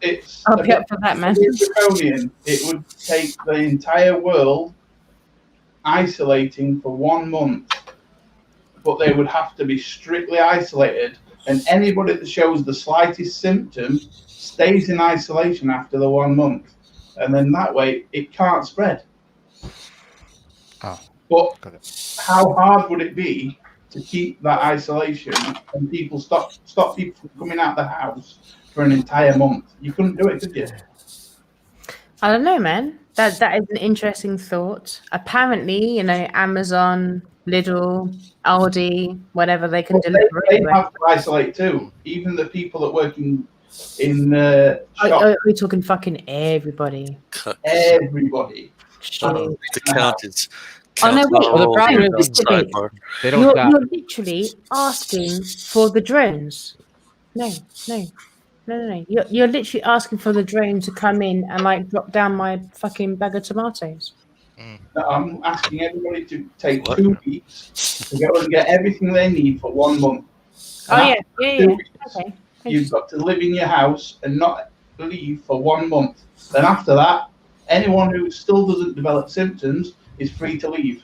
It's I'll a be bit up for that, man. draconian. It would take the entire world isolating for 1 month, but they would have to be strictly isolated, and anybody that shows the slightest symptom stays in isolation after the 1 month, and then that way it can't spread. Oh, But got it. how hard would it be to keep that isolation and people stop people from coming out the house for an entire month? You couldn't do it, could you? I don't know, man. That is an interesting thought. Apparently, Amazon, Lidl, Aldi, whatever, they can But deliver they anyway. have to isolate too. Even the people that work in shop, Are we talking fucking everybody? everybody. Shit. The Count is. Oh, no, Count's wait. not Well, the rolled problem in is on Mr. Bates, sidebar. They don't You're die. literally asking for the drones. No. You're literally asking for the drone to come in and drop down my fucking bag of tomatoes. I'm asking everybody to take What? 2 weeks to go and get everything they need for 1 month. Oh, And yeah. after 2 weeks, Okay. you've got to live in your house and not leave for 1 month. Then after that, anyone who still doesn't develop symptoms is free to leave.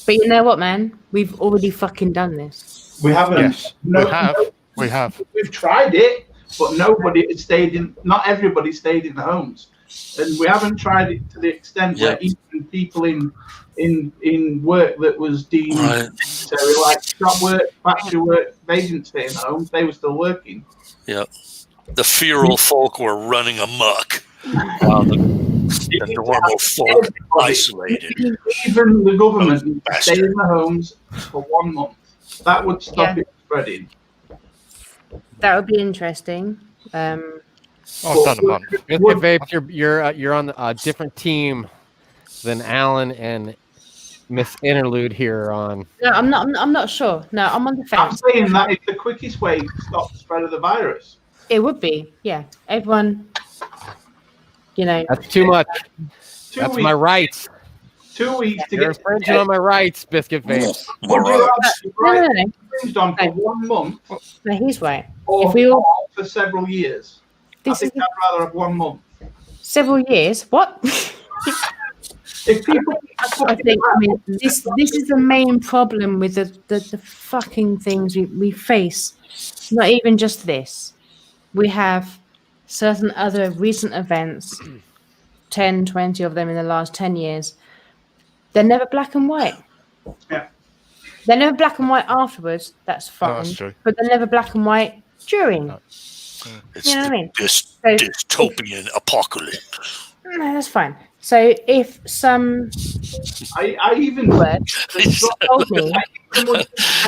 But you know what, man? We've already fucking done this. We haven't. Yes, we have. We've tried it, but nobody has stayed in. Not everybody stayed in the homes, and we haven't tried it to the extent where even people in work that was deemed Right. necessary, like shop work, factory work, they didn't stay in the homes. They were still working. Yeah. The feral folk were running amok. While the normal folk isolated. Even the government needs to Bastard. stay in the homes for 1 month. That would stop Yeah. it spreading. That would be interesting. I've done a month. Mr. Vapes, you're on a different team than Alan and Miss Interlude here on. No, I'm not sure. No, I'm on the I'm fence. saying that is the quickest way to stop the spread of the virus. It would be, yeah. Everyone, That's too much. 2 That's weeks. my rights. 2 weeks to You're get infringing on my rights, Biscuit Vapes. Would you rather no. infringed on for 1 month No, he's right. or If we all, for several years? this I is think I'd rather have 1 month. several years. What? If people, I mean, this is the main problem with the fucking things we face. Not even just this. We have certain other recent events, 10, 20 of them in the last 10 years. They're never black and white. Yeah. They're never black and white afterwards. That's fine. that's true. But they're never black and white during. It's You know what I the mean? dystopian apocalypse. No, that's fine. So if some I even word told me, someone So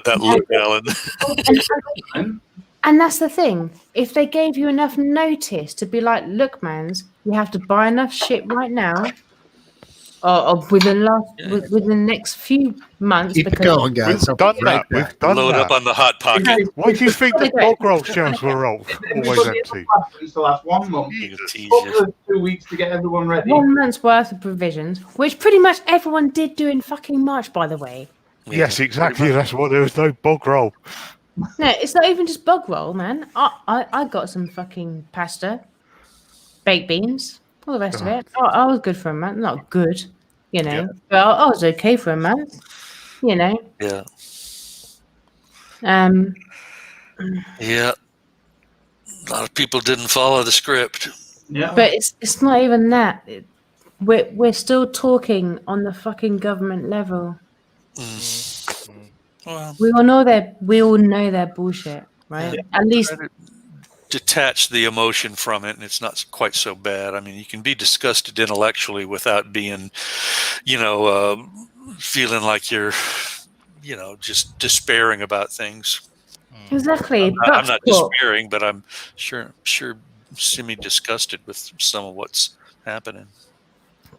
that look, Alan. and that's the thing. If they gave you enough notice to be like, look, mans, you have to buy enough shit right now, or within Yeah. within the next few months. Keep it because going, guys. We've I'll done be right that. back. We've done Load up that. on the hot pocket. Why do you think the bog roll shelves were always Everybody empty? used to last 1 month. He'll tease Up you. to 2 weeks to get everyone ready. 1 month's worth of provisions, which pretty much everyone did do in fucking March, by the way. Yeah, Yes, exactly. That's what there was no bog roll. No, it's not even just bog roll, man. I got some fucking pasta, baked beans, all the rest of it. I was good for a month. Not good, you know, Yeah. but I was okay for a month, you know. Yeah. Yeah. A lot of people didn't follow the script. Yeah. But it's not even that. We're still talking on the fucking government level. Well, We all know they're bullshit, right? Yeah. At least try to detach the emotion from it, and it's not quite so bad. I mean, you can be disgusted intellectually without being, feeling like you're, just despairing about things. exactly. I'm not Cool. despairing, but I'm sure semi-disgusted with some of what's happening.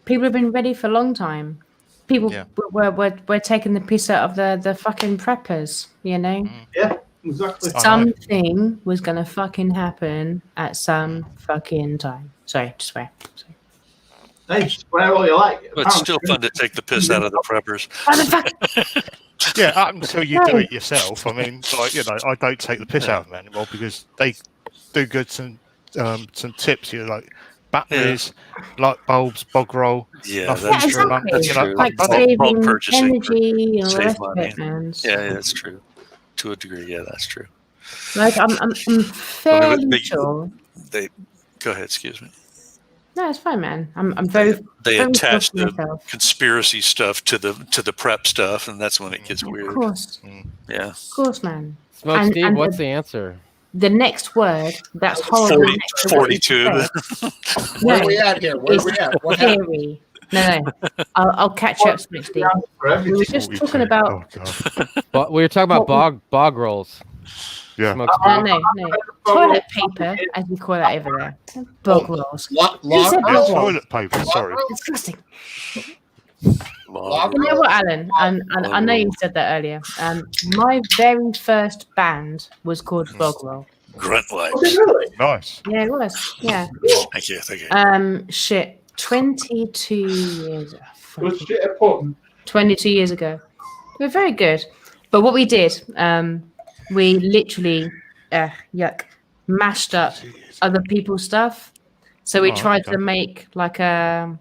People have been ready for a long time. People Yeah. we're taking the piss out of the fucking preppers, you know? Yeah, exactly. I know. Something was gonna fucking happen at some fucking time. Sorry, just swear. Sorry. Hey, swear all you like. But it's still fun to take the piss out of the preppers. Motherfucker! Yeah, up until you do it yourself. I mean, I don't take the piss out of them anymore because they do good some tips. Like batteries, light bulbs, bog roll. Yeah, nothing that's for a month, That's true. Like I've done it. Bulk saving purchasing energy and all the save rest of money. it, man. Yeah, that's true. To a degree, yeah, that's true. Like I'm fairly sure. Go ahead. Excuse me. No, it's fine, man. I'm very. They very attach close to the myself. conspiracy stuff to the prep stuff, and that's when it gets Of weird. course, Yeah. of course, man. Smoke And- Steve, and what's the answer? The next word that's horrible. 40, next to what you 42. said, Where no, are we at here? Where are we at? What happened? theory. No. I'll catch you up next week. We were just 42. talking about. Oh, God. But we were talking about bog rolls. Yeah. Smoke Oh, Steve. no. Toilet paper, as we call it over there. Bog rolls. Log said Yeah, bog roll? roll? toilet paper. Sorry. Disgusting. Log You know roll? what, Alan? And I know you said that earlier. My very first band was called Bog Roll. Grunt wipes. Really? Nice. Yeah, it was. Yeah. Thank you. Shit. 22 years. Was shit important? 22 years ago. We were very good. But what we did, we literally, mashed up other people's stuff. So we Oh, tried okay. to make like a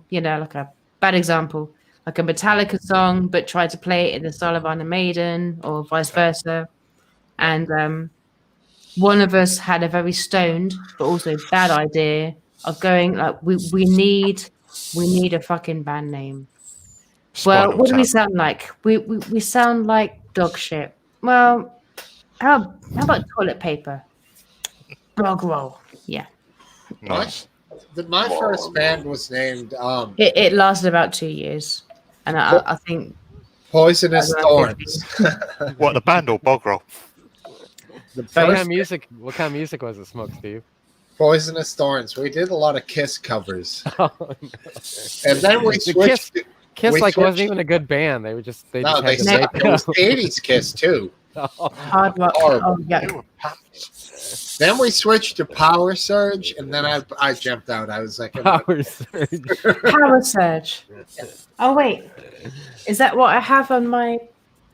bad example, like a Metallica song, but tried to play it in the style of Iron Maiden or vice versa. And one of us had a very stoned, but also bad idea of going like, we need a fucking band name. Well, Spinal what do we Tap. sound like? We sound like dog shit. Well, how about toilet paper? Bog roll. Yeah. Nice. My first band was named It lasted about 2 years, and I think Poisonous I Thorns. What, the band or bog roll? The What kind first of music? What kind of music was it, Smoke Steve? Poisonous Thorns. We did a lot of Kiss covers, Oh, no. and then we The switched. Kiss We wasn't switched- even a good band. They just No, just they had to said make it was the '80s Kiss too. hard rock. Horrible. Oh yeah. Then we switched to Power Surge, and then I jumped out. I was like, Power Surge. Power Surge. Oh wait, is that what I have on my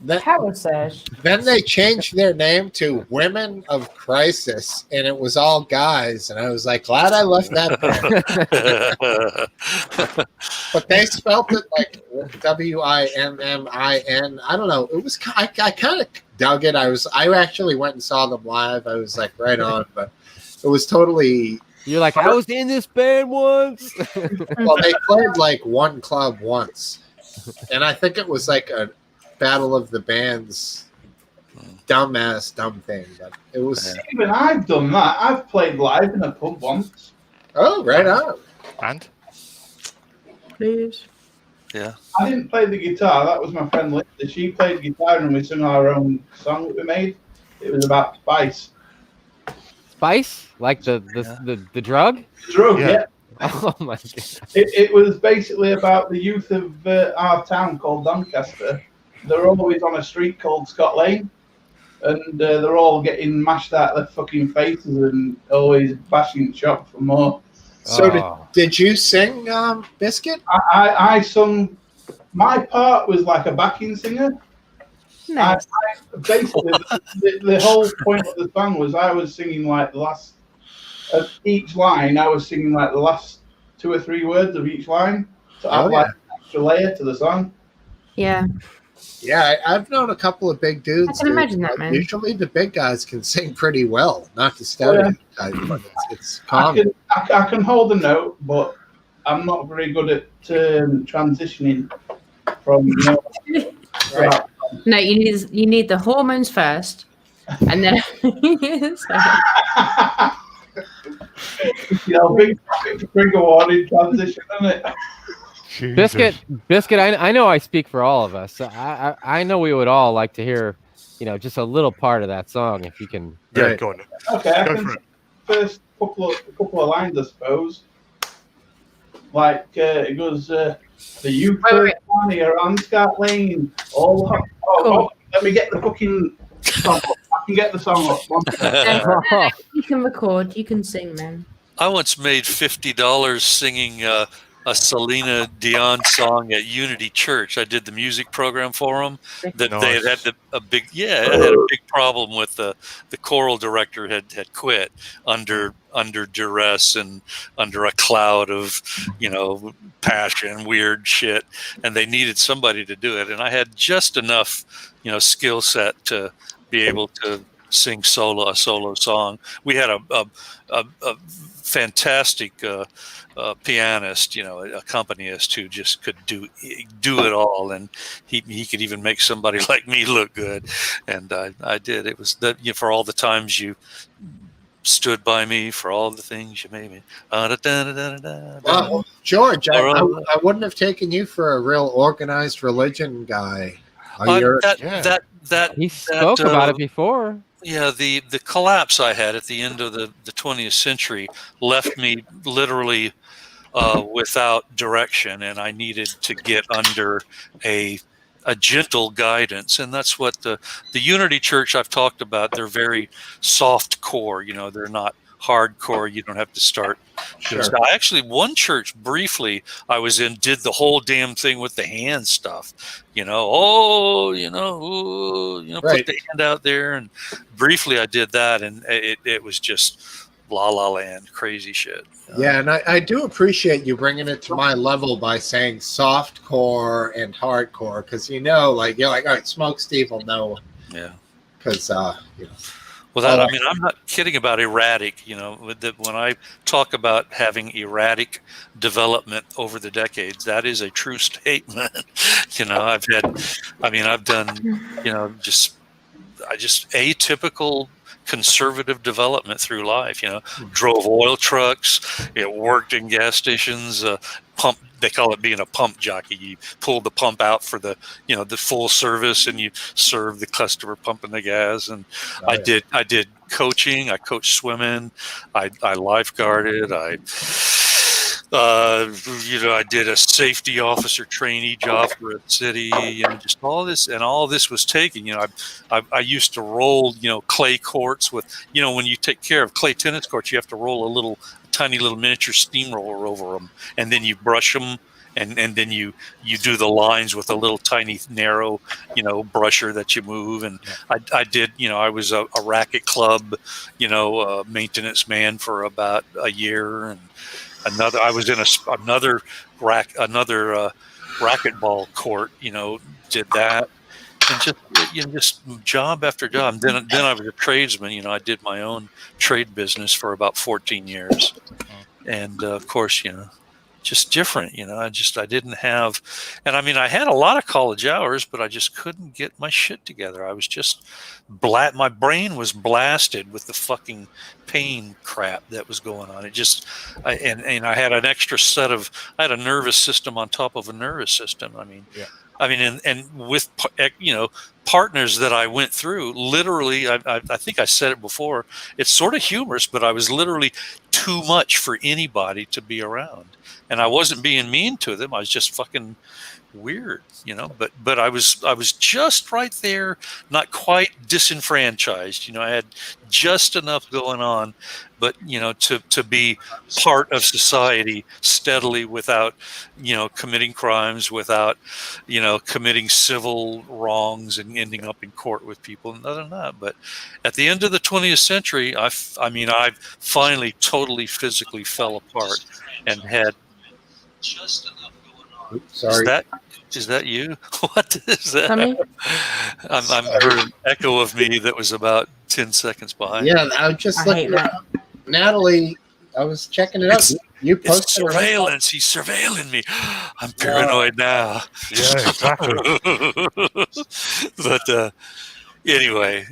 then, Power Surge? then they changed their name to Women of Crisis, and it was all guys. And I was like, glad I left that band. But they spelled it like WIMMIN. I don't know. It was I kind of dug it. I actually went and saw them live. I was like, right on. But it was totally. You're like, I was in this band once. Well, they played like one club once, and I think it was like a battle of the bands, dumb thing. But it was Even I've done that. I've played live in a pub once. right on. And? Please. Yeah. I didn't play the guitar. That was my friend Linda. She played the guitar and we sung our own song that we made. It was about spice. Spice? Like the drug? Drug, Yeah. yeah. Oh my god. It was basically about the youth of our town called Doncaster. They're always on a street called Scott Lane, and they're all getting mashed out their fucking faces and always bashing the shop for more. So Oh. did you sing, Biscuit? I sung. My part was like a backing singer. Nice. Basically, the whole point of the song was I was singing like the last of each line. I was singing like the last 2 or 3 words of each line to add like an extra layer to the song. Yeah. Yeah, I've known a couple of big dudes. I can imagine that, man. Usually the big guys can sing pretty well. Not to stereotype, but it's common. I can hold a note, but I'm not very good at transitioning from. Right. No, you need the hormones first, and then. Big award in transition, isn't it? Jesus. Biscuit. I know I speak for all of us. So I know we would all like to hear, just a little part of that song if you can. Yeah, Right. go on. Okay, I Go can for it. first couple of lines, I suppose. Like it goes, the youth Wait. here on Scott Lane. Let me get the fucking song up. I can get the song up. One second. You can record. You can sing, man. I once made $50 singing a Selena Dion song at Unity Church. I did the music program for them. That they had a big problem with the choral director had quit under duress and under a cloud of passion, weird shit, and they needed somebody to do it. And I had just enough skill set to be able to sing a solo song. We had a fantastic pianist, accompanist who just could do it all, and he could even make somebody like me look good, and I did. It was for all the times you stood by me, for all the things you made me. Well, George, I wouldn't have taken you for a real organized religion guy. He spoke about it before. Yeah, the collapse I had at the end of the 20th century left me literally without direction, and I needed to get under a gentle guidance, and that's what the Unity Church I've talked about. They're very soft core, they're not hardcore. You don't have to start. Sure. I actually, one church briefly I was in did the whole damn thing with the hand stuff. Right. Put the hand out there, and briefly I did that, and it was just La La Land, crazy shit. Yeah, and I do appreciate you bringing it to my level by saying soft core and hardcore, because you're like, all right, Smoke Steve will know. Yeah. Because Well, I'm not kidding about erratic. When I talk about having erratic development over the decades, that is a true statement. I've done, just atypical conservative development through life. Drove oil trucks, worked in gas stations, pump. They call it being a pump jockey. You pull the pump out for the full service, and you serve the customer pumping the gas. And I did coaching. I coached swimming. I lifeguarded. I did a safety officer trainee job for a city, just all this, and all this was taken. I used to roll, clay courts with, when you take care of clay tennis courts, you have to roll a tiny little miniature steamroller over them, and then you brush them, and then you do the lines with a little tiny narrow, brusher that you move. And I did, I was a racket club, maintenance man for about a year, and I was in another racquetball court, did that, and just job after job. Then I was a tradesman. I did my own trade business for about 14 years, and of course, just different. I didn't have, and I had a lot of college hours, but I just couldn't get my shit together. I was just my brain was blasted with the fucking pain crap that was going on. And I had an extra set of, I had a nervous system on top of a nervous system. And with, partners that I went through, literally, I think I said it before, it's sort of humorous, but I was literally 2 too much for anybody to be around. And I wasn't being mean to them. I was just fucking weird, but I was just right there, not quite disenfranchised. I had just enough going on, but to be part of society steadily without committing crimes, without committing civil wrongs and ending up in court with people and other than that. But at the end of the 20th century, I finally totally physically fell apart and had just enough going on. Oops, sorry. Is that you? What is that? Tommy? I'm heard an echo of me that was about 10 seconds behind. Yeah, I was just looking at Natalie. I was checking it out. You It's posted surveillance. He's surveilling me. I'm paranoid now. Yeah, exactly. But anyway,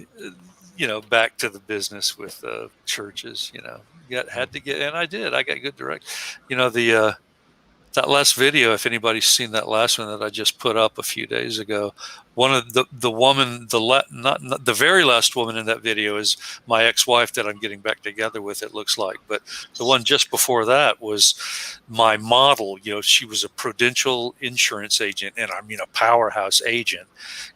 back to the business with churches. Had to get, and I did. I got good direct. That last video, if anybody's seen that last one that I just put up a few days ago, one of the woman, not the very last woman in that video is my ex-wife that I'm getting back together with, it looks like. But the one just before that was my model. She was a Prudential insurance agent and a powerhouse agent.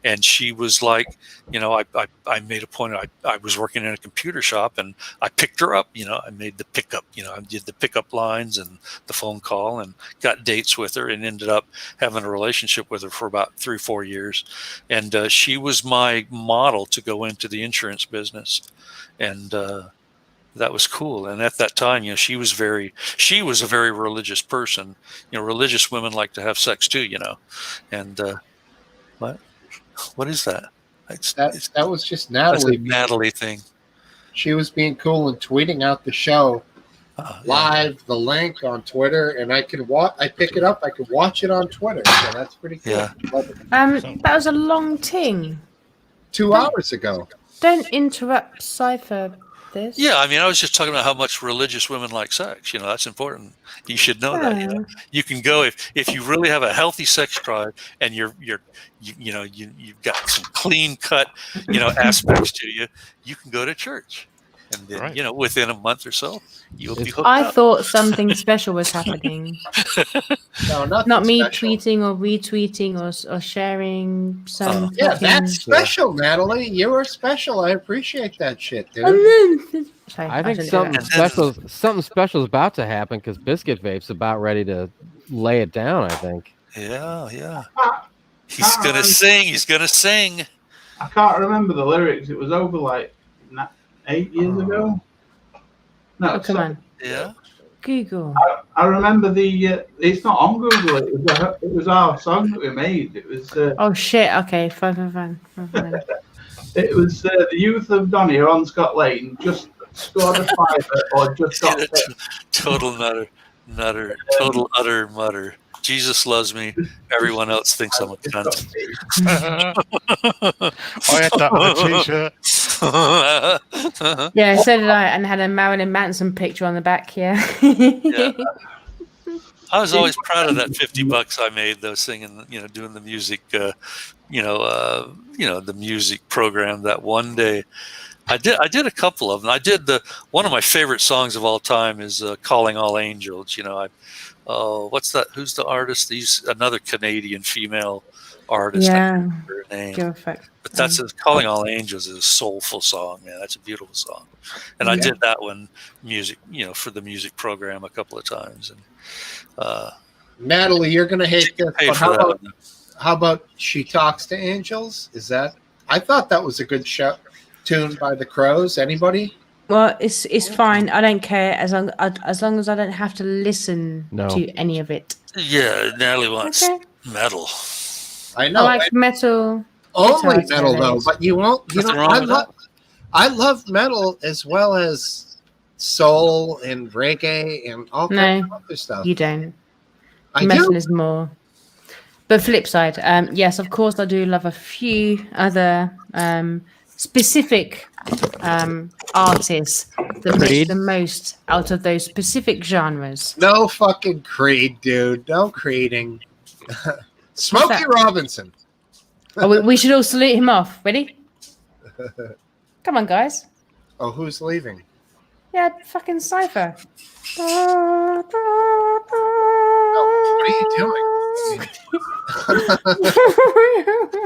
And she was like, I made a point. I was working in a computer shop and I picked her up. I made the pickup. I did the pickup lines and the phone call and got dates with her and ended up having a relationship with her for about 3-4 years. And she was my model to go into the insurance business. And that was cool. And at that time, she was a very religious person. Religious women like to have sex too, And what is that? that was just That's Natalie. a Natalie thing. She was being cool and tweeting out the show live, the link on Twitter, and I pick it up. I can watch it on Twitter. So that's pretty cool. Yeah. That was a long ting. 2 hours ago. Don't interrupt Cypher this. Yeah, I was just talking about how much religious women like sex. That's important. You should know that. You can go if you really have a healthy sex drive and you've got some clean cut aspects to you. You can go to church, and then Right. within a month or so you'll be hooked I up. thought something special was happening. No, nothing Not me special. tweeting or retweeting or sharing some. Yeah, fucking- that's special, Natalie. You are special. I appreciate that shit, dude. Sorry, I think shouldn't do something special is about to happen because Biscuit Vape's about ready to lay it down. I think. Yeah. He's gonna sing. He's gonna sing. I can't remember the lyrics. It was over like 8 years ago. No, that. Oh, come on. Yeah. Google. I remember it's not on Google. It was our song that we made. It was. Oh shit. Okay, fine. It was the youth of Donny on Scott Lane just scored a fiver or just got hit. Total nutter, total utter mutter. Jesus loves me. Everyone else thinks I'm a cunt. I had that on a t-shirt. Yeah, so did I, and had a Marilyn Manson picture on the back. Yeah. Yeah. I was always proud of that $50 I made, though, singing, doing the music, the music program that one day. I did a couple of them. I did one of my favorite songs of all time is "Calling All Angels." What's that? Who's the artist? Another Canadian female artist. I Yeah. can't remember her name. Geographic. But that's "Calling All Angels" is a soulful song, man. That's a beautiful song. And I did that one music, for the music program a couple of times. And Natalie, you're gonna hate this. paid But for how that about, one. how about "She Talks to Angels"? I thought that was a good show, tuned by the Crows. Anybody? Well, it's fine. I don't care as long as I don't have to listen No. to any of it. Yeah, Natalie wants Okay. metal. I I know. like metal. Only guitars metal though, nowadays. but you won't. Nothing wrong with that. I love metal as well as soul and reggae and all kinds of other stuff. You don't. I Metal do. is more. But flip side, yes, of course, I do love a few other specific artists that make Creed? the most out of those specific genres. No fucking Creed, dude. No Creeding. Smokey that? Robinson. Oh, we should all salute him off. Ready? Come on, guys. Oh, who's leaving? Yeah, fucking cipher. What are you doing?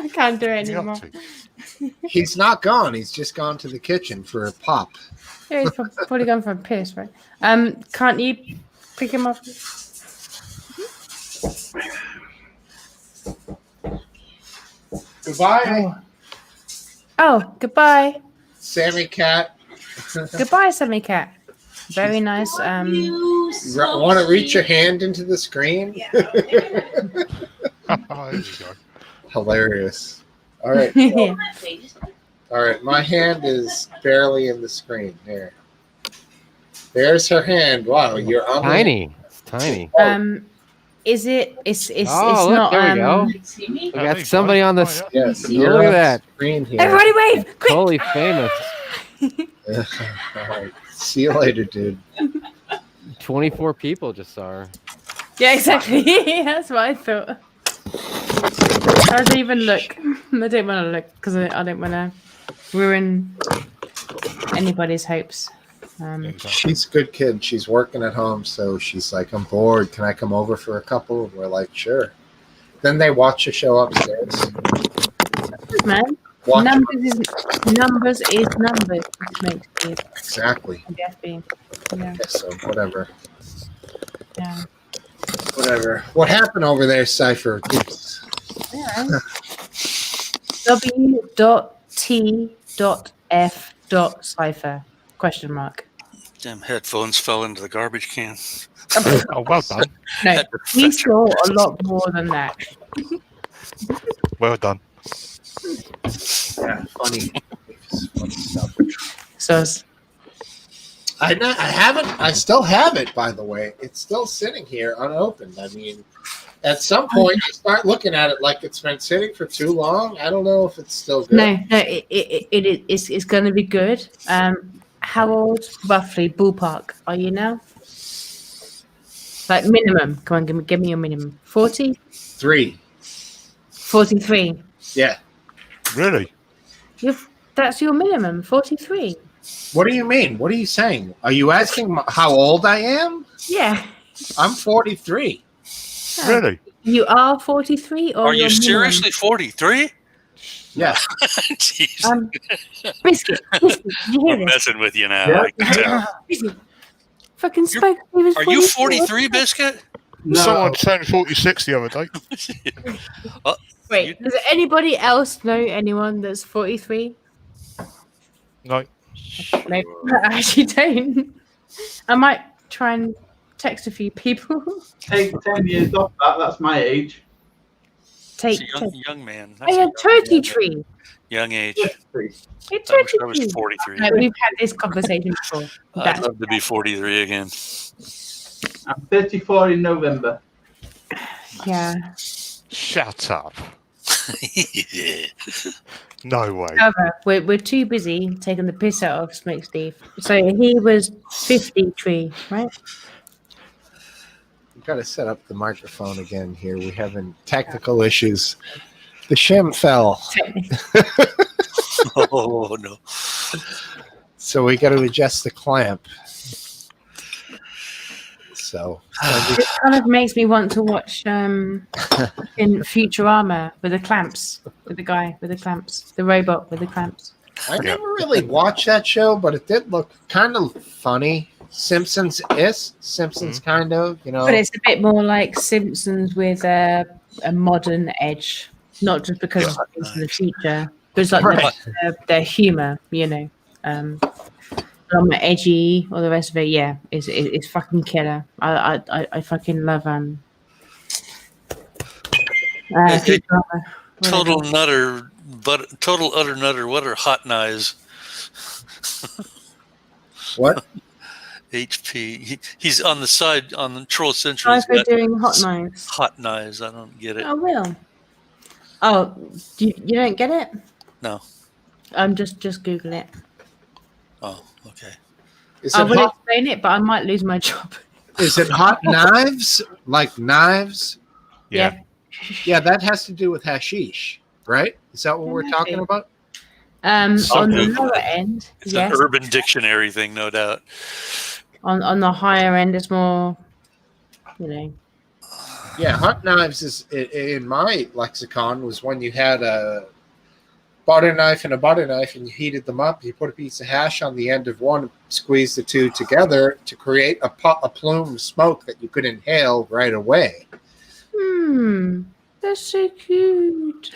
I can't do it anymore. He's not gone. He's just gone to the kitchen for a pop. Yeah, he's probably gone for a piss, right? Can't you pick him up? Goodbye, Oh, goodbye. Sammy Cat. Goodbye, Sammy Cat. Very nice. Want to reach your hand into the screen? There you go. Hilarious. All right. Yeah. All right. My hand is barely in the screen. There. There's her hand. Wow, you're on Tiny. It's tiny. Is it? It's Oh, look, not. there we go. We got somebody on the Yes. Look You're at on that. the screen here. Everybody wave! Quick! totally famous. All right. See you later, dude. 24 people just saw her. Yeah, exactly. That's what I thought. I don't even look. I don't want to look because I don't want to ruin anybody's hopes. She's a good kid. She's working at home, so she's like, I'm bored. Can I come over for a couple? And we're like, sure. Then they watch the show upstairs. Man, Watch numbers is numbers. Makes it. Exactly. Yeah. Okay, so whatever. Yeah. Whatever. What happened over there, Cypher? Oops. Yeah. W.T.F.cipher? Question mark. Damn headphones fell into the garbage can. Oh, well done. No, Had to we fetch saw a lot more than that. Well done. Yeah, funny stuff. So I haven't. I still have it, by the way. It's still sitting here unopened. I mean, at some point, you start looking at it like it's been sitting for too long. I don't know if it's still good. no, it's going to be good. How old, roughly, ballpark, are you now? Like minimum. Come on, give me your minimum. 40? 3. 43. Yeah. Really? That's your minimum, 43. What do you mean? What are you saying? Are you asking how old I am? Yeah. I'm 43. Really? You are 43, or Are you your minimum? seriously 43? Yeah. Jeez. Biscuit, did you hear I'm this? messing with you now. Yeah. I can tell. Biscuit. Fucking spoke. He was Are you 43. 43, Biscuit? No. Someone turned 46 the other day. Wait, does anybody else know anyone that's 43? No. No, I actually don't. I might try and text a few people. Take 10 years off that. That's my age. It's Take. a young man. I had turkey tree. Young age. A I wish turkey I was tree. 43. No, we've had this conversation before. I'd love to be 43 again. I'm 34 in November. Yeah. Shut up. No way. However, we're too busy taking the piss out of Smoke Steve. So he was 50 right? We've got to set up the microphone again here. We're having technical issues. The shim fell. Oh, no. So we got to adjust the clamp. So It kind of makes me want to watch in Futurama with the clamps, with the guy with the clamps, the robot with the clamps. I never really watched that show, but it did look kind of funny. Simpsons kind of, you know. But it's a bit more like Simpsons with a modern edge, not just because it's in the future, but it's like Right. their humor, you know. I'm edgy, all the rest of it. Yeah, it's fucking killer. I fucking love Hey, Futurama. Total nutter, but total utter nutter. What are hot knives? What? HP. He's on the side on the Troll Central. Try He's for got doing hot knives. hot knives. I don't get it. I will. Oh, you don't get it? No. Just Google it. Oh, okay. Is I it will hot? explain it, but I might lose my job. Is it hot knives? Like knives? Yeah. Yeah, that has to do with hashish, right? Is that what we're talking about? On the Google lower it. end, It's yes. an Urban Dictionary thing, no doubt. On the higher end, it's more, you know. Yeah, hot knives is in my lexicon was when you had a butter knife and a butter knife and you heated them up. You put a piece of hash on the end of one, squeeze the two together to create a plume of smoke that you could inhale right away. That's so cute.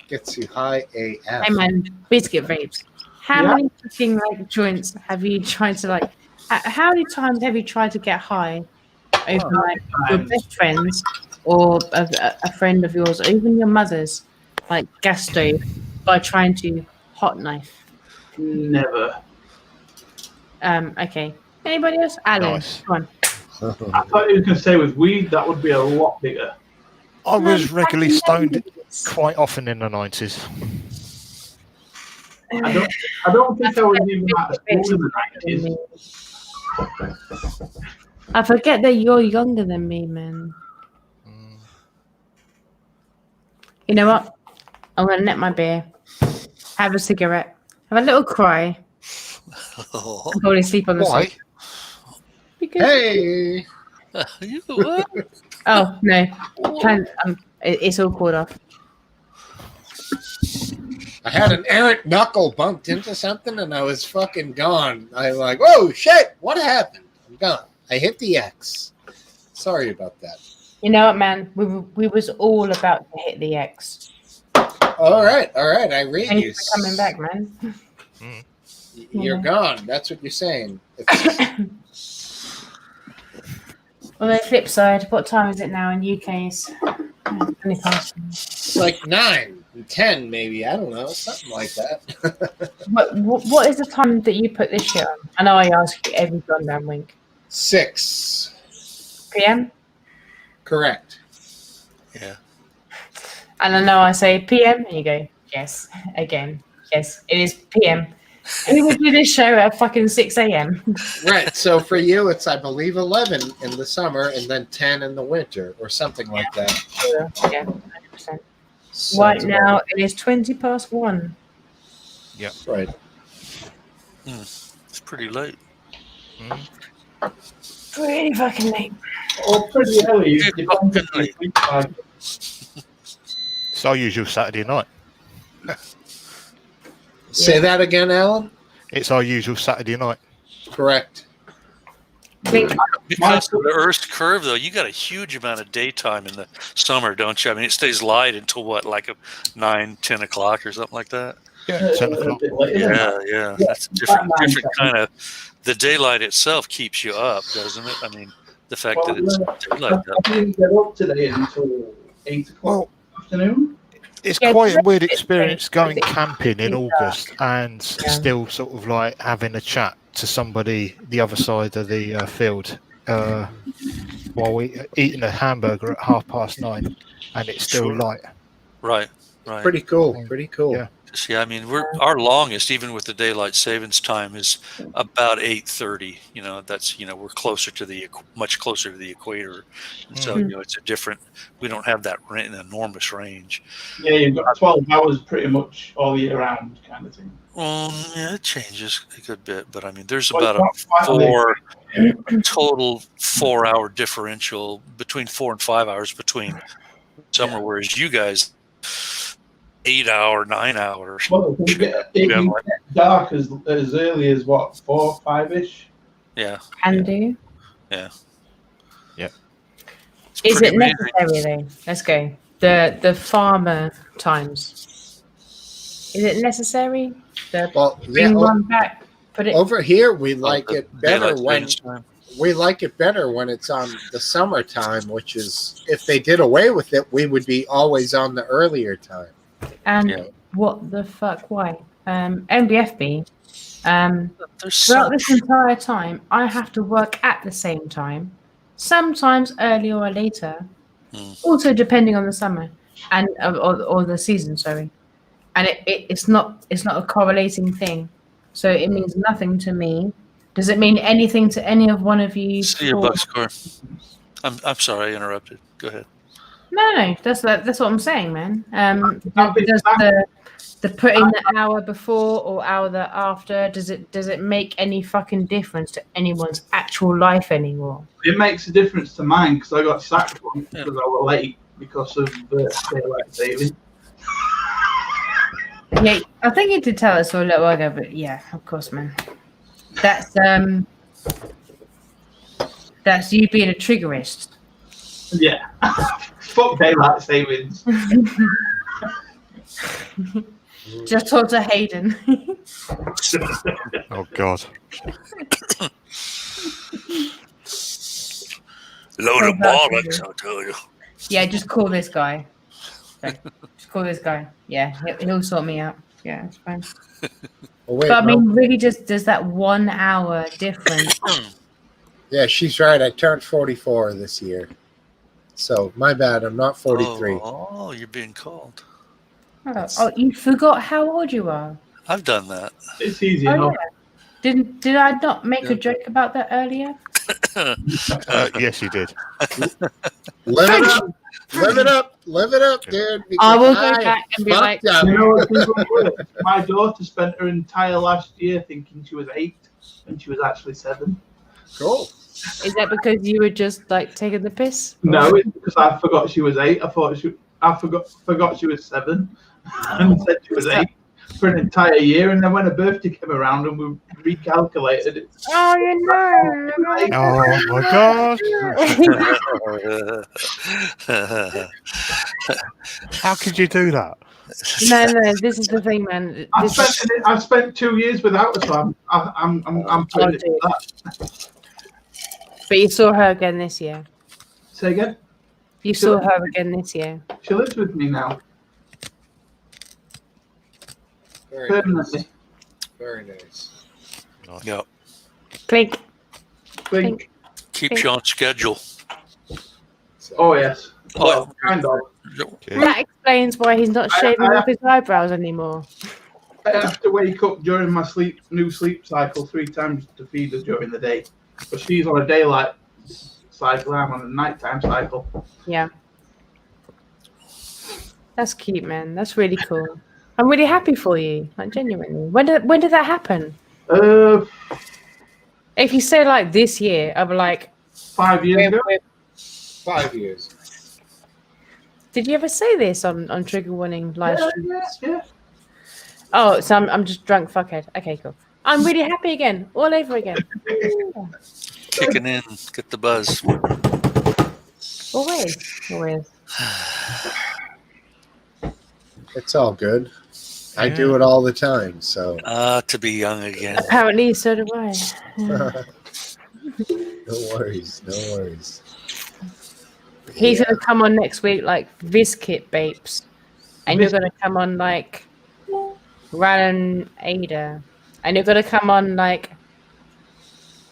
Gets you high AF. Hey man, biscuit vapes. How many fucking like joints have you tried to like? How many times have you tried to get high over like your best friends or a friend of yours or even your mother's like gas stove by trying to hot knife? Never. Okay. Anybody else? Alan, Nice. come on. I thought you were going to say with weed that would be a lot bigger. I was regularly stoned Nice. quite often in the 90s. I don't think I was even at school in the 90s. I forget that you're younger than me, man. You know what? I'm gonna net my beer, have a cigarette, have a little cry, and probably sleep on the Why? sofa. Because Hey, You what? oh no, it's all called off. I had an errant knuckle bumped into something and I was fucking gone. I'm like, whoa, shit, what happened? I'm gone. I hit the X. Sorry about that. You know what, man? We was all about to hit the X. All right. I read Thanks you. for coming back, man. You're Yeah. gone. That's what you're saying. On the flip side, what time is it now in UK's? 20 past. It's like 9, 10 maybe. I don't know. Something like that. What is the time that you put this shit on? I know I ask you every goddamn week. 6. PM? Correct. Yeah. And I know I say PM, and you go, yes, again. Yes, it is PM. We would do this show at fucking 6 a.m. Right. So for you, it's, I believe, 11 in the summer and then 10 in the winter or something like that. Yeah, 100%. Sounds Right about now, it is 20 past 1. right. It's pretty late. Pretty fucking late. Or pretty early. Yeah, It depends on fucking the sleep cycle. It's our usual Saturday night. Say that again, Alan? It's our usual Saturday night. Correct. Blink. Because of the Earth's curve, though, you got a huge amount of daytime in the summer, don't you? I mean, it stays light until what, like 9, 10 o'clock or something like that? Yeah, 10 A o'clock. bit later than that. Yeah. Yeah, That's a different about 9, kind of. The daylight itself keeps you up, doesn't it? I mean, the fact Well, that it's daylight. I didn't get up today until 8 o'clock Well, afternoon. it's Yeah, quite a it's weird very experience going dark. camping in August and Yeah. still sort of like having a chat to somebody the other side of the field while we eating a hamburger at 9:30 and it's still Sure. light. Right. Pretty cool. Pretty cool. Yeah. Yeah, I mean, our longest, even with the daylight savings time, is about 8:30. You know, that's we're closer to much closer to the equator, and so it's a different. We don't have that an enormous range. Yeah, you've got 12 hours pretty much all year round kind of thing. Yeah, it changes a good bit, but I mean, there's Well, about it's not quite total 4-hour differential between 4 and 5 hours between summer, whereas you guys 8 hour, 9 hours. Well, it can get dark as early as what, 4, 5-ish? Yeah. Can do. Yeah. It's Is pretty it amazing. necessary though? Let's go. The farmer times. Is it necessary? Well, Bring one back. Put it. over here we like the it better daylight when savings time. it's on the summertime, which is if they did away with it, we would be always on the earlier time. And Yeah. what the fuck? Why? MBFB. There's Throughout some this entire time, I have to work at the same time. Sometimes earlier or later. Also depending on the summer and or the season. Sorry. And it's not a correlating thing, so it means nothing to me. Does it mean anything to any of one of you? See your buck score. I'm sorry, I interrupted. Go ahead. No, that's what I'm saying, man. That'd be- Does the putting the hour before or hour after, does it make any fucking difference to anyone's actual life anymore? It makes a difference to mine because I got sacked once because I was late because of daylight saving. Yeah, I think you did tell us a little while ago, but yeah, of course, man. That's you being a triggerist. Yeah. Fuck daylight savings. Just talk to Hayden. Oh God. Load of bollocks, I'll tell you. Yeah, just call this guy. Okay. Just call this guy. Yeah, he'll sort me out. Yeah, it's fine. Oh, wait, But I mean, no. really, just does that 1 hour difference? Yeah, she's right. I turned 44 this year. So my bad. I'm not 43. Oh, you're being called. Oh, you forgot how old you are. I've done that. It's easy Oh, enough. yeah. Did I not make a joke about that earlier? Yes, you did. Live it up. Live it up, dude. I will because go back and be fucked like, up. You know what's even worse? My daughter spent her entire last year thinking she was 8 and she was actually 7. Cool. is that because you were just like taking the piss? No, it's because I forgot she was 8. I forgot she was 7 and said she was 8 for an entire year. And then when her birthday came around and we recalculated it. Oh, you know. Oh my God. How could you do that? No, this is the thing, man. I've spent 2 years without her, so I'm putting it to that. But you saw her again this year. Say again? You saw her again this year. She lives with me now, Very permanently. nice. Very nice. Yeah. Clink. Think. Keeps you on schedule. So, Oh yes. Oh, Well, kind of. That explains why he's not shaving off his eyebrows anymore. I have to wake up during my new sleep cycle 3 times to feed her during the day. But she's on a daylight cycle, I'm on a nighttime cycle. Yeah. That's cute, man. That's really cool. I'm really happy for you, like genuinely. When did that happen? If you say like this year, I'll be like, 5 years ago. 5 years. Did you ever say this on Trigger Warning live stream? Yeah. Oh, so I'm just drunk fuckhead. Okay, cool. I'm really happy again, all over again. kicking in, get the buzz. Always. It's all good. I do it all the time. So To be young again. Apparently, so do I. no worries. No worries. He's gonna come on next week like Vizkit Babes, and you're gonna come on like Ryan Ada, and you're gonna come on like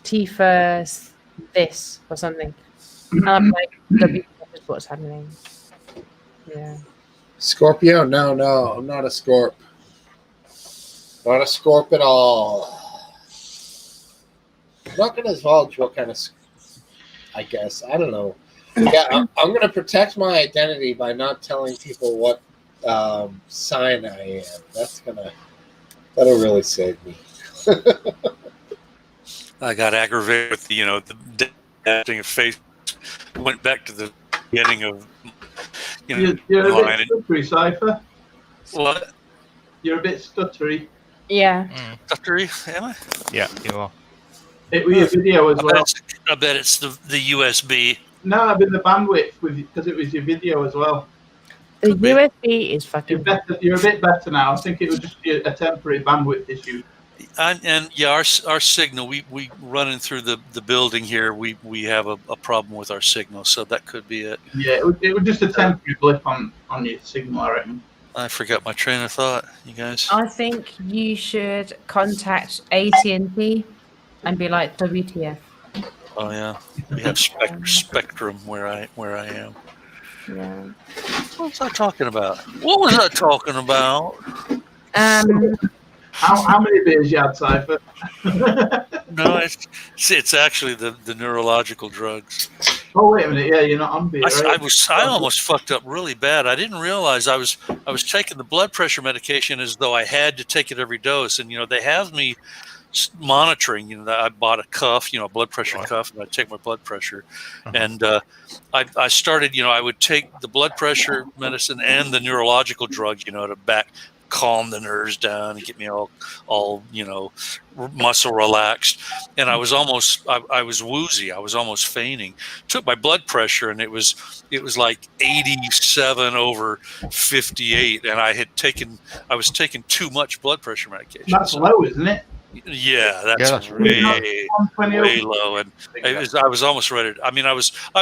Tifa this or something. And I'm like, WTF is what's happening. Yeah. Scorpio? No, I'm not a Scorp. Not a Scorp at all. I'm not going to divulge what kind of, I guess. I don't know. Yeah, I'm going to protect my identity by not telling people what sign I am. That'll really save me. I got aggravated with the acting of face. Went back to the beginning of You're a line. bit stuttery, Cypher. What? You're a bit stuttery. Yeah. Stuttery? Am I? Yeah, you are. It was your video as well. I bet it's the USB. No, I've been the bandwidth because it was your video as well. The USB is fucking. You're a bit better now. I think it was just a temporary bandwidth issue. And yeah, our signal, we running through the building here, we have a problem with our signal, so that could be it. Yeah, it was just a temporary blip on your signal, I reckon. I forgot my train of thought, you guys. I think you should contact AT&T and be like, WTF. Oh yeah, we have Spectrum where I am. Yeah. What was I talking about? How many beers you had, Cypher? No, it's actually the neurological drugs. Oh wait a minute, yeah, you're not on beer. Right? I almost fucked up really bad. I didn't realize I was taking the blood pressure medication as though I had to take it every dose. And they have me monitoring. I bought a cuff, a blood pressure cuff, and I take my blood pressure. And I started. I would take the blood pressure medicine and the neurological drug, to calm the nerves down and get me all muscle relaxed. And I was I was woozy. I was almost fainting. Took my blood pressure, and it was like 87/58, and I was taking too much blood pressure medication. That's low, isn't it? Yeah, that's way low, and I was almost ready. I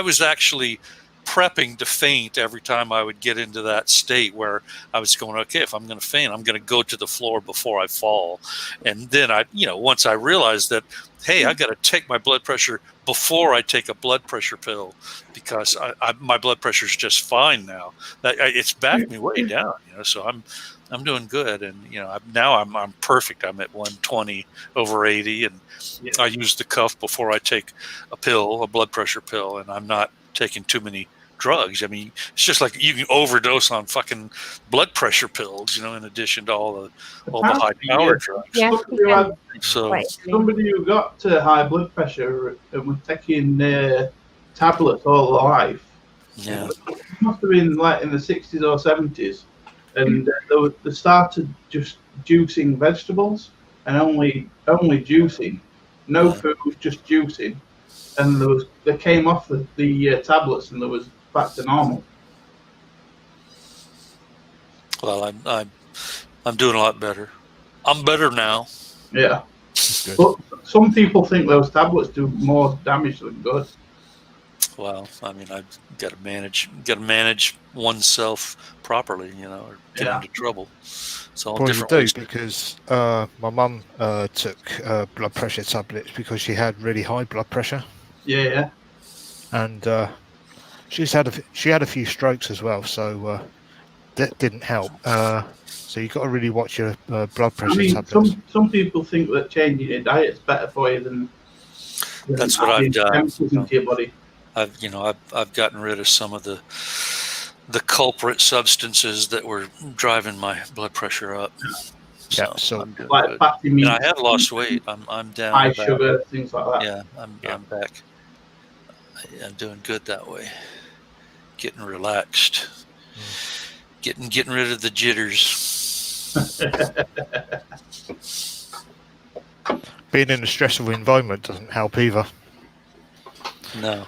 was actually prepping to faint every time I would get into that state where I was going, okay, if I'm going to faint, I'm going to go to the floor before I fall. And then once I realized that, hey, I got to take my blood pressure before I take a blood pressure pill, because my blood pressure is just fine now. It's backed me way down, so I'm doing good. And, now I'm perfect. I'm at 120/80, and I use the cuff before I take a blood pressure pill, and I'm not taking too many drugs. It's just like you can overdose on fucking blood pressure pills, in addition to all the high power drugs. Yeah. So somebody who got high blood pressure and was taking tablets all their life. Yeah, It must have been like in the 60s or 70s, and they started just juicing vegetables and only juicing, no food, just juicing, and they came off the tablets and there was back to normal. well, I'm doing a lot better. I'm better now. Yeah, but some people think those tablets do more damage than good. Well, I've got to manage oneself properly, or get into trouble. It's all Well, you different do, ways. because my mum took blood pressure tablets because she had really high blood pressure, Yeah. and she had a few strokes as well, so that didn't help. So you got to really watch your blood pressure tablets. Some people think that changing your diet is better for you than That's what I've done. chemicals into your body. I've gotten rid of some of the culprit substances that were driving my blood pressure up. So I'm doing Like good. fatty meat, And I have lost weight. I'm down. high back. sugar, things like that. Yeah, I'm back. I'm doing good that way. Getting relaxed. Getting rid of the jitters. being in a stressful environment doesn't help either. No.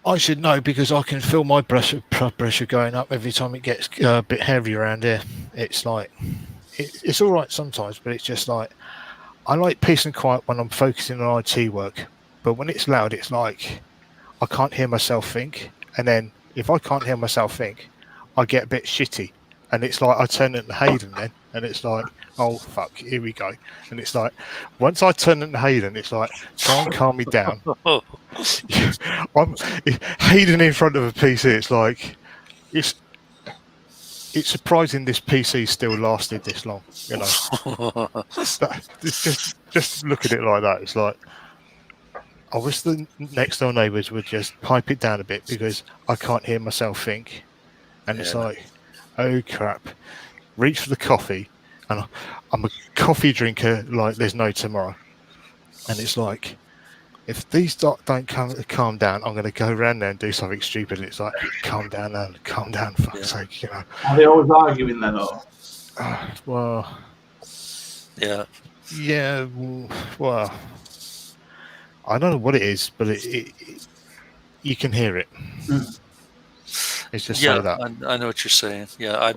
I should know, because I can feel my blood pressure going up every time it gets a bit heavy around here. It's like, it's all right sometimes, but it's just like, I like peace and quiet when I'm focusing on IT work. But when it's loud, it's like, I can't hear myself think. And then if I can't hear myself think, I get a bit shitty. And it's like, I turn it to Hayden then. And it's like, oh, fuck, here we go. And it's like, once I turn it to Hayden, it's like, try and calm me down. I'm Hayden in front of a PC. It's like, it's surprising this PC still lasted this long. Just look at it like that. It's like, I wish the next door neighbours would just pipe it down a bit, because I can't hear myself think. And it's like, oh crap, reach for the coffee, and I'm a coffee drinker like there's no tomorrow. And it's like, if these don't calm down, I'm going to go around there and do something stupid. And it's like, calm down, fuck's sake, Are they always arguing then, or? Well, yeah, well, I don't know what it is, but it you can hear it. It's just so that. I know what you're saying. Yeah,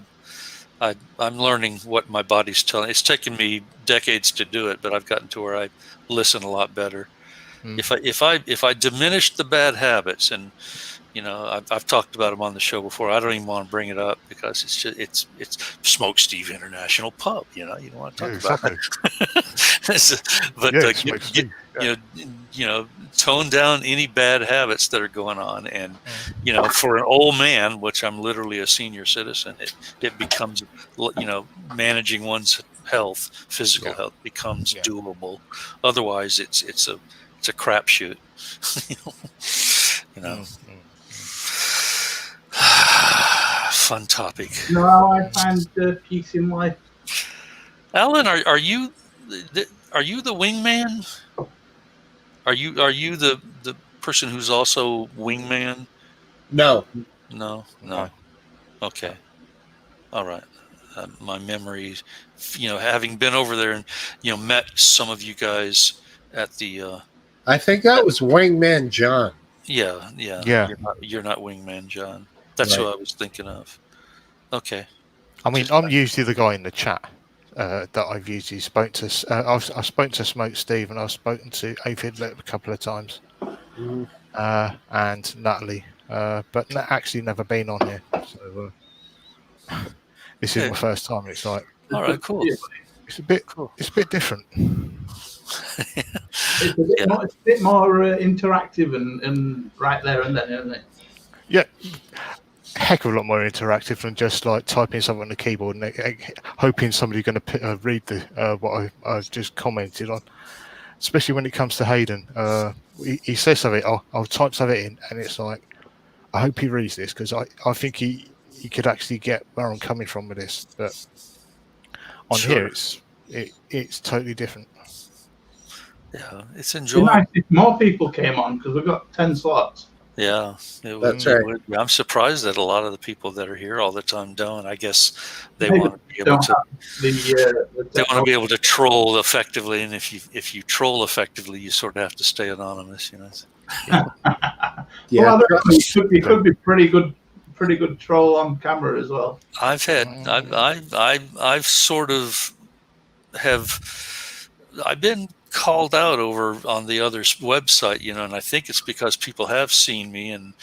I'm learning what my body's telling. It's taken me decades to do it, but I've gotten to where I listen a lot better. If I diminish the bad habits, and I've talked about them on the show before. I don't even want to bring it up, because it's Smoke Steve International Pub. You don't want to talk about it. But tone down any bad habits that are going on, and for an old man, which I'm literally a senior citizen, it becomes managing one's health, physical health, becomes doable. Otherwise, it's a crapshoot. You know, Mm. fun topic. You know how I find peace in life? Alan, are you the wingman? Are you the person who's also wingman? No, No. No. Okay. All right. My memories, having been over there and met some of you guys at the I think that was Wingman John. yeah. Yeah. You're not wingman John. That's who Right. I was thinking of. Okay. I mean, I'm usually the guy in the chat that I've usually spoken to. I've spoken to Smoke Steve and I've spoken to Aphid a couple of times, Mhm. and Natalie, but actually never been on here. So this is Okay. my first time. It's like All right. Cool. it's a bit different. It's a bit more interactive and right there and then, isn't it? Yeah, heck of a lot more interactive than just like typing something on the keyboard and hoping somebody's going to read the what I've just commented on. Especially when it comes to Hayden, he says something. I'll type something in, and it's like, I hope he reads this because I think he could actually get where I'm coming from with this. But on here, it's totally different. Yeah, it's It'd be enjoyable. nice if more people came on because we've got 10 slots. Yeah, That's right. I'm surprised that a lot of the people that are here all the time don't. I guess they Maybe want to be able don't to. have the They want to be able to troll effectively, and if you troll effectively, you sort of have to stay anonymous. Yeah, Well, it could be pretty good troll on camera as well. I've sort of I've been called out over on the other website, and I think it's because people have seen me and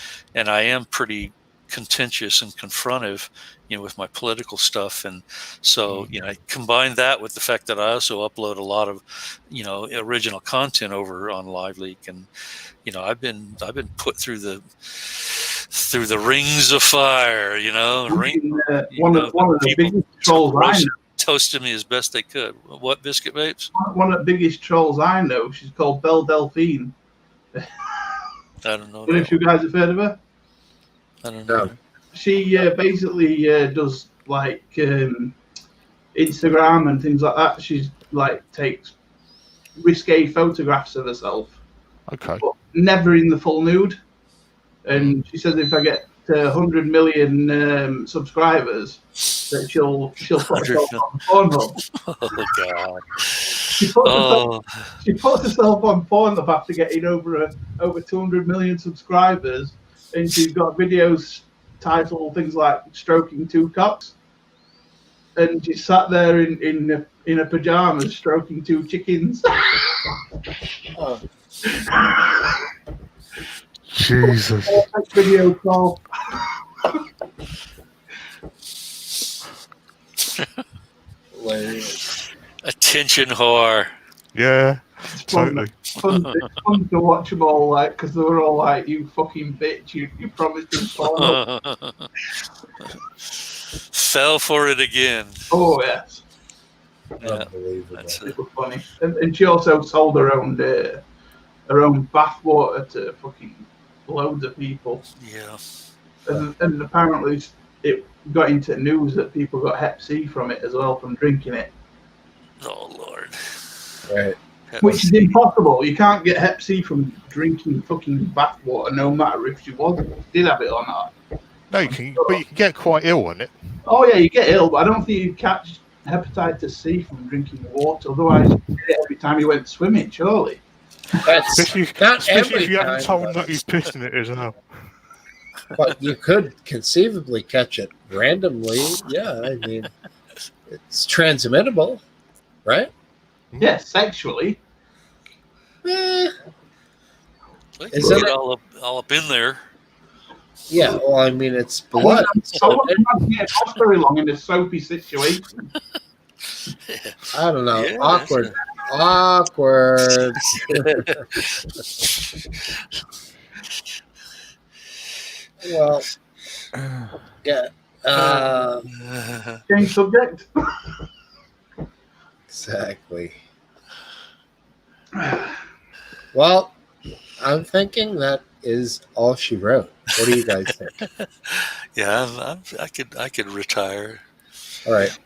I am pretty contentious and confrontive, with my political stuff. And so, I combine that with the fact that I also upload a lot of, original content over on LiveLeak. And, I've been put through the rings of fire, One of the biggest trolls I know. Toasted me as best they could. What, Biscuit Babes? One of the biggest trolls I know. She's called Belle Delphine. I don't know. I don't know if you guys have heard of her. I don't know. She basically does like Instagram and things like that. She's like takes risque photographs of herself, Okay. but never in the full nude. And she says if I get 100 million subscribers, that she'll put herself on Pornhub. Oh God! She puts herself on Pornhub after getting over 200 million subscribers, and she's got videos titled things like "Stroking Two Cocks," and she sat there in her pajamas stroking two chickens. Jesus. Video call. Attention whore. Yeah. Totally. It's fun to watch them all, like, because they were all like, "You fucking bitch! You promised him porn." Fell for it again. Oh yes, Yeah, Unbelievable. that's it was funny. And she also sold her own bath water to fucking loads of people. Yeah. And apparently it got into news that people got Hep C from it as well, from drinking it. Oh Lord. Right. Which is impossible. You can't get Hep C from drinking fucking bath water, no matter if you did have it or not. No, you can, but you can get quite ill on it. Oh yeah, you get ill, but I don't think you catch hepatitis C from drinking water. Otherwise, you get it every time you went swimming, surely. That's Especially if you haven't told them that you've pissed in it as well. but you could conceivably catch it randomly. Yeah, I mean, it's transmittable, right? Yes, sexually. Eh, Like, Is get it- all up in there. yeah, well, I mean, it's blood. I wouldn't imagine it last very long in a soapy situation. I don't know. Yeah, Awkward. Awkward. Well, yeah. Change subject. Exactly. Well, I'm thinking that is all she wrote. What do you guys think? Yeah, I could retire. All right.